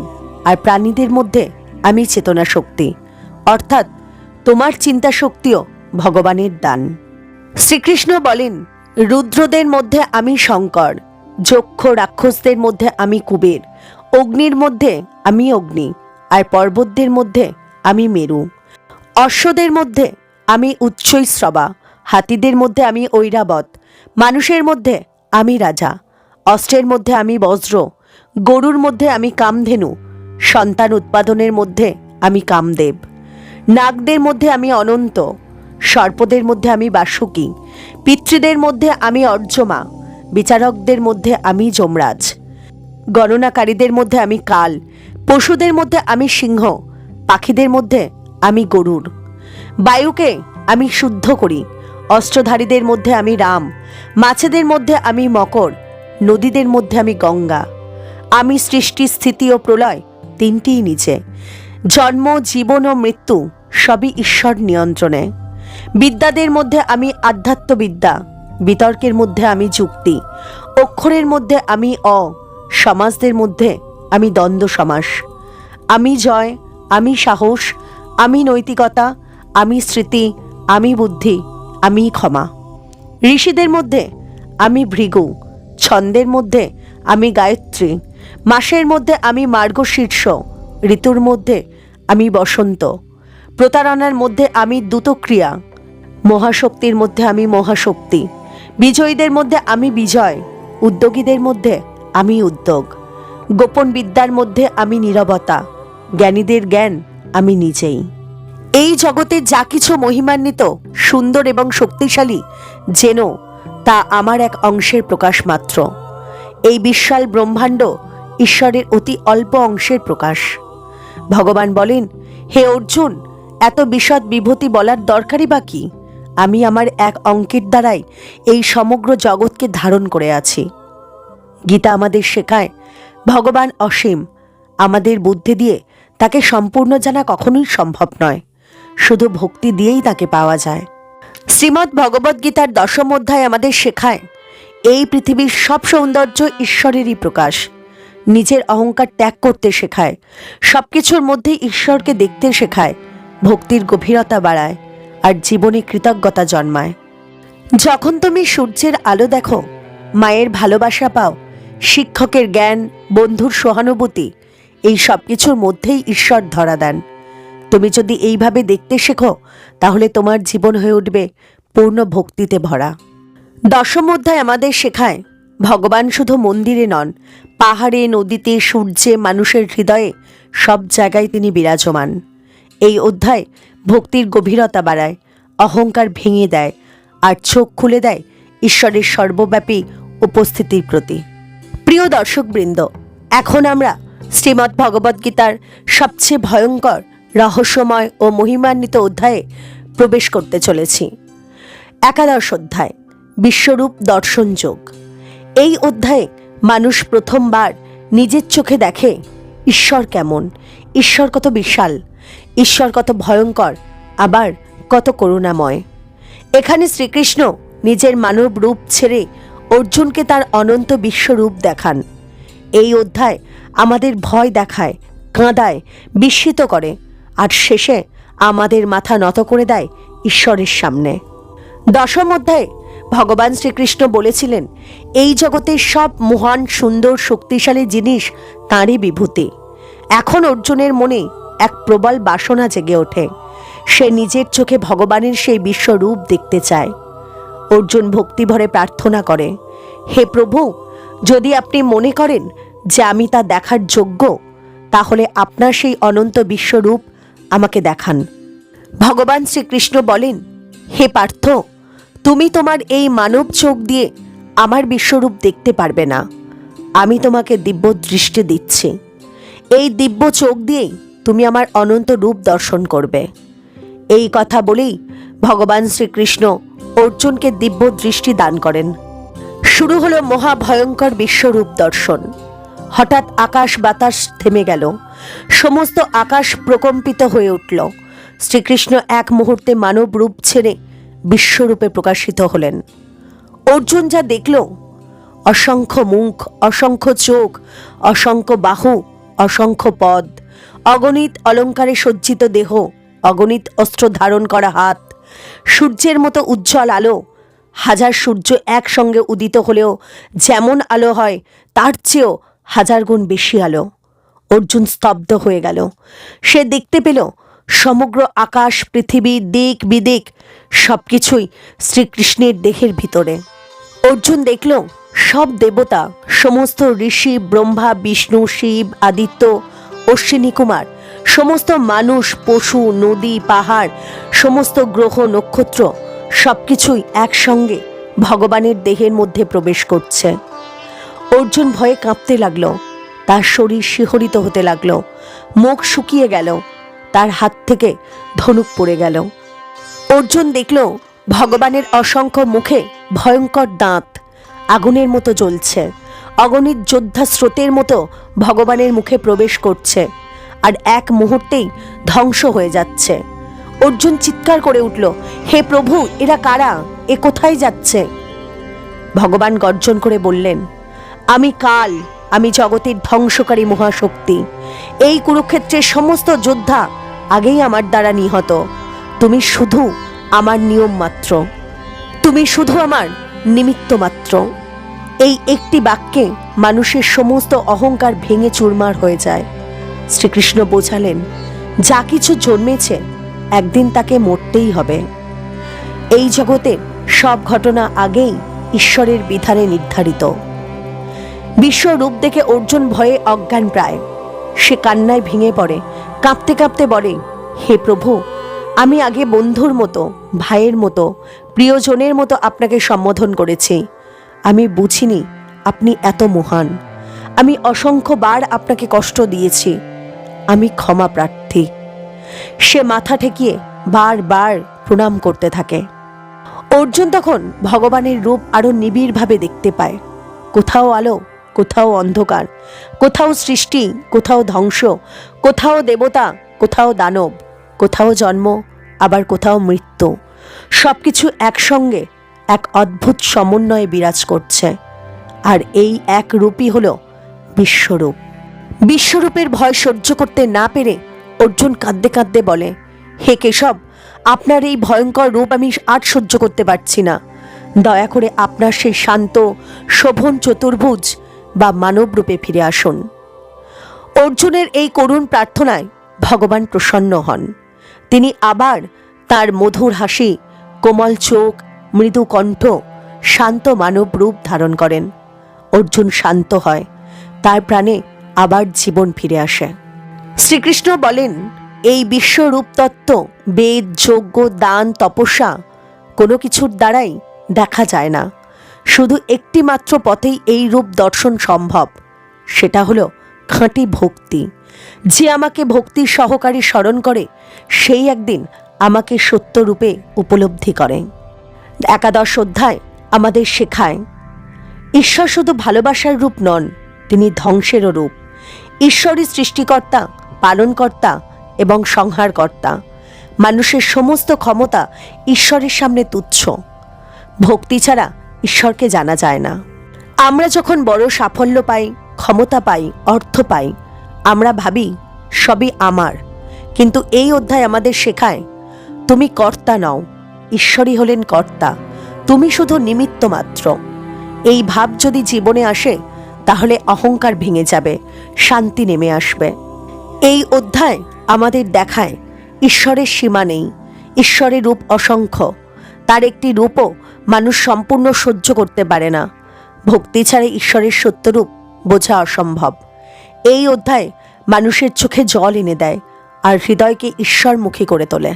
আর প্রাণীদের মধ্যে আমি চেতনা শক্তি। অর্থাৎ তোমার চিন্তা শক্তিও ভগবানের দান। শ্রীকৃষ্ণ বলেন, রুদ্রদের মধ্যে আমি শঙ্কর, যক্ষ রাক্ষসদের মধ্যে আমি কুবের, অগ্নির মধ্যে আমি অগ্নি, আর পর্বতদের মধ্যে আমি মেরু, অশ্বদের মধ্যে আমি উচ্চৈঃশ্রবা, হাতিদের মধ্যে আমি ঐরাবত, মানুষের মধ্যে আমি রাজা, অস্ত্রের মধ্যে আমি বজ্র, গরুর মধ্যে আমি কামধেনু, সন্তান উৎপাদনের মধ্যে আমি কামদেব, নাগদের মধ্যে আমি অনন্ত, সর্পদের মধ্যে আমি বাসুকী, পিতৃদের মধ্যে আমি অর্যমা, বিচারকদের মধ্যে আমি যমরাজ, গণনাকারীদের মধ্যে আমি কাল, পশুদের মধ্যে আমি সিংহ, পাখিদের মধ্যে আমি গরুড়, বায়ুকে আমি শুদ্ধ করি, অস্ত্রধারীদের মধ্যে আমি রাম, মাছেদের মধ্যে আমি মকর, নদীদের মধ্যে আমি গঙ্গা। আমি সৃষ্টি, স্থিতি ও প্রলয় তিনটিই নিচে, জন্ম, জীবন ও মৃত্যু সবই ঈশ্বর নিয়ন্ত্রণে। বিদ্যাদের মধ্যে আমি আধ্যাত্মবিদ্যা, বিতর্কের মধ্যে আমি যুক্তি, অক্ষরের মধ্যে আমি অ, সমাসদের মধ্যে আমি দ্বন্দ্ব সমাস। আমি জয়, আমি সাহস, আমি নৈতিকতা, আমি স্মৃতি, আমি বুদ্ধি, আমি ক্ষমা। ঋষিদের মধ্যে আমি ভৃগু, ছন্দের মধ্যে আমি গায়ত্রী, মাসের মধ্যে আমি মার্গশীর্ষ, ঋতুর মধ্যে আমি বসন্ত, প্রতারণার মধ্যে আমি দ্যুতক্রিয়া, মহাশক্তির মধ্যে আমি মহাশক্তি, বিজয়ীদের মধ্যে আমি বিজয়, উদ্যোগীদের মধ্যে আমি উদ্যোগ, গোপন বিদ্যার মধ্যে আমি নীরবতা, জ্ঞানীদের জ্ঞান আমি নিজেই। এই জগতে যা কিছু মহিমান্বিত, সুন্দর এবং শক্তিশালী যেন তা আমার এক অংশের প্রকাশ মাত্র। এই বিশাল ব্রহ্মাণ্ড ঈশ্বরের অতি অল্প অংশের প্রকাশ। ভগবান বলেন, হে অর্জুন, এত বিশদ বিভূতি বলার দরকারই বা কি? আমি আমার এক অঙ্কের দ্বারাই এই সমগ্র জগৎকে ধারণ করে আছি। গীতা আমাদের শেখায়, ভগবান অসীম, আমাদের বুদ্ধি দিয়ে তাকে সম্পূর্ণ জানা কখনোই সম্ভব নয়, শুধু ভক্তি দিয়েই তাকে পাওয়া যায়। শ্রীমদ্ ভগবদ্গীতার 10ম অধ্যায় আমাদের শেখায়, এই পৃথিবীর সব সৌন্দর্য ঈশ্বরেরই প্রকাশ। নিজের অহংকার ত্যাগ করতে শেখায়, সবকিছুর মধ্যে ঈশ্বরকে দেখতে শেখায়, ভক্তির গভীরতা বাড়ায়, আর জীবনে কৃতজ্ঞতা জন্মায়। যখন তুমি সূর্যের আলো দেখো, মায়ের ভালোবাসা পাও, শিক্ষকের জ্ঞান, বন্ধুর সহানুভূতি, এই সব কিছুর মধ্যেই ঈশ্বর ধরা দেন। তুমি যদি এইভাবে দেখতে শেখো, তাহলে তোমার জীবন হয়ে উঠবে পূর্ণ ভক্তিতে ভরা। 10ম অধ্যায় আমাদের শেখায়, ভগবান শুধু মন্দিরে নন, পাহাড়ে, নদীতে, সূর্যে, মানুষের হৃদয়ে, সব জায়গায় তিনি বিরাজমান। এই অধ্যায় ভক্তির গভীরতা বাড়ায়, অহংকার ভেঙে দেয়, আর চোখ খুলে দেয় ঈশ্বরের সর্বব্যাপী উপস্থিতির প্রতি। প্রিয় দর্শকবৃন্দ, এখন আমরা শ্রীমদ্ ভগবদ্গীতার সবচেয়ে ভয়ঙ্কর, রহস্যময় ও মহিমান্বিত অধ্যায়ে প্রবেশ করতে চলেছি। 11 অধ্যায়, বিশ্বরূপ দর্শন যোগ। এই অধ্যায়ে মানুষ প্রথমবার নিজের চোখে দেখে ঈশ্বর কেমন, ঈশ্বর কত বিশাল, ঈশ্বর কত ভয়ঙ্কর, আবার কত করুণাময়। এখানে শ্রীকৃষ্ণ নিজের মানব রূপ ছেড়ে অর্জুনকে তার অনন্ত বিশ্বরূপ দেখান। এই অধ্যায় আমাদের ভয় দেখায়, কাঁদায়, বিস্মিত করে, আর শেষে আমাদের মাথা নত করে দেয় ঈশ্বরের সামনে। দশম অধ্যায়ে ভগবান শ্রীকৃষ্ণ বলেছিলেন, এই জগতের সব মহান, সুন্দর, শক্তিশালী জিনিস তাঁরই বিভূতি। এখন অর্জুনের মনে এক প্রবল বাসনা জেগে ওঠে। সে নিজের চোখে ভগবানের সেই বিশ্বরূপ দেখতে চায়। অর্জুন ভক্তিভরে প্রার্থনা করে, হে প্রভু, যদি আপনি মনে করেন যে আমি তা দেখার যোগ্য, তাহলে আপনার সেই অনন্ত বিশ্বরূপ আমাকে দেখান। ভগবান শ্রীকৃষ্ণ বলেন, হে পার্থ, তুমি তোমার এই মানব চোখ দিয়ে আমার বিশ্বরূপ দেখতে পারবে না। আমি তোমাকে দিব্য দৃষ্টি দিচ্ছি। এই দিব্য চোখ দিয়েই তুমি আমার অনন্ত রূপ দর্শন করবে। এই কথা বলেই ভগবান শ্রীকৃষ্ণ অর্জুনকে দিব্য দৃষ্টি দান করেন। শুরু হলো মহাভয়ঙ্কর বিশ্বরূপ দর্শন। হঠাৎ আকাশ বাতাস থেমে গেল, সমস্ত আকাশ প্রকম্পিত হয়ে উঠল। শ্রীকৃষ্ণ এক মুহূর্তে মানব রূপ ছেড়ে বিশ্বরূপে প্রকাশিত হলেন। অর্জুন যা দেখল, অসংখ্য মুখ, অসংখ্য চোখ, অসংখ্য বাহু, অসংখ্য পদ, অগণিত অলঙ্কারে সজ্জিত দেহ, অগণিত অস্ত্র ধারণ করা হাত, সূর্যের মতো উজ্জ্বল আলো। হাজার সূর্য একসঙ্গে উদিত হলেও যেমন আলো হয় তার চেয়েও হাজার গুণ বেশি আলো। অর্জুন স্তব্ধ হয়ে গেল। সে দেখতে পেল সমগ্র আকাশ, পৃথিবী, দিক বিদিক সবকিছুই শ্রীকৃষ্ণের দেহের ভিতরে। অর্জুন দেখল সব দেবতা, সমস্ত ঋষি, ব্রহ্মা, বিষ্ণু, শিব, আদিত্য, অশ্বিনী কুমার, সমস্ত মানুষ, পশু, নদী, পাহাড়, সমস্ত গ্রহ, নক্ষত্র সবকিছুই একসঙ্গে ভগবানের দেহের মধ্যে প্রবেশ করছে। অর্জুন ভয়ে কাঁপতে লাগল। তার শরীর শিহরিত হতে লাগলো। মুখ শুকিয়ে গেল। তার হাত থেকে ধনুক পড়ে গেল। অর্জুন দেখল ভগবানের অসংখ্য মুখে ভয়ঙ্কর দাঁত আগুনের মতো জ্বলছে। অগণিত যোদ্ধা স্রোতের মতো ভগবানের মুখে প্রবেশ করছে, আর এক মুহূর্তেই ধ্বংস হয়ে যাচ্ছে। অর্জুন চিৎকার করে উঠল, হে প্রভু, এরা কারা? এ কোথায় যাচ্ছে? ভগবান গর্জন করে বললেন, আমি কাল, আমি জগতের ধ্বংসকারী মহাশক্তি। এই কুরুক্ষেত্রের সমস্ত যোদ্ধা আগেই আমার দ্বারা নিহত। তুমি শুধু আমার নিয়ম মাত্র, তুমি শুধু আমার নিমিত্ত মাত্র। এই একটি বাক্যে মানুষের সমস্ত অহংকার ভেঙে চুরমার হয়ে যায়। শ্রীকৃষ্ণ বোঝালেন, যা কিছু জন্মেছে একদিন তাকে মরতেই হবে। এই জগতের সব ঘটনা আগেই ঈশ্বরের বিধানে নির্ধারিত। বিশ্বরূপ দেখে অর্জুন ভয়ে অজ্ঞান প্রায়। সে কান্নায় ভেঙে পড়ে, কাঁপতে কাঁপতে বলে, হে প্রভু, আমি আগে বন্ধুর মতো, ভাইয়ের মতো, প্রিয়জনের মতো আপনাকে সম্বোধন করেছি। আমি বুঝিনি আপনি এত মহান। আমি অসংখ্যবার আপনাকে কষ্ট দিয়েছি। আমি ক্ষমা প্রার্থী। সে মাথা ঠেকিয়ে বারবার প্রণাম করতে থাকে। অর্জুন তখন ভগবানের রূপ আরো নিবিড়ভাবে দেখতে পায়। কোথাও আলো, কোথাও অন্ধকার, কোথাও সৃষ্টি, কোথাও ধ্বংস, কোথাও দেবতা, কোথাও দানব, কোথাও জন্ম, আবার কোথাও মৃত্যু। সবকিছু একসঙ্গে এক অদ্ভুত সমন্বয়ে বিরাজ করছে। আর এই এক রূপই হলো বিশ্বরূপ। বিশ্বরূপের ভয় সহ্য করতে না পেরে অর্জুন কাঁদতে কাঁদতে বলে, হে কেশব, আপনার এই ভয়ঙ্কর রূপ আমি আর সহ্য করতে পারছি না। দয়া করে আপনার সেই শান্ত, শোভন চতুর্ভুজ বা মানব রূপে ফিরে আসুন। অর্জুনের এই করুণ প্রার্থনায় ভগবান প্রসন্ন হন। তিনি আবার তার মধুর হাসি, কোমল চোখ, মৃদু কণ্ঠ, শান্ত মানব রূপ ধারণ করেন। অর্জুন শান্ত হয়, তার প্রাণে আবার জীবন ফিরে আসে। শ্রীকৃষ্ণ বলেন, এই বিশ্বরূপ তত্ত্ব বেদ, যজ্ঞ, দান, তপস্যা কোনো কিছুর দ্বারাই দেখা যায় না। শুধু একটি মাত্র পথেই এই রূপ দর্শন সম্ভব, সেটা হলো খাঁটি ভক্তি। যে আমাকে ভক্তি সহকারী স্মরণ করে, সেই একদিন আমাকে সত্যরূপে উপলব্ধি করে। একাদশ অধ্যায় আমাদের শেখায়, ঈশ্বর শুধু ভালোবাসার রূপ নন, তিনি ধ্বংসেরও রূপ। ঈশ্বরই সৃষ্টিকর্তা, পালনকর্তা এবং সংহারকর্তা। মানুষের সমস্ত ক্ষমতা ঈশ্বরের সামনে তুচ্ছ। ভক্তি ছাড়া ঈশ্বরকে জানা যায় না। আমরা যখন বড় সাফল্য পাই, ক্ষমতা পাই, অর্থ পাই, আমরা ভাবি সবই আমার। কিন্তু এই অধ্যায় আমাদের শেখায় তুমি কর্তা নও, ঈশ্বরই হলেন কর্তা, তুমি শুধু নিমিত্ত মাত্র। এই ভাব যদি জীবনে আসে তাহলে অহংকার ভেঙে যাবে, শান্তি নেমে আসবে। এই অধ্যায় আমাদের দেখায় ঈশ্বরের সীমা নেই, ঈশ্বরের রূপ অসংখ্য। তার একটি রূপও মানুষ সম্পূর্ণ সহ্য করতে পারে না। ভক্তি ছাড়া ঈশ্বরের সত্যরূপ বোঝা অসম্ভব। এই অধ্যায় মানুষের চোখে জল এনে দেয় আর হৃদয়কে ঈশ্বরমুখী করে তোলে।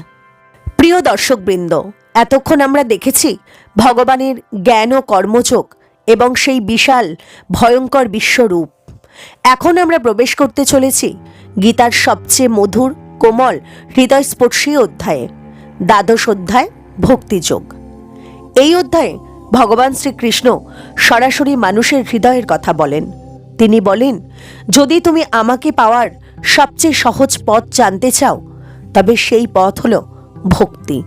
প্রিয় দর্শকবৃন্দ, এতক্ষণ আমরা দেখেছি ভগবানের জ্ঞান ও কর্মযোগ এবং সেই বিশাল ভয়ঙ্কর বিশ্বরূপ। এখন আমরা প্রবেশ করতে চলেছি গীতার সবচেয়ে মধুর, কোমল, হৃদয়স্পর্শী অধ্যায়ে, দ্বাদশ অধ্যায় ভক্তিযোগ। এই অধ্যায়ে ভগবান শ্রীকৃষ্ণ সরাসরি মানুষের হৃদয়ের কথা বলেন। তিনি বলেন, যদি তুমি আমাকে পাওয়ার সবচেয়ে সহজ পথ জানতে চাও তবে সেই পথ হলো ভক্তি।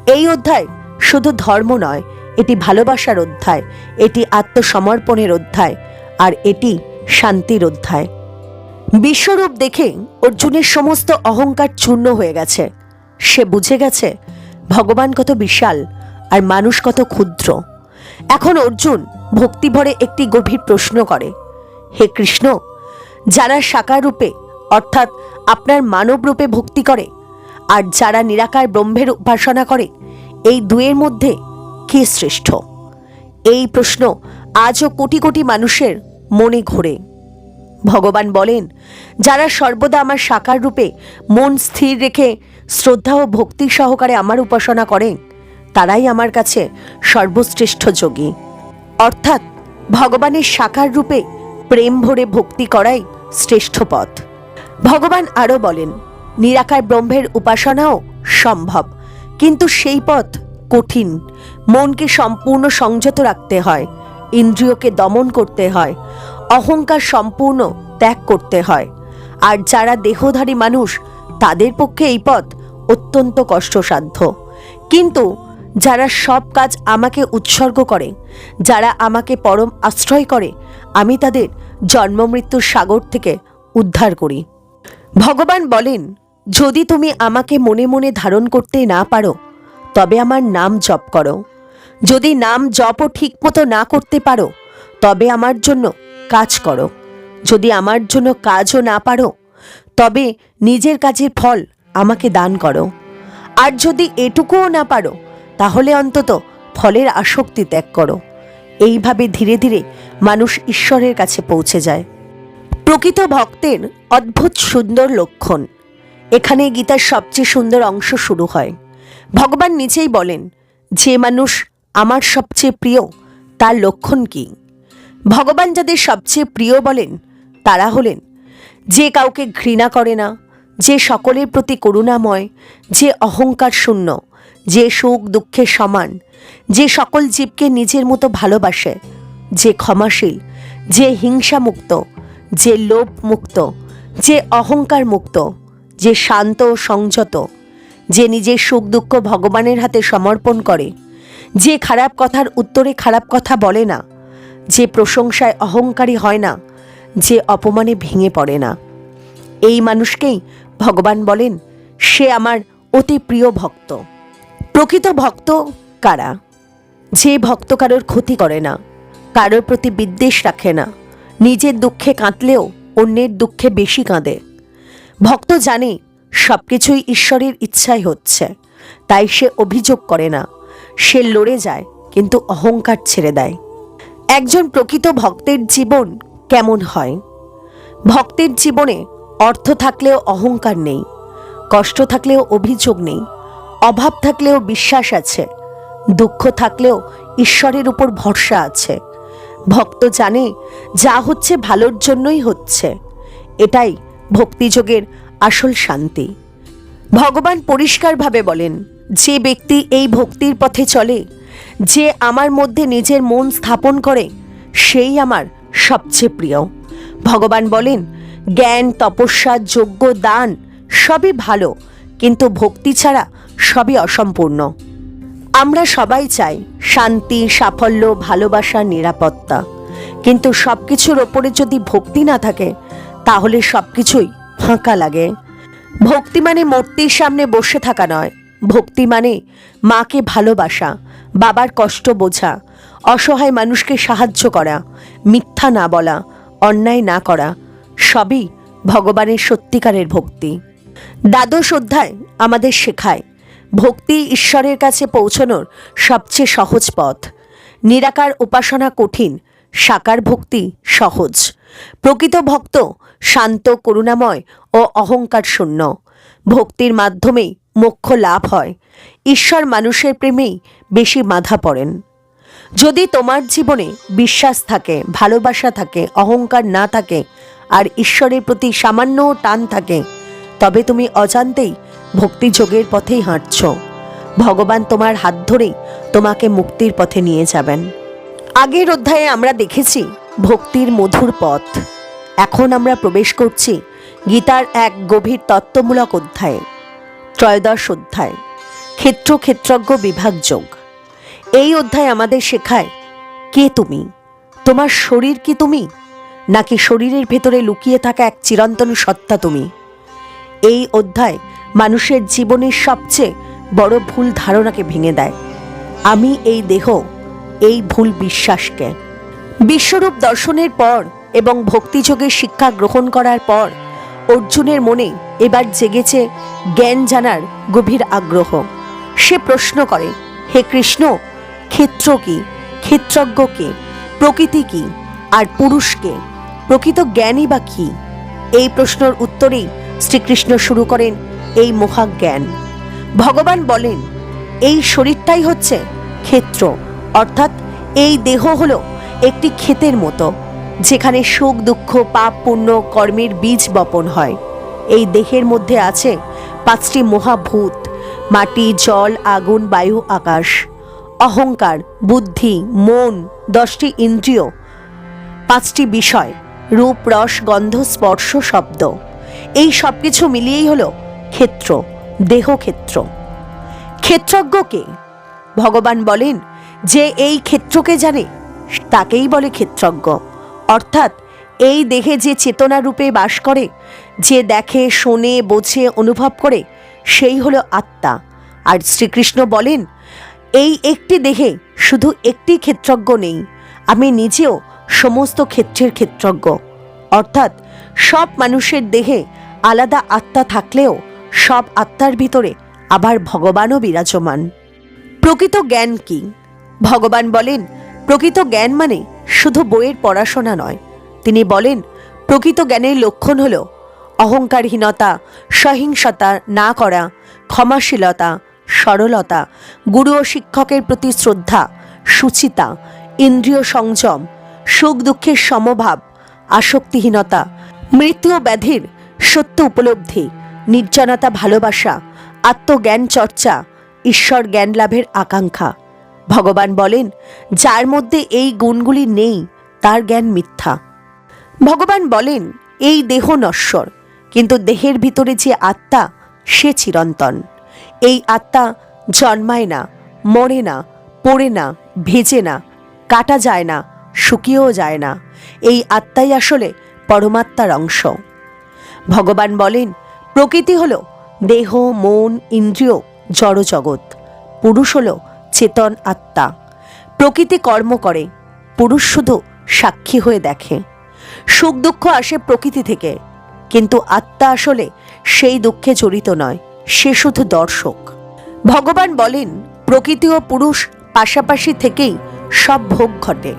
এই অধ্যায় শুধু ধর্ম নয়, এটি ভালোবাসার অধ্যায়, এটি আত্মসমর্পণের অধ্যায়, আর এটি শান্তির অধ্যায়। বিশ্বরূপ দেখে অর্জুনের সমস্ত অহংকার চূর্ণ হয়ে গেছে। সে বুঝে গেছে ভগবান কত বিশাল আর মানুষ কত ক্ষুদ্র। এখন অর্জুন ভক্তিভরে একটি গভীর প্রশ্ন করে, হে কৃষ্ণ, যারা সাকার রূপে অর্থাৎ আপনার মানব রূপে ভক্তি করে আর যারা নিরাকার ব্রহ্মের উপাসনা করে, এই দুয়ের মধ্যে কে শ্রেষ্ঠ? এই প্রশ্ন আজও কোটি কোটি মানুষের মনে ঘোরে। ভগবান বলেন, যারা সর্বদা আমার সাকার রূপে মন স্থির রেখে শ্রদ্ধা ও ভক্তি সহকারে আমার উপাসনা করে, তারাই আমার কাছে সর্বশ্রেষ্ঠ যোগী। অর্থাৎ ভগবানের সাকার রূপে প্রেম ভরে ভক্তি করাই শ্রেষ্ঠ পথ। ভগবান আরও বলেন, নিরাকার ব্রহ্মের উপাসনাও সম্ভব, কিন্তু সেই পথ কঠিন। মনকে সম্পূর্ণ সংযত রাখতে হয়, ইন্দ্রিয়কে দমন করতে হয়, অহংকার সম্পূর্ণ ত্যাগ করতে হয়। আর যারা দেহধারী মানুষ, তাদের পক্ষে এই পথ অত্যন্ত কষ্টসাধ্য। কিন্তু যারা সব কাজ আমাকে উৎসর্গ করে, যারা আমাকে পরম আশ্রয় করে, আমি তাদের জন্মমৃত্যুর সাগর থেকে উদ্ধার করি। ভগবান বলেন, যদি তুমি আমাকে মনে মনে ধারণ করতে না পারো তবে আমার নাম জপ করো। যদি নাম জপও ঠিকমতো না করতে পারো তবে আমার জন্য কাজ করো। যদি আমার জন্য কাজও না পারো তবে নিজের কাজের ফল আমাকে দান করো। আর যদি এটুকুও না পারো তাহলে অন্তত ফলের আসক্তি ত্যাগ করো। এইভাবে ধীরে ধীরে মানুষ ঈশ্বরের কাছে পৌঁছে যায়। প্রকৃত ভক্তের অদ্ভুত সুন্দর লক্ষণ। এখানে গীতার সবচেয়ে সুন্দর অংশ শুরু হয়। ভগবান নিজেই বলেন, যে মানুষ আমার সবচেয়ে প্রিয় তার লক্ষণ কি? ভগবান যাদের সবচেয়ে প্রিয় বলেন তারা হলেন, যে কাউকে ঘৃণা করে না, যে সকলের প্রতি করুণাময়, যে অহংকার শূন্য, যে সুখ দুঃখে সমান, যে সকল জীবকে নিজের মতো ভালোবাসে, যে ক্ষমাশীল, যে হিংসা মুক্ত, যে লোভ মুক্ত, যে অহংকার মুক্ত, যে শান্ত ও সংযত, যে নিজের সুখ দুঃখ ভগবানের হাতে সমর্পণ করে, যে খারাপ কথার উত্তরে খারাপ কথা বলে না, যে প্রশংসায় অহংকারী হয় না, যে অপমানে ভেঙে পড়ে না। এই মানুষকেই ভগবান বলেন, সে আমার অতি প্রিয় ভক্ত। প্রকৃত ভক্ত কারা? যে ভক্ত কারোর ক্ষতি করে না, কারোর প্রতি বিদ্বেষ রাখে না, নিজের দুঃখে কাঁদলেও অন্যের দুঃখে বেশি কাঁদে। ভক্ত জানে সব কিছুই ঈশ্বরের ইচ্ছায় হচ্ছে, তাই সে অভিযোগ করে না, সে লড়ে যায় কিন্তু অহংকার ছেড়ে দেয়। একজন প্রকৃত ভক্তের জীবন কেমন হয়? ভক্তের জীবনে অর্থ থাকলেও অহংকার নেই, কষ্ট থাকলেও অভিযোগ নেই, অভাব থাকলেও বিশ্বাস আছে, দুঃখ থাকলেও ঈশ্বরের উপর ভরসা আছে। ভক্ত জানে যা হচ্ছে ভালোর জন্যই হচ্ছে। এটাই ভক্তিযোগের আসল শান্তি। ভগবান পরিষ্কারভাবে বলেন, যে ব্যক্তি এই ভক্তির পথে চলে, যে আমার মধ্যে নিজের মন স্থাপন করে, সেই আমার সবচেয়ে প্রিয়। ভগবান বলেন, জ্ঞান, তপস্যা, যজ্ঞ, দান সবই ভালো, কিন্তু ভক্তি ছাড়া সবই অসম্পূর্ণ। আমরা সবাই চাই শান্তি, সাফল্য, ভালোবাসা, নিরাপত্তা, কিন্তু সবকিছুর ওপরে যদি ভক্তি না থাকে তাহলে সবকিছুই ফাঁকা লাগে। ভক্তি মানে মূর্তির সামনে বসে থাকা নয়। ভক্তি মানে মাকে ভালোবাসা, বাবার কষ্ট বোঝা, অসহায় মানুষকে সাহায্য করা, মিথ্যা না বলা, অন্যায় না করা, সবই ভগবানের সত্যিকারের ভক্তি। দ্বাদশ অধ্যায় আমাদের শেখায় ভক্তি ঈশ্বরের কাছে পৌঁছানোর সবচেয়ে সহজ পথ। নিরাকার উপাসনা কঠিন, সাকার ভক্তি সহজ। প্রকৃত ভক্ত শান্ত, করুণাময় ও অহংকার শূন্য। ভক্তির মাধ্যমেই মোক্ষ লাভ হয়। ঈশ্বর মানুষের প্রেমেই বেশি বাধা পড়েন। যদি তোমার জীবনে বিশ্বাস থাকে, ভালোবাসা থাকে, অহংকার না থাকে আর ঈশ্বরের প্রতি সামান্য টান থাকে, তবে তুমি অজান্তেই ভক্তিযোগের পথেই হাঁটছ। ভগবান তোমার হাত ধরেই তোমাকে মুক্তির পথে নিয়ে যাবেন। আগের অধ্যায়ে আমরা দেখেছি ভক্তির মধুর পথ। এখন আমরা প্রবেশ করছি গীতার এক গভীর তত্ত্বমূলক অধ্যায়ে, ত্রয়োদশ অধ্যায়, ক্ষেত্র ক্ষেত্রজ্ঞ বিভাগ যোগ। এই অধ্যায় আমাদের শেখায় কে তুমি, তোমার শরীর কি তুমি, নাকি শরীরের ভেতরে লুকিয়ে থাকা এক চিরন্তন সত্তা তুমি। এই অধ্যায় মানুষের জীবনের সবচেয়ে বড় ভুল ধারণাকে ভেঙে দেয়। আমি এই দেহ, এই ভুল বিশ্বাসকে। বিশ্বরূপ দর্শনের পর এবং ভক্তিযোগের শিক্ষা গ্রহণ করার পর অর্জুনের মনে এবার জেগেছে জ্ঞান জানার গভীর আগ্রহ। সে প্রশ্ন করে, হে কৃষ্ণ, ক্ষেত্র কি, ক্ষেত্রজ্ঞ কে, প্রকৃতি কি, আর পুরুষ কে, প্রকৃত জ্ঞানই বা কি? এই প্রশ্নের উত্তরেই শ্রীকৃষ্ণ শুরু করেন এই মহাজ্ঞান। ভগবান বলেন, এই শরীরটাই হচ্ছে ক্ষেত্র, অর্থাৎ এই দেহ হলো একটি ক্ষেতের মতো, যেখানে সুখ, দুঃখ, পাপ, পুণ্য, কর্মের বীজ বপন হয়। এই দেহের মধ্যে আছে 5টি মহাভূত, মাটি, জল, আগুন, বায়ু, আকাশ, অহংকার, বুদ্ধি, মন, 10টি ইন্দ্রিয়, 5টি বিষয়, রূপ, রস, গন্ধ, স্পর্শ, শব্দ। এই সব কিছু মিলিয়েই হলো ক্ষেত্র, দেহক্ষেত্র। ক্ষেত্রজ্ঞকে ভগবান বলেন, যে এই ক্ষেত্রকে জানে তাকেই বলে ক্ষেত্রজ্ঞ। অর্থাৎ এই দেহে যে চেতনা রূপে বাস করে, যে দেখে, শোনে, বোঝে, অনুভব করে, সেই হলো আত্মা। আর শ্রীকৃষ্ণ বলেন, এই একটি দেহে শুধু একটি ক্ষেত্রজ্ঞ নেই, আমি নিজেও সমস্ত ক্ষেত্রের ক্ষেত্রজ্ঞ। অর্থাৎ সব মানুষের দেহে আলাদা আত্মা থাকলেও সব আত্মার ভিতরে আবার ভগবানও বিরাজমান। প্রকৃত জ্ঞান কি? ভগবান বলেন, প্রকৃত জ্ঞান মানে শুধু বইয়ের পড়াশোনা নয়। তিনি বলেন, প্রকৃত জ্ঞানের লক্ষণ হল অহংকারহীনতা, সহিংসতা না করা, ক্ষমাশীলতা, সরলতা, গুরু ও শিক্ষকের প্রতি শ্রদ্ধা, সুচিতা, ইন্দ্রিয় সংযম, সুখ দুঃখের সমভাব, আসক্তিহীনতা, মৃত্যু ও ব্যাধির সত্য উপলব্ধি, নির্জনতা, ভালোবাসা, আত্মজ্ঞান চর্চা, ঈশ্বর জ্ঞান লাভের আকাঙ্ক্ষা। ভগবান বলেন, যার মধ্যে এই গুণগুলি নেই তার জ্ঞান মিথ্যা। ভগবান বলেন, এই দেহ নশ্বর, কিন্তু দেহের ভিতরে যে আত্মা সে চিরন্তন। এই আত্মা জন্মায় না, মরে না, পড়ে না, ভেজে না, কাটা যায় না, শুকিয়েও যায় না। এই আত্মাই আসলে পরমাত্মার অংশ। ভগবান বলেন, প্রকৃতি হলো দেহ, মন, ইন্দ্রিয়, জড়জগৎ। পুরুষ হলো চেতন আত্মা। প্রকৃতি কর্ম করে, পুরুষ শুধু সাক্ষী হয়ে দেখে। সুখ দুঃখ আসে প্রকৃতি থেকে, কিন্তু আত্মা আসলে সেই দুঃখে জড়িত নয়, সে শুধু দর্শক। ভগবান বলেন, প্রকৃতি ও পুরুষ পাশাপাশি থেকেই সব ভোগ ঘটে,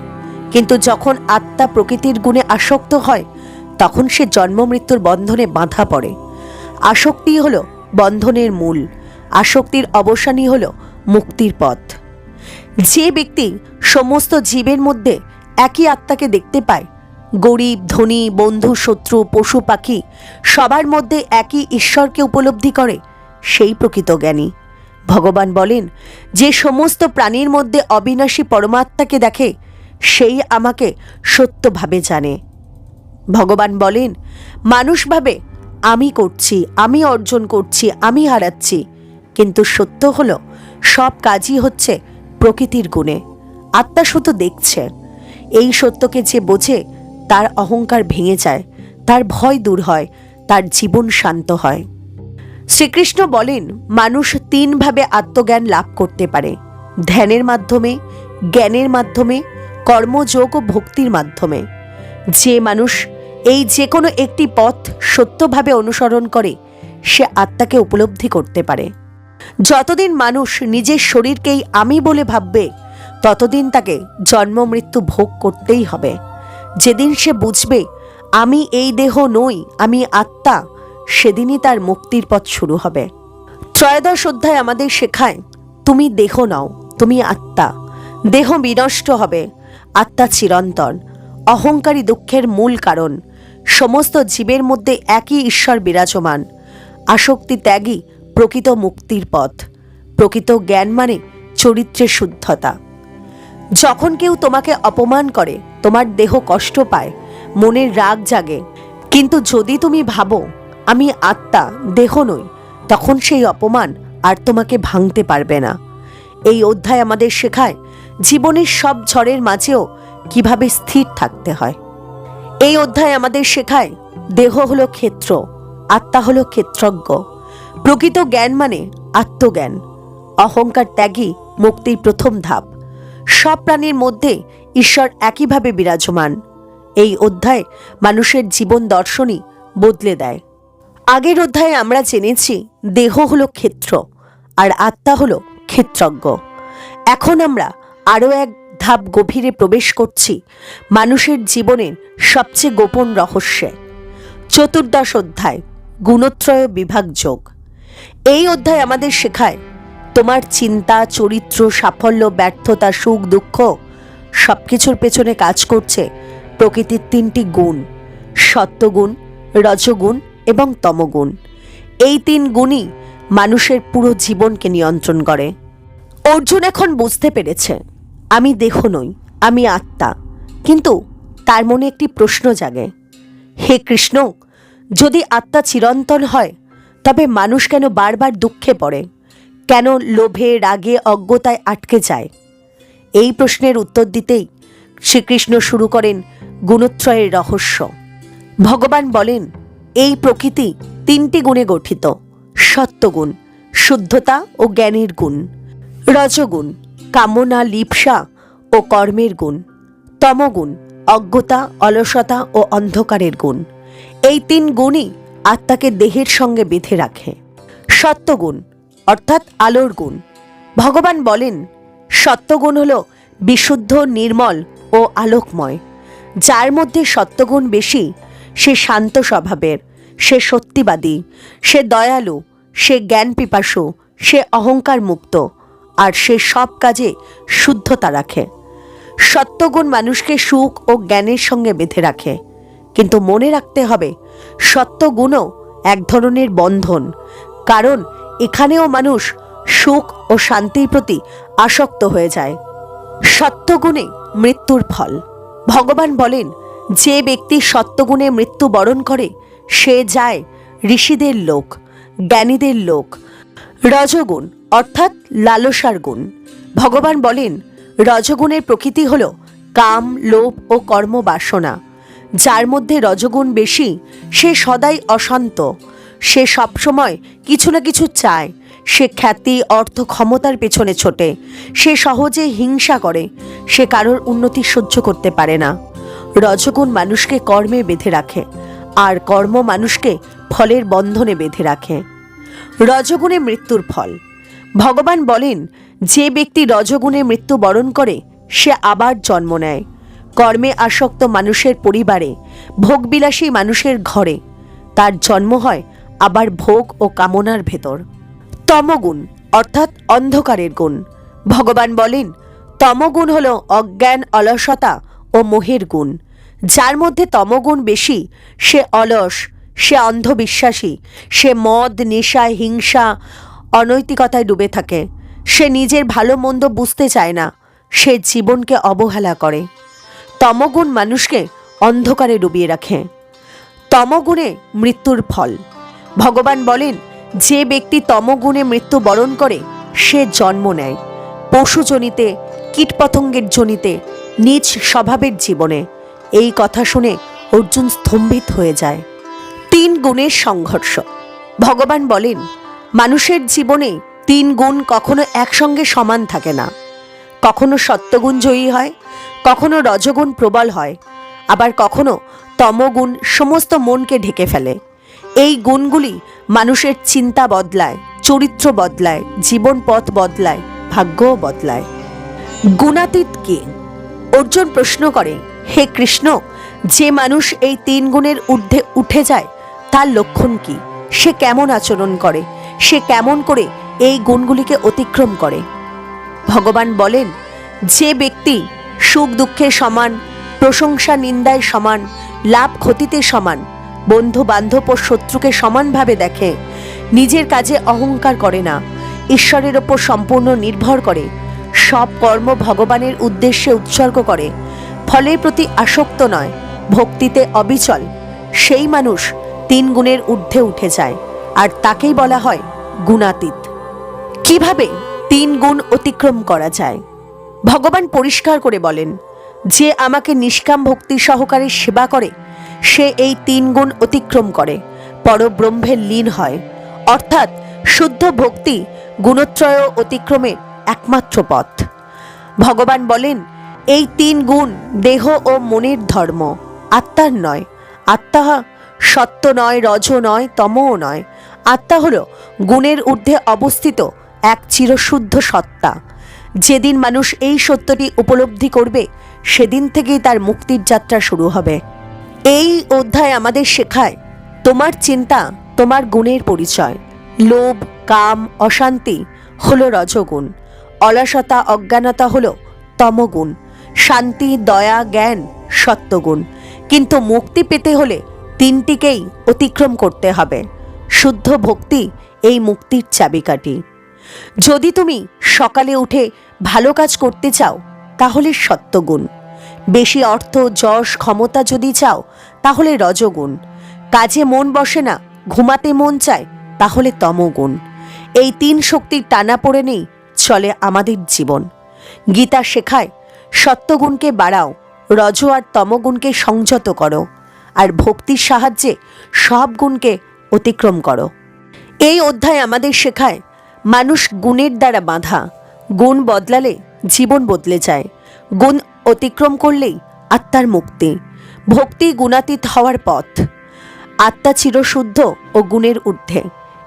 কিন্তু যখন আত্মা প্রকৃতির গুণে আসক্ত হয় তখন সে জন্ম মৃত্যুর বন্ধনে বাঁধা পড়ে। আসক্তি হলো বন্ধনের মূল, আসক্তির অবসানই হলো মুক্তির পথ। যে ব্যক্তি সমস্ত জীবের মধ্যে একই আত্মাকে দেখতে পায়, গরিব, ধনী, বন্ধু, শত্রু, পশু, পাখি সবার মধ্যে একই ঈশ্বরকে উপলব্ধি করে, সেই প্রকৃত জ্ঞানী। ভগবান বলেন, যে সমস্ত প্রাণীর মধ্যে অবিনাশী পরমাত্মাকে দেখে সেই আমাকে সত্যভাবে জানে। ভগবান বলেন, মানুষ ভাবে আমি করছি, আমি অর্জন করছি, আমি হারাচ্ছি, কিন্তু সত্য হলো সব কাজই হচ্ছে প্রকৃতির গুণে। আত্মা শুধু দেখছে। এই সত্যকে যে বোঝে তার অহংকার ভেঙে যায়, তার ভয় দূর হয়, তার জীবন শান্ত হয়। শ্রীকৃষ্ণ বলেন, মানুষ তিনভাবে আত্মজ্ঞান লাভ করতে পারে: ধ্যানের মাধ্যমে, জ্ঞানের মাধ্যমে, কর্মযোগ ও ভক্তির মাধ্যমে। যে মানুষ এই যে কোনো একটি পথ সত্যভাবে অনুসরণ করে সে আত্মাকে উপলব্ধি করতে পারে। যতদিন মানুষ নিজের শরীরকেই আমি বলে ভাববে ততদিন তাকে জন্ম মৃত্যু ভোগ করতেই হবে। যেদিন সে বুঝবে আমি এই দেহ নই, আমি আত্মা, সেদিনই তার মুক্তির পথ শুরু হবে। ত্রয়োদশ অধ্যায় আমাদের শেখায়, তুমি দেহ নাও, তুমি আত্মা। দেহ বিনষ্ট হবে, আত্মা চিরন্তন। অহংকারী দুঃখের মূল কারণ। সমস্ত জীবের মধ্যে একই ঈশ্বর বিরাজমান। আসক্তি ত্যাগই প্রকৃত মুক্তির পথ। প্রকৃত জ্ঞান মানে চরিত্রের শুদ্ধতা। যখন কেউ তোমাকে অপমান করে, তোমার দেহ কষ্ট পায়, মনের রাগ জাগে, কিন্তু যদি তুমি ভাবো আমি আত্মা, দেহ নই, তখন সেই অপমান আর তোমাকে ভাঙতে পারবে না। এই অধ্যায় আমাদের শেখায় জীবনের সব ঝড়ের মাঝেও কিভাবে স্থির থাকতে হয়। এই অধ্যায় আমাদের শেখায় দেহ হলো ক্ষেত্র, আত্মা হলো ক্ষেত্রজ্ঞ। প্রকৃত জ্ঞান মানে আত্মজ্ঞান। অহংকার ত্যাগই মুক্তির প্রথম ধাপ। সব প্রাণীর মধ্যে ঈশ্বর একইভাবে বিরাজমান। এই অধ্যায় মানুষের জীবন দর্শনই বদলে দেয়। আগের অধ্যায়ে আমরা জেনেছি দেহ হলো ক্ষেত্র আর আত্মা হলো ক্ষেত্রজ্ঞ। এখন আমরা আরও এক ধাপ গভীরে প্রবেশ করছি মানুষের জীবনের সবচেয়ে গোপন রহস্যে। চতুর্দশ অধ্যায়, গুণত্রয় বিভাগ যোগ। এই অধ্যায় আমাদের শেখায় তোমার চিন্তা, চরিত্র, সাফল্য, ব্যর্থতা, সুখ, দুঃখ সবকিছুর পেছনে কাজ করছে প্রকৃতির তিনটি গুণ: সত্ত্বগুণ, রজগুণ এবং তমগুণ। এই তিন গুণই মানুষের পুরো জীবনকে নিয়ন্ত্রণ করে। অর্জুন এখন বুঝতে পেরেছে আমি দেহ নই, আমি আত্মা। কিন্তু তার মনে একটি প্রশ্ন জাগে, হে কৃষ্ণ, যদি আত্মা চিরন্তন হয় তবে মানুষ কেন বারবার দুঃখে পড়ে? কেন লোভে, রাগে, অজ্ঞতায় আটকে যায়? এই প্রশ্নের উত্তর দিতেই শ্রীকৃষ্ণ শুরু করেন গুণত্রয়ের রহস্য। ভগবান বলেন, এই প্রকৃতি তিনটি গুণে গঠিত: সত্ত্বগুণ, শুদ্ধতা ও জ্ঞানের গুণ; রজগুণ, কামনা, লিপ্সা ও কর্মের গুণ; তমগুণ, অজ্ঞতা, অলসতা ও অন্ধকারের গুণ। এই তিন গুণই আত্মাকে দেহের সঙ্গে বেঁধে রাখে। সত্ত্বগুণ অর্থাৎ আলোর গুণ। ভগবান বলেন, সত্ত্বগুণ হল বিশুদ্ধ, নির্মল ও আলোকময়। যার মধ্যে সত্ত্বগুণ বেশি সে শান্ত স্বভাবের, সে সত্যিবাদী, সে দয়ালু, সে জ্ঞান পিপাসু, সে অহংকার মুক্ত, আর সে সব কাজে শুদ্ধতা রাখে। সত্ত্বগুণ মানুষকে সুখ ও জ্ঞানের সঙ্গে বেঁধে রাখে। কিন্তু মনে রাখতে হবে, সত্ত্বগুণও এক ধরনের বন্ধন, কারণ এখানেও মানুষ সুখ ও শান্তির প্রতি আসক্ত হয়ে যায়। সত্ত্বগুণে মৃত্যুর ফল। ভগবান বলেন, যে ব্যক্তি সত্ত্বগুণে মৃত্যু বরণ করে সে যায় ঋষিদের লোক, জ্ঞানীদের লোক। রজগুণ অর্থাৎ লালসার গুণ। ভগবান বলেন, রজগুণের প্রকৃতি হল কাম, লোভ ও কর্মবাসনা। যার মধ্যে রজগুণ বেশি সে সদাই অশান্ত, সে সবসময় কিছু না কিছু চায়, সে খ্যাতি, অর্থ, ক্ষমতার পেছনে ছোটে, সে সহজে হিংসা করে, সে কারোর উন্নতি সহ্য করতে পারে না। রজগুণ মানুষকে কর্মে বেঁধে রাখে, আর কর্ম মানুষকে ফলের বন্ধনে বেঁধে রাখে। রজগুণে মৃত্যুর ফল। ভগবান বলেন, যে ব্যক্তি রজগুণে মৃত্যু বরণ করে সে আবার জন্ম নেয় কর্মে আসক্ত মানুষের পরিবারে, ভোগবিলাসী মানুষের ঘরে। তার জন্ম হয় আবার ভোগ ও কামনার ভেতর। তমগুণ অর্থাৎ অন্ধকারের গুণ। ভগবান বলেন, তমগুণ হল অজ্ঞান, অলসতা ও মোহের গুণ। যার মধ্যে তমগুণ বেশি সে অলস, সে অন্ধবিশ্বাসী, সে মদ, নেশা, হিংসা, অনৈতিকতায় ডুবে থাকে। সে নিজের ভালো মন্দ বুঝতে চায় না, সে জীবনকে অবহেলা করে। তমগুণ মানুষকে অন্ধকারে ডুবিয়ে রাখে। তমগুণে মৃত্যুর ফল। ভগবান বলেন, যে ব্যক্তি তমগুণে মৃত্যু বরণ করে সে জন্ম নেয় পশুজনিতে, কীটপতঙ্গের জনিতে, নিজ স্বভাবের জীবনে। এই কথা শুনে অর্জুন স্তম্ভিত হয়ে যায়। 3 গুণের সংঘর্ষ। ভগবান বলেন, মানুষের জীবনে 3 গুণ কখনো একসঙ্গে সমান থাকে না। কখনো সত্যগুণ জয়ী হয়, কখনো রজগুণ প্রবল হয়, আবার কখনো তমগুণ সমস্ত মনকে ঢেকে ফেলে। এই গুণগুলি মানুষের চিন্তা বদলায়, চরিত্র বদলায়, জীবন পথ বদলায়, ভাগ্যও বদলায়। গুণাতীত কে? অর্জুন প্রশ্ন করে, হে কৃষ্ণ, যে মানুষ এই 3 গুণের ঊর্ধ্বে উঠে যায় তার লক্ষণ কি? সে কেমন আচরণ করে? সে কেমন করে এই গুণগুলিকে অতিক্রম করে? ভগবান বলেন, যে ব্যক্তি সুখ দুঃখে সমান, প্রশংসা নিন্দায় সমান, লাভ ক্ষতিতে সমান, বন্ধু বান্ধব ও শত্রুকে সমানভাবে দেখে, নিজের কাজে অহংকার করে না, ঈশ্বরের ওপর সম্পূর্ণ নির্ভর করে, সব কর্ম ভগবানের উদ্দেশ্যে উৎসর্গ করে, ফলের প্রতি আসক্ত নয়, ভক্তিতে অবিচল, সেই মানুষ 3 গুণের ঊর্ধ্বে উঠে যায়, আর তাকেই বলা হয় গুণাতীত। কিভাবে 3 গুণ অতিক্রম করা যায়? ভগবান পরিষ্কার করে বলেন, যে আমাকে নিষ্কাম ভক্তি সহকারে সেবা করে সে এই 3 গুণ অতিক্রম করে পরব্রহ্মের লীন হয়। অর্থাৎ শুদ্ধ ভক্তি গুণত্রয় অতিক্রমের একমাত্র পথ। ভগবান বলেন, এই 3 গুণ দেহ ও মনের ধর্ম, আত্মার নয়। আত্মা সত্য নয়, রজ নয়, তমও নয়। আত্মা হল গুণের ঊর্ধ্বে অবস্থিত এক চিরশুদ্ধ সত্তা। যেদিন মানুষ এই সত্যটি উপলব্ধি করবে সেদিন থেকেই তার মুক্তির যাত্রা শুরু হবে। এই অধ্যায় আমাদের শেখায়, তোমার চিন্তা তোমার গুণের পরিচয়। লোভ, কাম, অশান্তি হলো রজগুণ, অলসতা, অজ্ঞানতা হলো তমগুণ, শান্তি, দয়া, জ্ঞান সত্যগুণ। কিন্তু মুক্তি পেতে হলে 3টিকেই অতিক্রম করতে হবে। শুদ্ধ ভক্তি এই মুক্তির চাবিকাঠি। যদি তুমি সকালে উঠে ভালো কাজ করতে চাও তাহলে সত্যগুণ, বেশি অর্থ, যশ, ক্ষমতা যদি চাও তাহলে রজগুণ, কাজে মন বসে না, ঘুমাতে মন চায় তাহলে তমগুণ। এই 3 শক্তির টানাপোড়েনেই চলে আমাদের জীবন। গীতা শেখায়, সত্যগুণকে বাড়াও, রজ আর তমগুণকে সংযত করো, আর ভক্তির সাহায্যে সব গুণকে অতিক্রম করো। এই অধ্যায় আমাদের শেখায়, মানুষ গুণের দ্বারা বাঁধা। গুণ বদলালে জীবন বদলে যায়। গুণ অতিক্রম করলেই আত্মার মুক্তি। ভক্তি গুণাতীত হওয়ার পথ। আত্মা চিরশুদ্ধ ও গুণের ঊর্ধ্বে।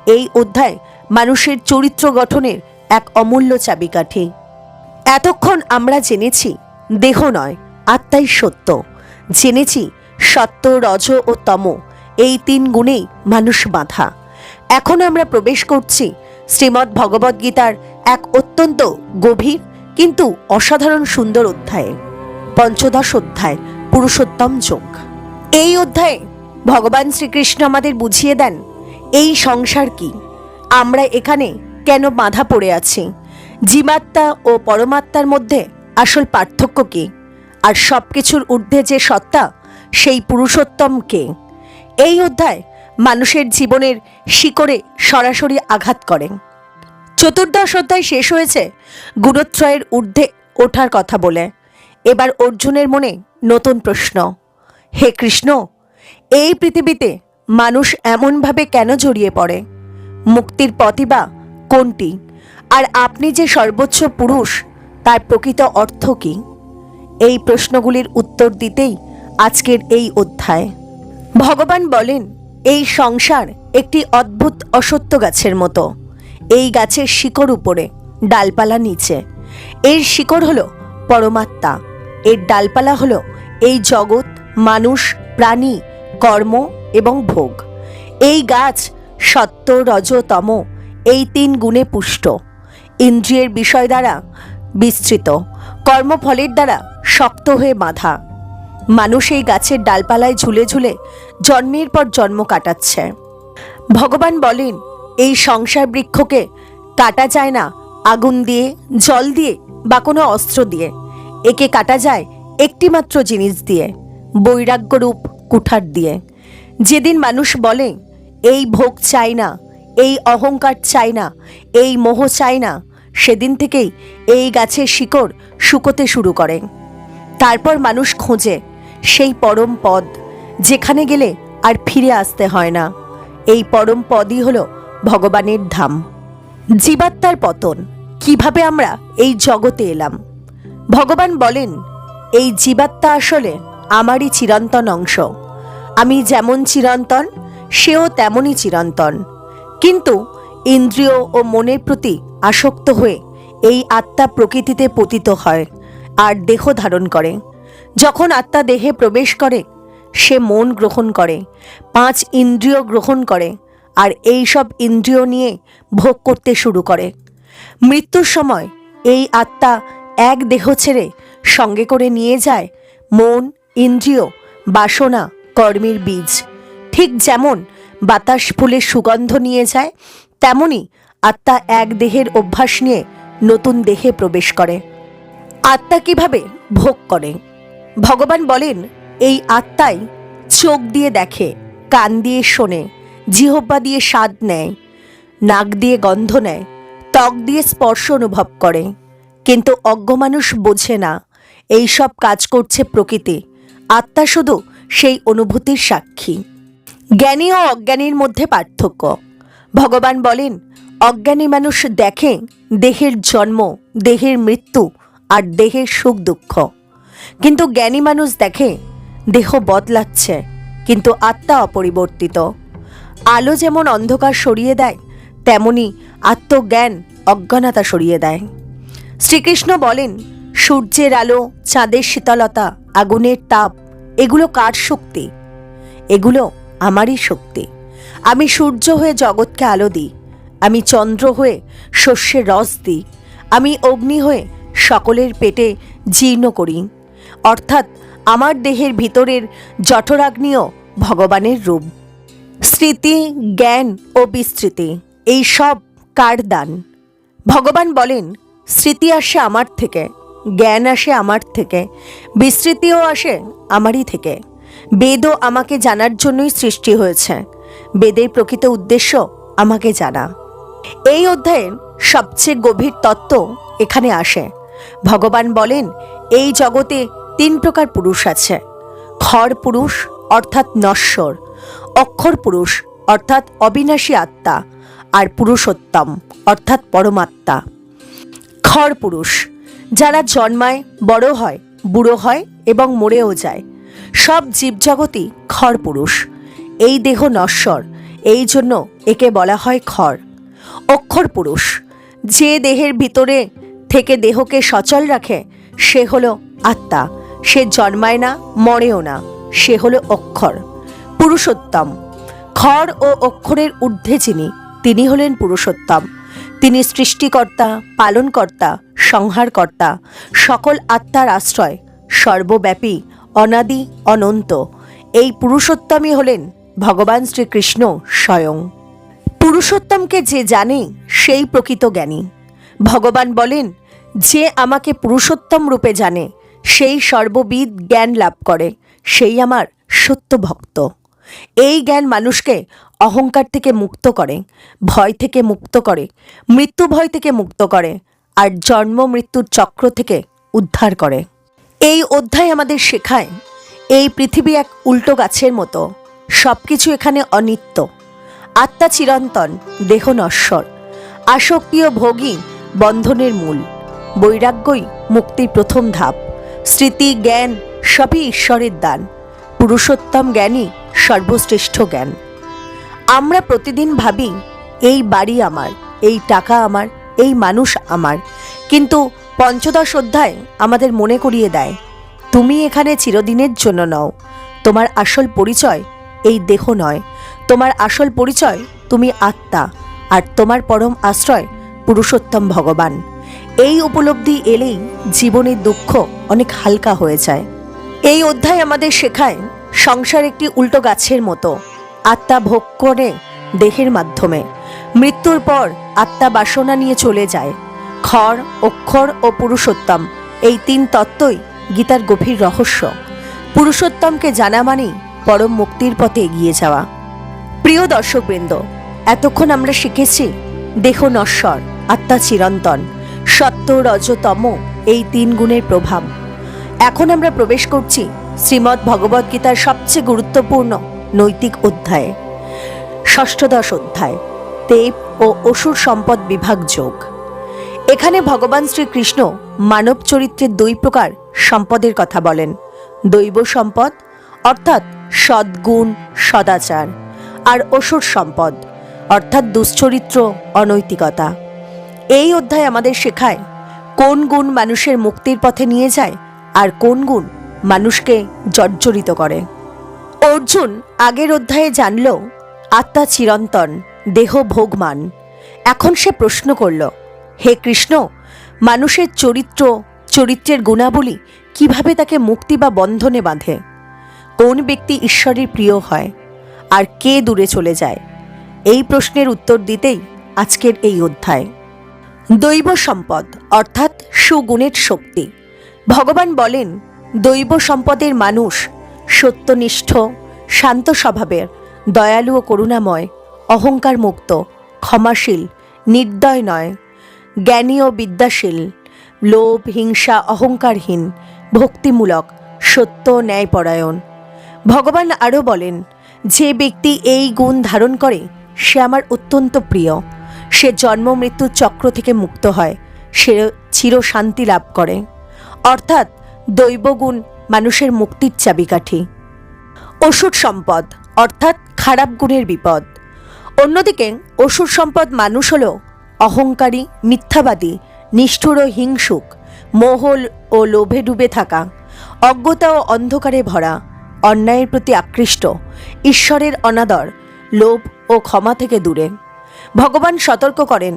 এই অধ্যায় মানুষের চরিত্র গঠনের এক অমূল্য চাবিকাঠি। এতক্ষণ আমরা জেনেছি দেহ নয়, আত্মাই সত্য। জেনেছি সত্য, রজ ও তম এই 3 গুণেই মানুষ বাঁধা। এখন আমরা প্রবেশ করছি শ্রীমদ্ ভগবদ্ গীতার এক অত্যন্ত গভীর কিন্তু অসাধারণ সুন্দর অধ্যায়ে, 15 অধ্যায়, পুরুষোত্তম যোগ। এই অধ্যায়ে ভগবান শ্রীকৃষ্ণ আমাদের বুঝিয়ে দেন এই সংসার কি, আমরা এখানে কেন বাঁধা পড়ে আছি, জীবাত্মা ও পরমাত্মার মধ্যে আসল পার্থক্য কি, আর সব কিছুর ঊর্ধ্বে যে সত্তা সেই পুরুষোত্তম কে। এই অধ্যায় মানুষের জীবনের শিকড়ে সরাসরি আঘাত করে। 14 অধ্যায় শেষ হয়েছে গুণত্রয়ের ঊর্ধ্বে ওঠার কথা বলে। এবার অর্জুনের মনে নতুন প্রশ্ন, হে কৃষ্ণ, এই পৃথিবীতে মানুষ এমনভাবে কেন জড়িয়ে পড়ে? মুক্তির পথই বা কোনটি? আর আপনি যে সর্বোচ্চ পুরুষ তার প্রকৃত অর্থ কি? এই প্রশ্নগুলির উত্তর দিতেই আজকের এই অধ্যায়। ভগবান বলেন, এই সংসার একটি অদ্ভুত অসত্য গাছের মতো। এই গাছের শিকড় উপরে, ডালপালা নিচে। এর শিকড় হলো পরমাত্মা, এর ডালপালা হলো এই জগৎ, মানুষ, প্রাণী, কর্ম এবং ভোগ। এই গাছ সত্য, রজ, তম এই 3 গুণে পুষ্ট। ইন্দ্রিয়ের বিষয় দ্বারা বিস্তৃত, কর্মফলের দ্বারা শক্ত হয়ে বাঁধা। মানুষ এই গাছের ডালপালায় ঝুলে ঝুলে জন্মের পর জন্ম কাটাচ্ছে। ভগবান বলেন, এই সংসার বৃক্ষকে কাটা যায় না আগুন দিয়ে, জল দিয়ে বা কোনো অস্ত্র দিয়ে। একে কাটা যায় একটিমাত্র জিনিস দিয়ে, বৈরাগ্যরূপ কুঠার দিয়ে। যেদিন মানুষ বলে এই ভোগ চাই না, এই অহংকার চাই না, এই মোহ চাই না, সেদিন থেকেই এই গাছের শিকড় শুকোতে শুরু করে। তারপর মানুষ খোঁজে সেই পরম পদ, যেখানে গেলে আর ফিরে আসতে হয় না। এই পরম পদই হলো ভগবানের ধাম। জীবাত্মার পতন, কিভাবে আমরা এই জগতে এলাম। ভগবান বলেন, এই জীবাত্মা আসলে আমারই চিরন্তন অংশ। আমি যেমন চিরন্তন, সেও তেমনই চিরন্তন। কিন্তু ইন্দ্রিয় ও মনের প্রতি আসক্ত হয়ে এই আত্মা প্রকৃতিতে পতিত হয় আর দেহ ধারণ করে। যখন আত্মা দেহে প্রবেশ করে, সে মন গ্রহণ করে, 5 ইন্দ্রিয় গ্রহণ করে, আর এই সব ইন্দ্রিয় নিয়ে ভোগ করতে শুরু করে। মৃত্যুর সময় এই আত্মা এক দেহ ছেড়ে সঙ্গে করে নিয়ে যায় মন, ইন্দ্রিয়, বাসনা, কর্মের বীজ। ঠিক যেমন বাতাস ফুলের সুগন্ধ নিয়ে যায়, তেমনি আত্মা এক দেহের অভ্যাস নিয়ে নতুন দেহে প্রবেশ করে। আত্মা কিভাবে ভোগ করে? ভগবান বলেন, এই আত্মাই চোখ দিয়ে দেখে, কান দিয়ে শোনে, জিহ্বা দিয়ে স্বাদ নেয়, নাক দিয়ে গন্ধ নেয়, ত্বক দিয়ে স্পর্শ অনুভব করে। কিন্তু অজ্ঞ মানুষ বোঝে না, এই সব কাজ করছে প্রকৃতি। আত্মা শুধু সেই অনুভূতির সাক্ষী। জ্ঞানী ও অজ্ঞানীর মধ্যে পার্থক্য। ভগবান বলেন, অজ্ঞানী মানুষ দেখে দেহের জন্ম, দেহের মৃত্যু আর দেহের সুখ দুঃখ। কিন্তু জ্ঞানী মানুষ দেখে দেহ বদলাচ্ছে, কিন্তু আত্মা অপরিবর্তিত। আলো যেমন অন্ধকার সরিয়ে দেয়, তেমনি আত্মজ্ঞান অজ্ঞানতা সরিয়ে দেয়। শ্রীকৃষ্ণ বলেন, সূর্যের আলো, চাঁদের শীতলতা, আগুনের তাপ, এগুলো কার শক্তি? এগুলো আমারই শক্তি। আমি সূর্য হয়ে জগৎকে আলো দিই, আমি চন্দ্র হয়ে শস্যের রস দিই, আমি অগ্নি হয়ে সকলের পেটে জীর্ণ করি। অর্থাৎ আমার দেহের ভিতরের জঠরাগ্নিও ভগবানের রূপ। স্মৃতি, জ্ঞান ও বিস্মৃতি, এই সব কার দান? ভগবান বলেন, স্মৃতি আসে আমার থেকে, জ্ঞান আসে আমার থেকে, বিস্মৃতিও আসে আমারই থেকে। বেদও আমাকে জানার জন্যই সৃষ্টি হয়েছে। বেদের প্রকৃত উদ্দেশ্য আমাকে জানা। এই অধ্যায়ের সবচেয়ে গভীর তত্ত্ব এখানে আসে। ভগবান বলেন, এই জগতে 3 প্রকার পুরুষ আছে। ক্ষর পুরুষ অর্থাৎ নশ্বর, অক্ষর পুরুষ অর্থাৎ অবিনাশী আত্মা, আর পুরুষোত্তম অর্থাৎ পরমাত্মা। ক্ষর পুরুষ যারা জন্মায়, বড় হয়, বুড়ো হয় এবং মরেও যায়, সব জীবজগতই ক্ষর পুরুষ। এই দেহ নশ্বর, এই জন্য একে বলা হয় ক্ষর। অক্ষর পুরুষ যে দেহের ভিতরে থেকে দেহকে সচল রাখে, সে হলো আত্মা। সে জন্মায় না, মরেও না, সে হলো অক্ষর। পুরুষোত্তম, ক্ষর ও অক্ষরের ঊর্ধ্বে যিনি, তিনি হলেন পুরুষোত্তম। তিনি সৃষ্টিকর্তা, পালনকর্তা, সংহারকর্তা, সকল আত্মার আশ্রয়, সর্বব্যাপী, অনাদি, অনন্ত। এই পুরুষোত্তমই হলেন ভগবান শ্রীকৃষ্ণ স্বয়ং। পুরুষোত্তমকে যে জানে, সেই প্রকৃত জ্ঞানী। ভগবান বলেন, যে আমাকে পুরুষোত্তম রূপে জানে, সেই সর্ববিদ জ্ঞান লাভ করে, সেই আমার সত্য ভক্ত। এই জ্ঞান মানুষকে অহংকার থেকে মুক্ত করে, ভয় থেকে মুক্ত করে, মৃত্যু ভয় থেকে মুক্ত করে, আর জন্ম মৃত্যুর চক্র থেকে উদ্ধার করে। এই অধ্যায় আমাদের শেখায়, এই পৃথিবী এক উল্টো গাছের মতো। সব কিছু এখানে অনিত্য। আত্মা চিরন্তন, দেহ নশ্বর। আসক্তি ও ভোগই বন্ধনের মূল। বৈরাগ্যই মুক্তির প্রথম ধাপ। স্মৃতি, জ্ঞান সবই ঈশ্বরের দান। পুরুষোত্তম জ্ঞানই সর্বশ্রেষ্ঠ জ্ঞান। আমরা প্রতিদিন ভাবি, এই বাড়ি আমার, এই টাকা আমার, এই মানুষ আমার। কিন্তু পঞ্চদশ অধ্যায় আমাদের মনে করিয়ে দেয়, তুমি এখানে চিরদিনের জন্য নও। তোমার আসল পরিচয় এই দেহ নয়। তোমার আসল পরিচয় তুমি আত্মা, আর তোমার পরম আশ্রয় পুরুষোত্তম ভগবান। এই উপলব্ধি এলেই জীবনের দুঃখ অনেক হালকা হয়ে যায়। এই অধ্যায় আমাদের শেখায়, সংসার একটি উল্টো গাছের মতো। আত্মা ভোগ করে দেহের মাধ্যমে। মৃত্যুর পর আত্মা বাসনা নিয়ে চলে যায়। ক্ষর, অক্ষর ও পুরুষোত্তম, এই 3 তত্ত্বই গীতার গভীর রহস্য। পুরুষোত্তমকে জানা মানেই পরম মুক্তির পথে এগিয়ে যাওয়া। প্রিয় দর্শকবৃন্দ, এতক্ষণ আমরা শিখেছি দেহ নশ্বর, আত্মা চিরন্তন, সত্য রজ তম এই 3 গুণের প্রভাব। এখন আমরা প্রবেশ করছি শ্রীমদ্ ভগবদ্গীতার সবচেয়ে গুরুত্বপূর্ণ নৈতিক অধ্যায়ে, ষষ্ঠদশ অধ্যায়, দেব ও অসুর সম্পদ বিভাগ যোগ। এখানে ভগবান শ্রীকৃষ্ণ মানব চরিত্রের 2 প্রকার সম্পদের কথা বলেন। দৈব সম্পদ অর্থাৎ সদ্গুণ সদাচার, আর অসুর সম্পদ অর্থাৎ দুশ্চরিত্র অনৈতিকতা। এই অধ্যায় আমাদের শেখায় কোন গুণ মানুষের মুক্তির পথে নিয়ে যায় আর কোন গুণ মানুষকে জর্জরিত করে। অর্জুন আগের অধ্যায়ে জানল আত্মা চিরন্তন, দেহ ভোগমান। এখন সে প্রশ্ন করল, হে কৃষ্ণ, মানুষের চরিত্রের গুণাবলী কিভাবে তাকে মুক্তি বা বন্ধনে বাঁধে? কোন ব্যক্তি ঈশ্বরের প্রিয় হয় আর কে দূরে চলে যায়? এই প্রশ্নের উত্তর দিতেই আজকের এই অধ্যায়। দৈব সম্পদ অর্থাৎ সুগুণের শক্তি। ভগবান বলেন, দৈব সম্পদের মানুষ সত্যনিষ্ঠ, শান্ত স্বভাবের, দয়ালু ও করুণাময়, অহংকার মুক্ত, ক্ষমাশীল, নির্দয় নয়, জ্ঞানী ও বিদ্যাশীল, লোভ হিংসা অহংকারহীন, ভক্তিমূলক, সত্য ন্যায়পরায়ণ। ভগবান আরও বলেন, যে ব্যক্তি এই গুণ ধারণ করে সে আমার অত্যন্ত প্রিয়। সে জন্ম মৃত্যুর চক্র থেকে মুক্ত হয়, সে চির শান্তি লাভ করে। অর্থাৎ দৈবগুণ মানুষের মুক্তির চাবিকাঠি। অসুর সম্পদ অর্থাৎ খারাপ গুণের বিপদ। অন্যদিকে অসুর সম্পদ মানুষ হল অহংকারী, মিথ্যাবাদী, নিষ্ঠুর ও হিংসুক, মোহ ও লোভে ডুবে থাকা, অজ্ঞতা ও অন্ধকারে ভরা, অন্যায়ের প্রতি আকৃষ্ট, ঈশ্বরের অনাদর, লোভ ও ক্ষমা থেকে দূরে। ভগবান সতর্ক করেন,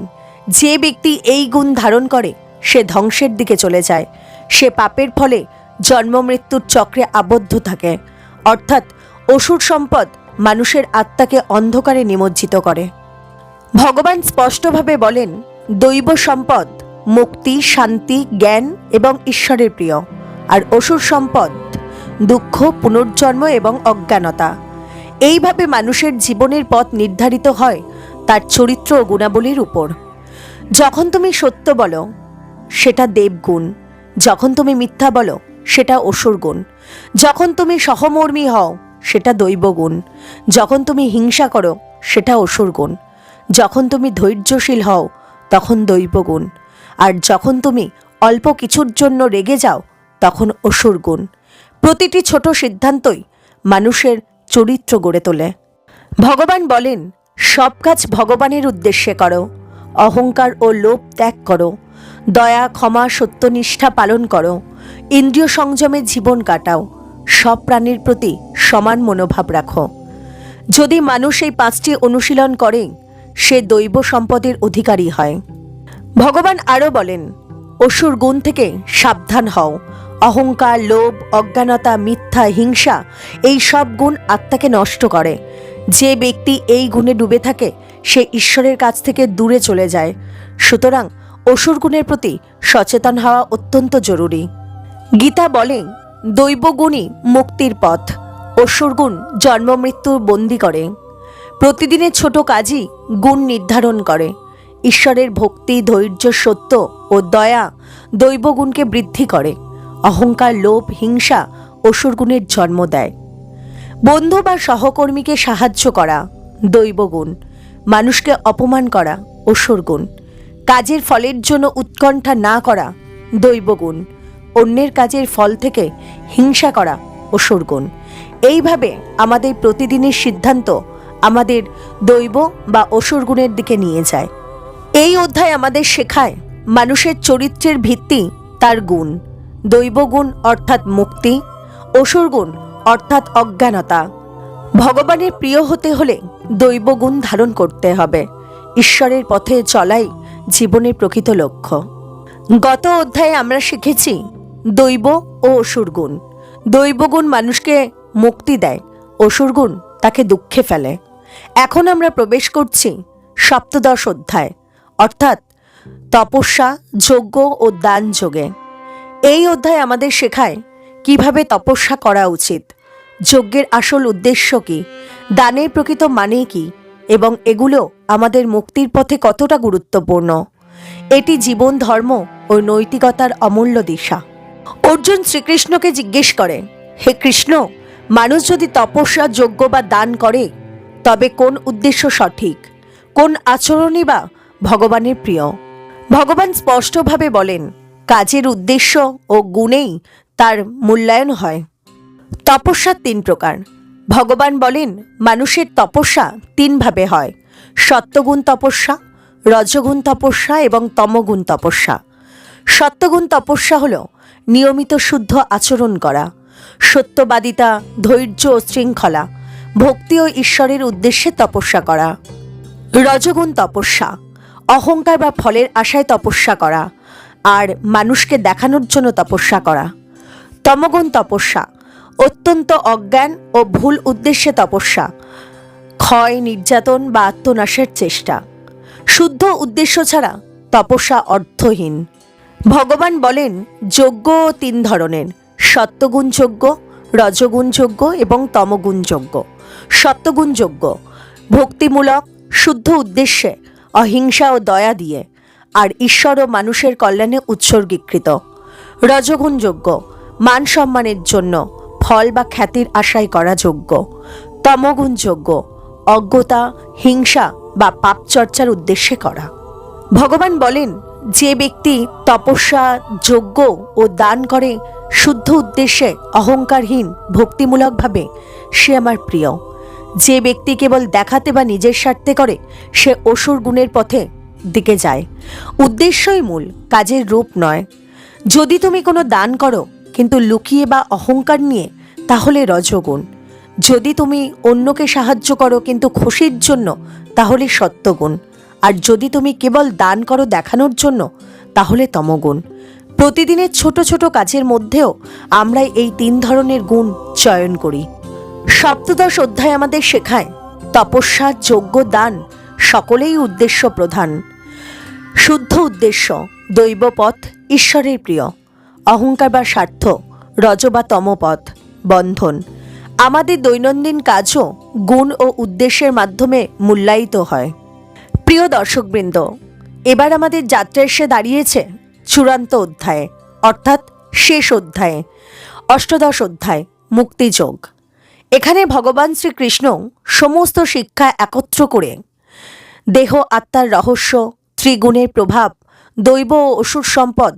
যে ব্যক্তি এই গুণ ধারণ করে সে ধ্বংসের দিকে চলে যায়। সে পাপের ফলে জন্ম মৃত্যুর চক্রে আবদ্ধ থাকে। অর্থাৎ অসুর সম্পদ মানুষের আত্মাকে অন্ধকারে নিমজ্জিত করে। ভগবান স্পষ্টভাবে বলেন, দৈব সম্পদ মুক্তি, শান্তি, জ্ঞান এবং ঈশ্বরের প্রিয়, আর অসুর সম্পদ দুঃখ, পুনর্জন্ম এবং অজ্ঞানতা। এইভাবে মানুষের জীবনের পথ নির্ধারিত হয় তার চরিত্র ও গুণাবলীর উপর। যখন তুমি সত্য বলো সেটা দেবগুণ, যখন তুমি মিথ্যা বলো সেটা অসুর গুণ, যখন তুমি সহমর্মী হও সেটা দৈবগুণ, যখন তুমি হিংসা করো সেটা অসুর গুণ, যখন তুমি ধৈর্যশীল হও তখন দৈবগুণ, আর যখন তুমি অল্প কিছুর জন্য রেগে যাও তখন অসুর গুণ। প্রতিটি ছোট সিদ্ধান্তই মানুষের চরিত্র গড়ে তোলে। ভগবান বলেন, সব কাজ ভগবানের উদ্দেশ্যে করো, অহংকার ও লোভ ত্যাগ করো, দয়া, ক্ষমা, সত্যনিষ্ঠা পালন করো, ইন্দ্রিয় সংযমে জীবন কাটাও, সব প্রাণীর প্রতি সমান মনোভাব রাখো। যদি মানুষ এই 5টি অনুশীলন করে সে দৈব সম্পদের অধিকারী হয়। ভগবান আরও বলেন, অসুর গুণ থেকে সাবধান হও। অহংকার, লোভ, অজ্ঞানতা, মিথ্যা, হিংসা এই সব গুণ আত্মাকে নষ্ট করে। যে ব্যক্তি এই গুণে ডুবে থাকে সে ঈশ্বরের কাছ থেকে দূরে চলে যায়। সুতরাং অসুর গুণের প্রতি সচেতন হওয়া অত্যন্ত জরুরি। গীতা বলে, দৈবগুণই মুক্তির পথ, অসুর গুণ জন্ম মৃত্যুর বন্দি করে। প্রতিদিনের ছোট কাজই গুণ নির্ধারণ করে। ঈশ্বরের ভক্তি, ধৈর্য, সত্য ও দয়া দৈবগুণকে বৃদ্ধি করে। অহংকার, লোভ, হিংসা অসুর গুণের জন্ম দেয়। বন্ধু বা সহকর্মীকে সাহায্য করা দৈবগুণ, মানুষকে অপমান করা অসুর গুণ। কাজের ফলের জন্য উৎকণ্ঠা না করা দৈবগুণ, অন্যের কাজের ফল থেকে হিংসা করা অসুর গুণ। এইভাবে আমাদের প্রতিদিনের সিদ্ধান্ত আমাদের দৈব বা অসুর গুণের দিকে নিয়ে যায়। এই অধ্যায় আমাদের শেখায় মানুষের চরিত্রের ভিত্তি তার গুণ। দৈবগুণ অর্থাৎ মুক্তি, অসুর গুণ অর্থাৎ অজ্ঞানতা। ভগবানের প্রিয় হতে হলে দৈবগুণ ধারণ করতে হবে। ঈশ্বরের পথে চলাই জীবনের প্রকৃত লক্ষ্য। গত অধ্যায়ে আমরা শিখেছি দৈব ও অসুর গুণ। দৈবগুণ মানুষকে মুক্তি দেয়, অসুর গুণ তাকে দুঃখে ফেলে। এখন আমরা প্রবেশ করছি সপ্তদশ অধ্যায় অর্থাৎ তপস্যা, যজ্ঞ ও দান যোগে। এই অধ্যায় আমাদের শেখায় কিভাবে তপস্যা করা উচিত, যজ্ঞের আসল উদ্দেশ্য কী, দানের প্রকৃত মানে কী এবং এগুলো আমাদের মুক্তির পথে কতটা গুরুত্বপূর্ণ। এটি জীবন, ধর্ম ও নৈতিকতার অমূল্য দিশা। অর্জুন শ্রীকৃষ্ণকে জিজ্ঞেস করে, হে কৃষ্ণ, মানুষ যদি তপস্যা, যজ্ঞ বা দান করে তবে কোন উদ্দেশ্য সঠিক, কোন আচরণই বা ভগবানের প্রিয়? ভগবান স্পষ্টভাবে বলেন, কাজের উদ্দেশ্য ও গুণেই তার মূল্যায়ন হয়। তপস্যা 3 প্রকার। ভগবান বলেন মানুষের তপস্যা 3 ভাবে হয়: সত্যগুণ তপস্যা, রজগুণ তপস্যা এবং তমগুণ তপস্যা। সত্যগুণ তপস্যা হল নিয়মিত শুদ্ধ আচরণ করা, সত্যবাদিতা, ধৈর্য ও শৃঙ্খলা, ভক্তি ও ঈশ্বরের উদ্দেশ্যে তপস্যা করা। রজগুণ তপস্যা অহংকার বা ফলের আশায় তপস্যা করা আর মানুষকে দেখানোর জন্য তপস্যা করা। তমগুণ তপস্যা অত্যন্ত অজ্ঞান ও ভুল উদ্দেশ্যে তপস্যা, ক্ষয়, নির্যাতন বা আত্মনাশের চেষ্টা। শুদ্ধ উদ্দেশ্য ছাড়া তপস্যা অর্থহীন। ভগবান বলেন যজ্ঞ 3 ধরনের: সত্যগুণ যজ্ঞ, রজগুণ যজ্ঞ এবং তমগুণ যজ্ঞ। সত্যগুণ যজ্ঞ ভক্তিমূলক, শুদ্ধ উদ্দেশ্যে, অহিংসা ও দয়া দিয়ে, আর ঈশ্বর ও মানুষের কল্যাণে উৎসর্গীকৃত। রজগুণ যজ্ঞ মান সম্মানের জন্য, ফল বা খ্যাতির আশায় করা যজ্ঞ। তমগুণ যজ্ঞ অজ্ঞতা, হিংসা বা পাপ চর্চার উদ্দেশ্যে করা। ভগবান বলেন যে ব্যক্তি তপস্যা, যজ্ঞ ও দান করে শুদ্ধ উদ্দেশ্যে, অহংকারহীন, ভক্তিমূলকভাবে, সে আমার প্রিয়। যে ব্যক্তি কেবল দেখাতে বা নিজের স্বার্থে করে সে অসুর গুণের পথে দিকে যায়। উদ্দেশ্যই মূল, কাজের রূপ নয়। যদি তুমি কোনো দান করো কিন্তু লুকিয়ে বা অহংকার নিয়ে, তাহলে রজগুণ। যদি তুমি অন্যকে সাহায্য করো কিন্তু খুশির জন্য, তাহলে সত্যগুণ। আর যদি তুমি কেবল দান করো দেখানোর জন্য, তাহলে তমগুণ। প্রতিদিনের ছোট ছোট কাজের মধ্যেও আমরা এই 3 ধরনের গুণ চয়ন করি। সপ্তদশ অধ্যায় আমাদের শেখায় তপস্যা, যজ্ঞ, দান সকলেই উদ্দেশ্য প্রধান। শুদ্ধ উদ্দেশ্য দৈবপথ, ঈশ্বরের প্রিয়। অহংকার বা স্বার্থ, রজ বা তমপথ, বন্ধন। আমাদের দৈনন্দিন কাজও গুণ ও উদ্দেশ্যের মাধ্যমে মূল্যায়িত হয়। প্রিয় দর্শকবৃন্দ, এবার আমাদের যাত্রা এসে দাঁড়িয়েছে চূড়ান্ত অধ্যায়ে, অর্থাৎ শেষ অধ্যায়ে, অষ্টাদশ অধ্যায়, মুক্তিযোগ। এখানে ভগবান শ্রীকৃষ্ণ সমস্ত শিক্ষা একত্র করে দেহ আত্মার রহস্য, ত্রিগুণের প্রভাব, দৈব ও অসুর সম্পদ,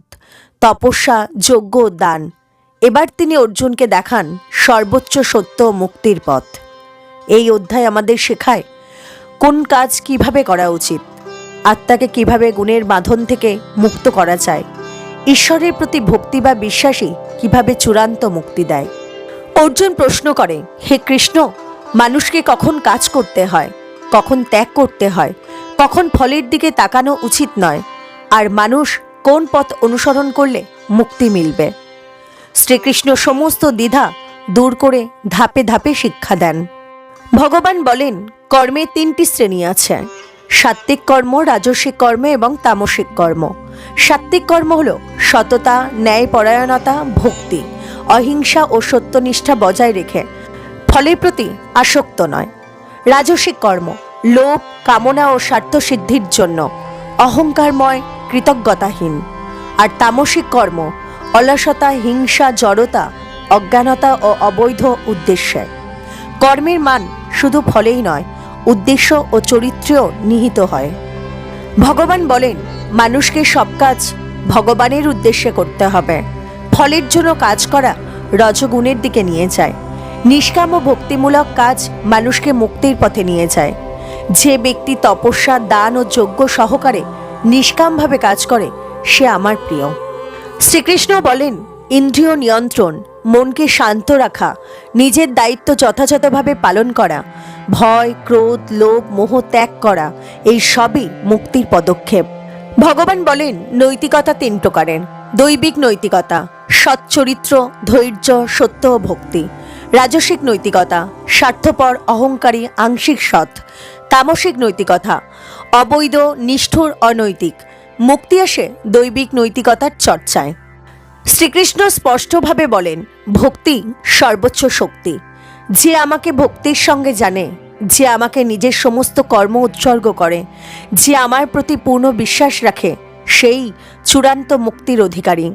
তপস্যা, যজ্ঞ ও দান, এবার তিনি অর্জুনকে দেখান সর্বোচ্চ সত্য মুক্তির পথ। এই অধ্যায় আমাদের শেখায় কোন কাজ কিভাবে করা উচিত, আত্মাকে কিভাবে গুণের বাঁধন থেকে মুক্ত করা যায়, ঈশ্বরের প্রতি ভক্তি বা বিশ্বাসী কিভাবে চূড়ান্ত মুক্তি দেয়। অর্জুন প্রশ্ন করে, হে কৃষ্ণ, মানুষকে কখন কাজ করতে হয়, কখন ত্যাগ করতে হয়, কখন ফলের দিকে তাকানো উচিত নয়, আর মানুষ কোন পথ অনুসরণ করলে মুক্তি মিলবে? শ্রীকৃষ্ণ সমস্ত দ্বিধা দূর করে ধাপে ধাপে শিক্ষা দেন। ভগবান বলেন কর্মের 3টি শ্রেণী আছে: সাত্ত্বিক কর্ম, রাজসিক কর্ম এবং তামসিক কর্ম। সাত্ত্বিক কর্ম হল সততা, ন্যায়পরায়ণতা, ভক্তি, অহিংসা ও সত্যনিষ্ঠা বজায় রেখে ফলের প্রতি আসক্ত নয়। রাজসিক কর্ম লোভ, কামনা ও স্বার্থ সিদ্ধির জন্য, অহংকারময়, কৃতজ্ঞতাহীন। আর তামসিক কর্ম অলসতা, হিংসা, জড়তা, অজ্ঞানতা ও অবৈধ উদ্দেশ্যে। কর্মের মান শুধু ফলেই নয়, উদ্দেশ্য ও চরিত্রেও নিহিত হয়। ভগবান বলেন মানুষকে সব কাজ ভগবানের উদ্দেশ্যে করতে হবে। ফলের জন্য কাজ করা রজগুণের দিকে নিয়ে যায়। নিষ্কাম ও ভক্তিমূলক কাজ মানুষকে মুক্তির পথে নিয়ে যায়। যে ব্যক্তি তপস্যা, দান ও যজ্ঞ সহকারে নিষ্কামভাবে কাজ করে সে আমার প্রিয়। শ্রীকৃষ্ণ বলেন ইন্দ্রিয় নিয়ন্ত্রণ, মনকে শান্ত রাখা, নিজের দায়িত্ব যথাযথভাবে পালন করা, ভয়, ক্রোধ, লোভ, মোহ ত্যাগ করা, এই সবই মুক্তির পদক্ষেপ। ভগবান বলেন নৈতিকতা 3 প্রকারের: দৈবিক নৈতিকতা, সচ্চরিত্র, ধৈর্য, সত্য ও ভক্তি। রাজসিক নৈতিকতা, স্বার্থপর, অহংকারী, আংশিক সৎ। তামসিক নৈতিকতা, অবৈধ, নিষ্ঠুর, অনৈতিক। মুক্তি আসে দৈবিক নৈতিকতার চর্চায়। শ্রীকৃষ্ণ স্পষ্টভাবে বলেন, ভক্তি সর্বোচ্চ শক্তি। যে আমাকে ভক্তির সঙ্গে জানে, যে আমাকে নিজের সমস্ত কর্ম উৎসর্গ করে, যে আমার প্রতি পূর্ণ বিশ্বাস রাখে, সেই চূড়ান্ত মুক্তির অধিকারী।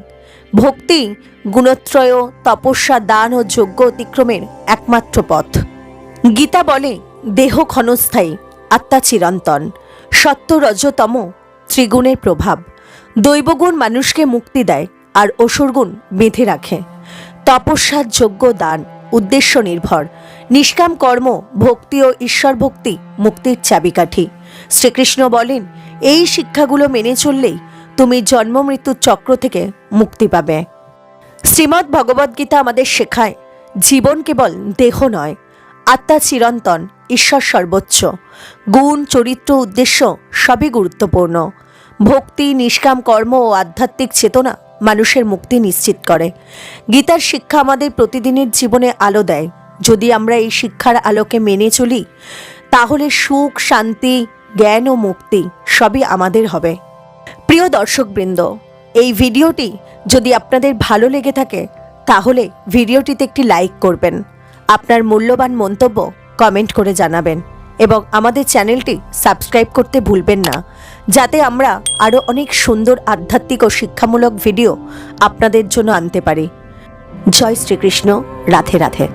ভক্তি গুণত্রয়, তপস্যা, দান ও যজ্ঞ অতিক্রমের একমাত্র পথ। গীতা বলে, দেহ ক্ষণস্থায়ী, আত্মা চিরন্তন। সত্য রজতম ত্রিগুণের প্রভাব। দৈবগুণ মানুষকে মুক্তি দেয়, আর অসুরগুণ বেঁধে রাখে। তপস্যা, যজ্ঞ, দান উদ্দেশ্য নির্ভর। নিষ্কাম কর্ম, ভক্তি ও ঈশ্বর ভক্তি মুক্তির চাবিকাঠি। শ্রীকৃষ্ণ বলেন, এই শিক্ষাগুলো মেনে চললেই তুমি জন্ম মৃত্যুর চক্র থেকে মুক্তি পাবে। শ্রীমদ্ ভগবদ্গীতা আমাদের শেখায়, জীবন কেবল দেহ নয়, আত্মা চিরন্তন, ঈশ্বর সর্বোচ্চ। গুণ, চরিত্র, উদ্দেশ্য সবই গুরুত্বপূর্ণ। ভক্তি, নিষ্কাম কর্ম ও আধ্যাত্মিক চেতনা মানুষের মুক্তি নিশ্চিত করে। গীতার শিক্ষা আমাদের প্রতিদিনের জীবনে আলো দেয়। যদি আমরা এই শিক্ষার আলোকে মেনে চলি, তাহলে সুখ, শান্তি, জ্ঞান ও মুক্তি সবই আমাদের হবে। প্রিয় দর্শকবৃন্দ, এই ভিডিওটি যদি আপনাদের ভালো লেগে থাকে, তাহলে ভিডিওটিতে একটি লাইক করবেন, আপনার মূল্যবান মন্তব্য কমেন্ট করে জানাবেন এবং আমাদের চ্যানেলটি সাবস্ক্রাইব করতে ভুলবেন না, যাতে আমরা আরও অনেক সুন্দর আধ্যাত্মিক ও শিক্ষামূলক ভিডিও আপনাদের জন্য আনতে পারি। জয় শ্রীকৃষ্ণ। রাধে রাধে।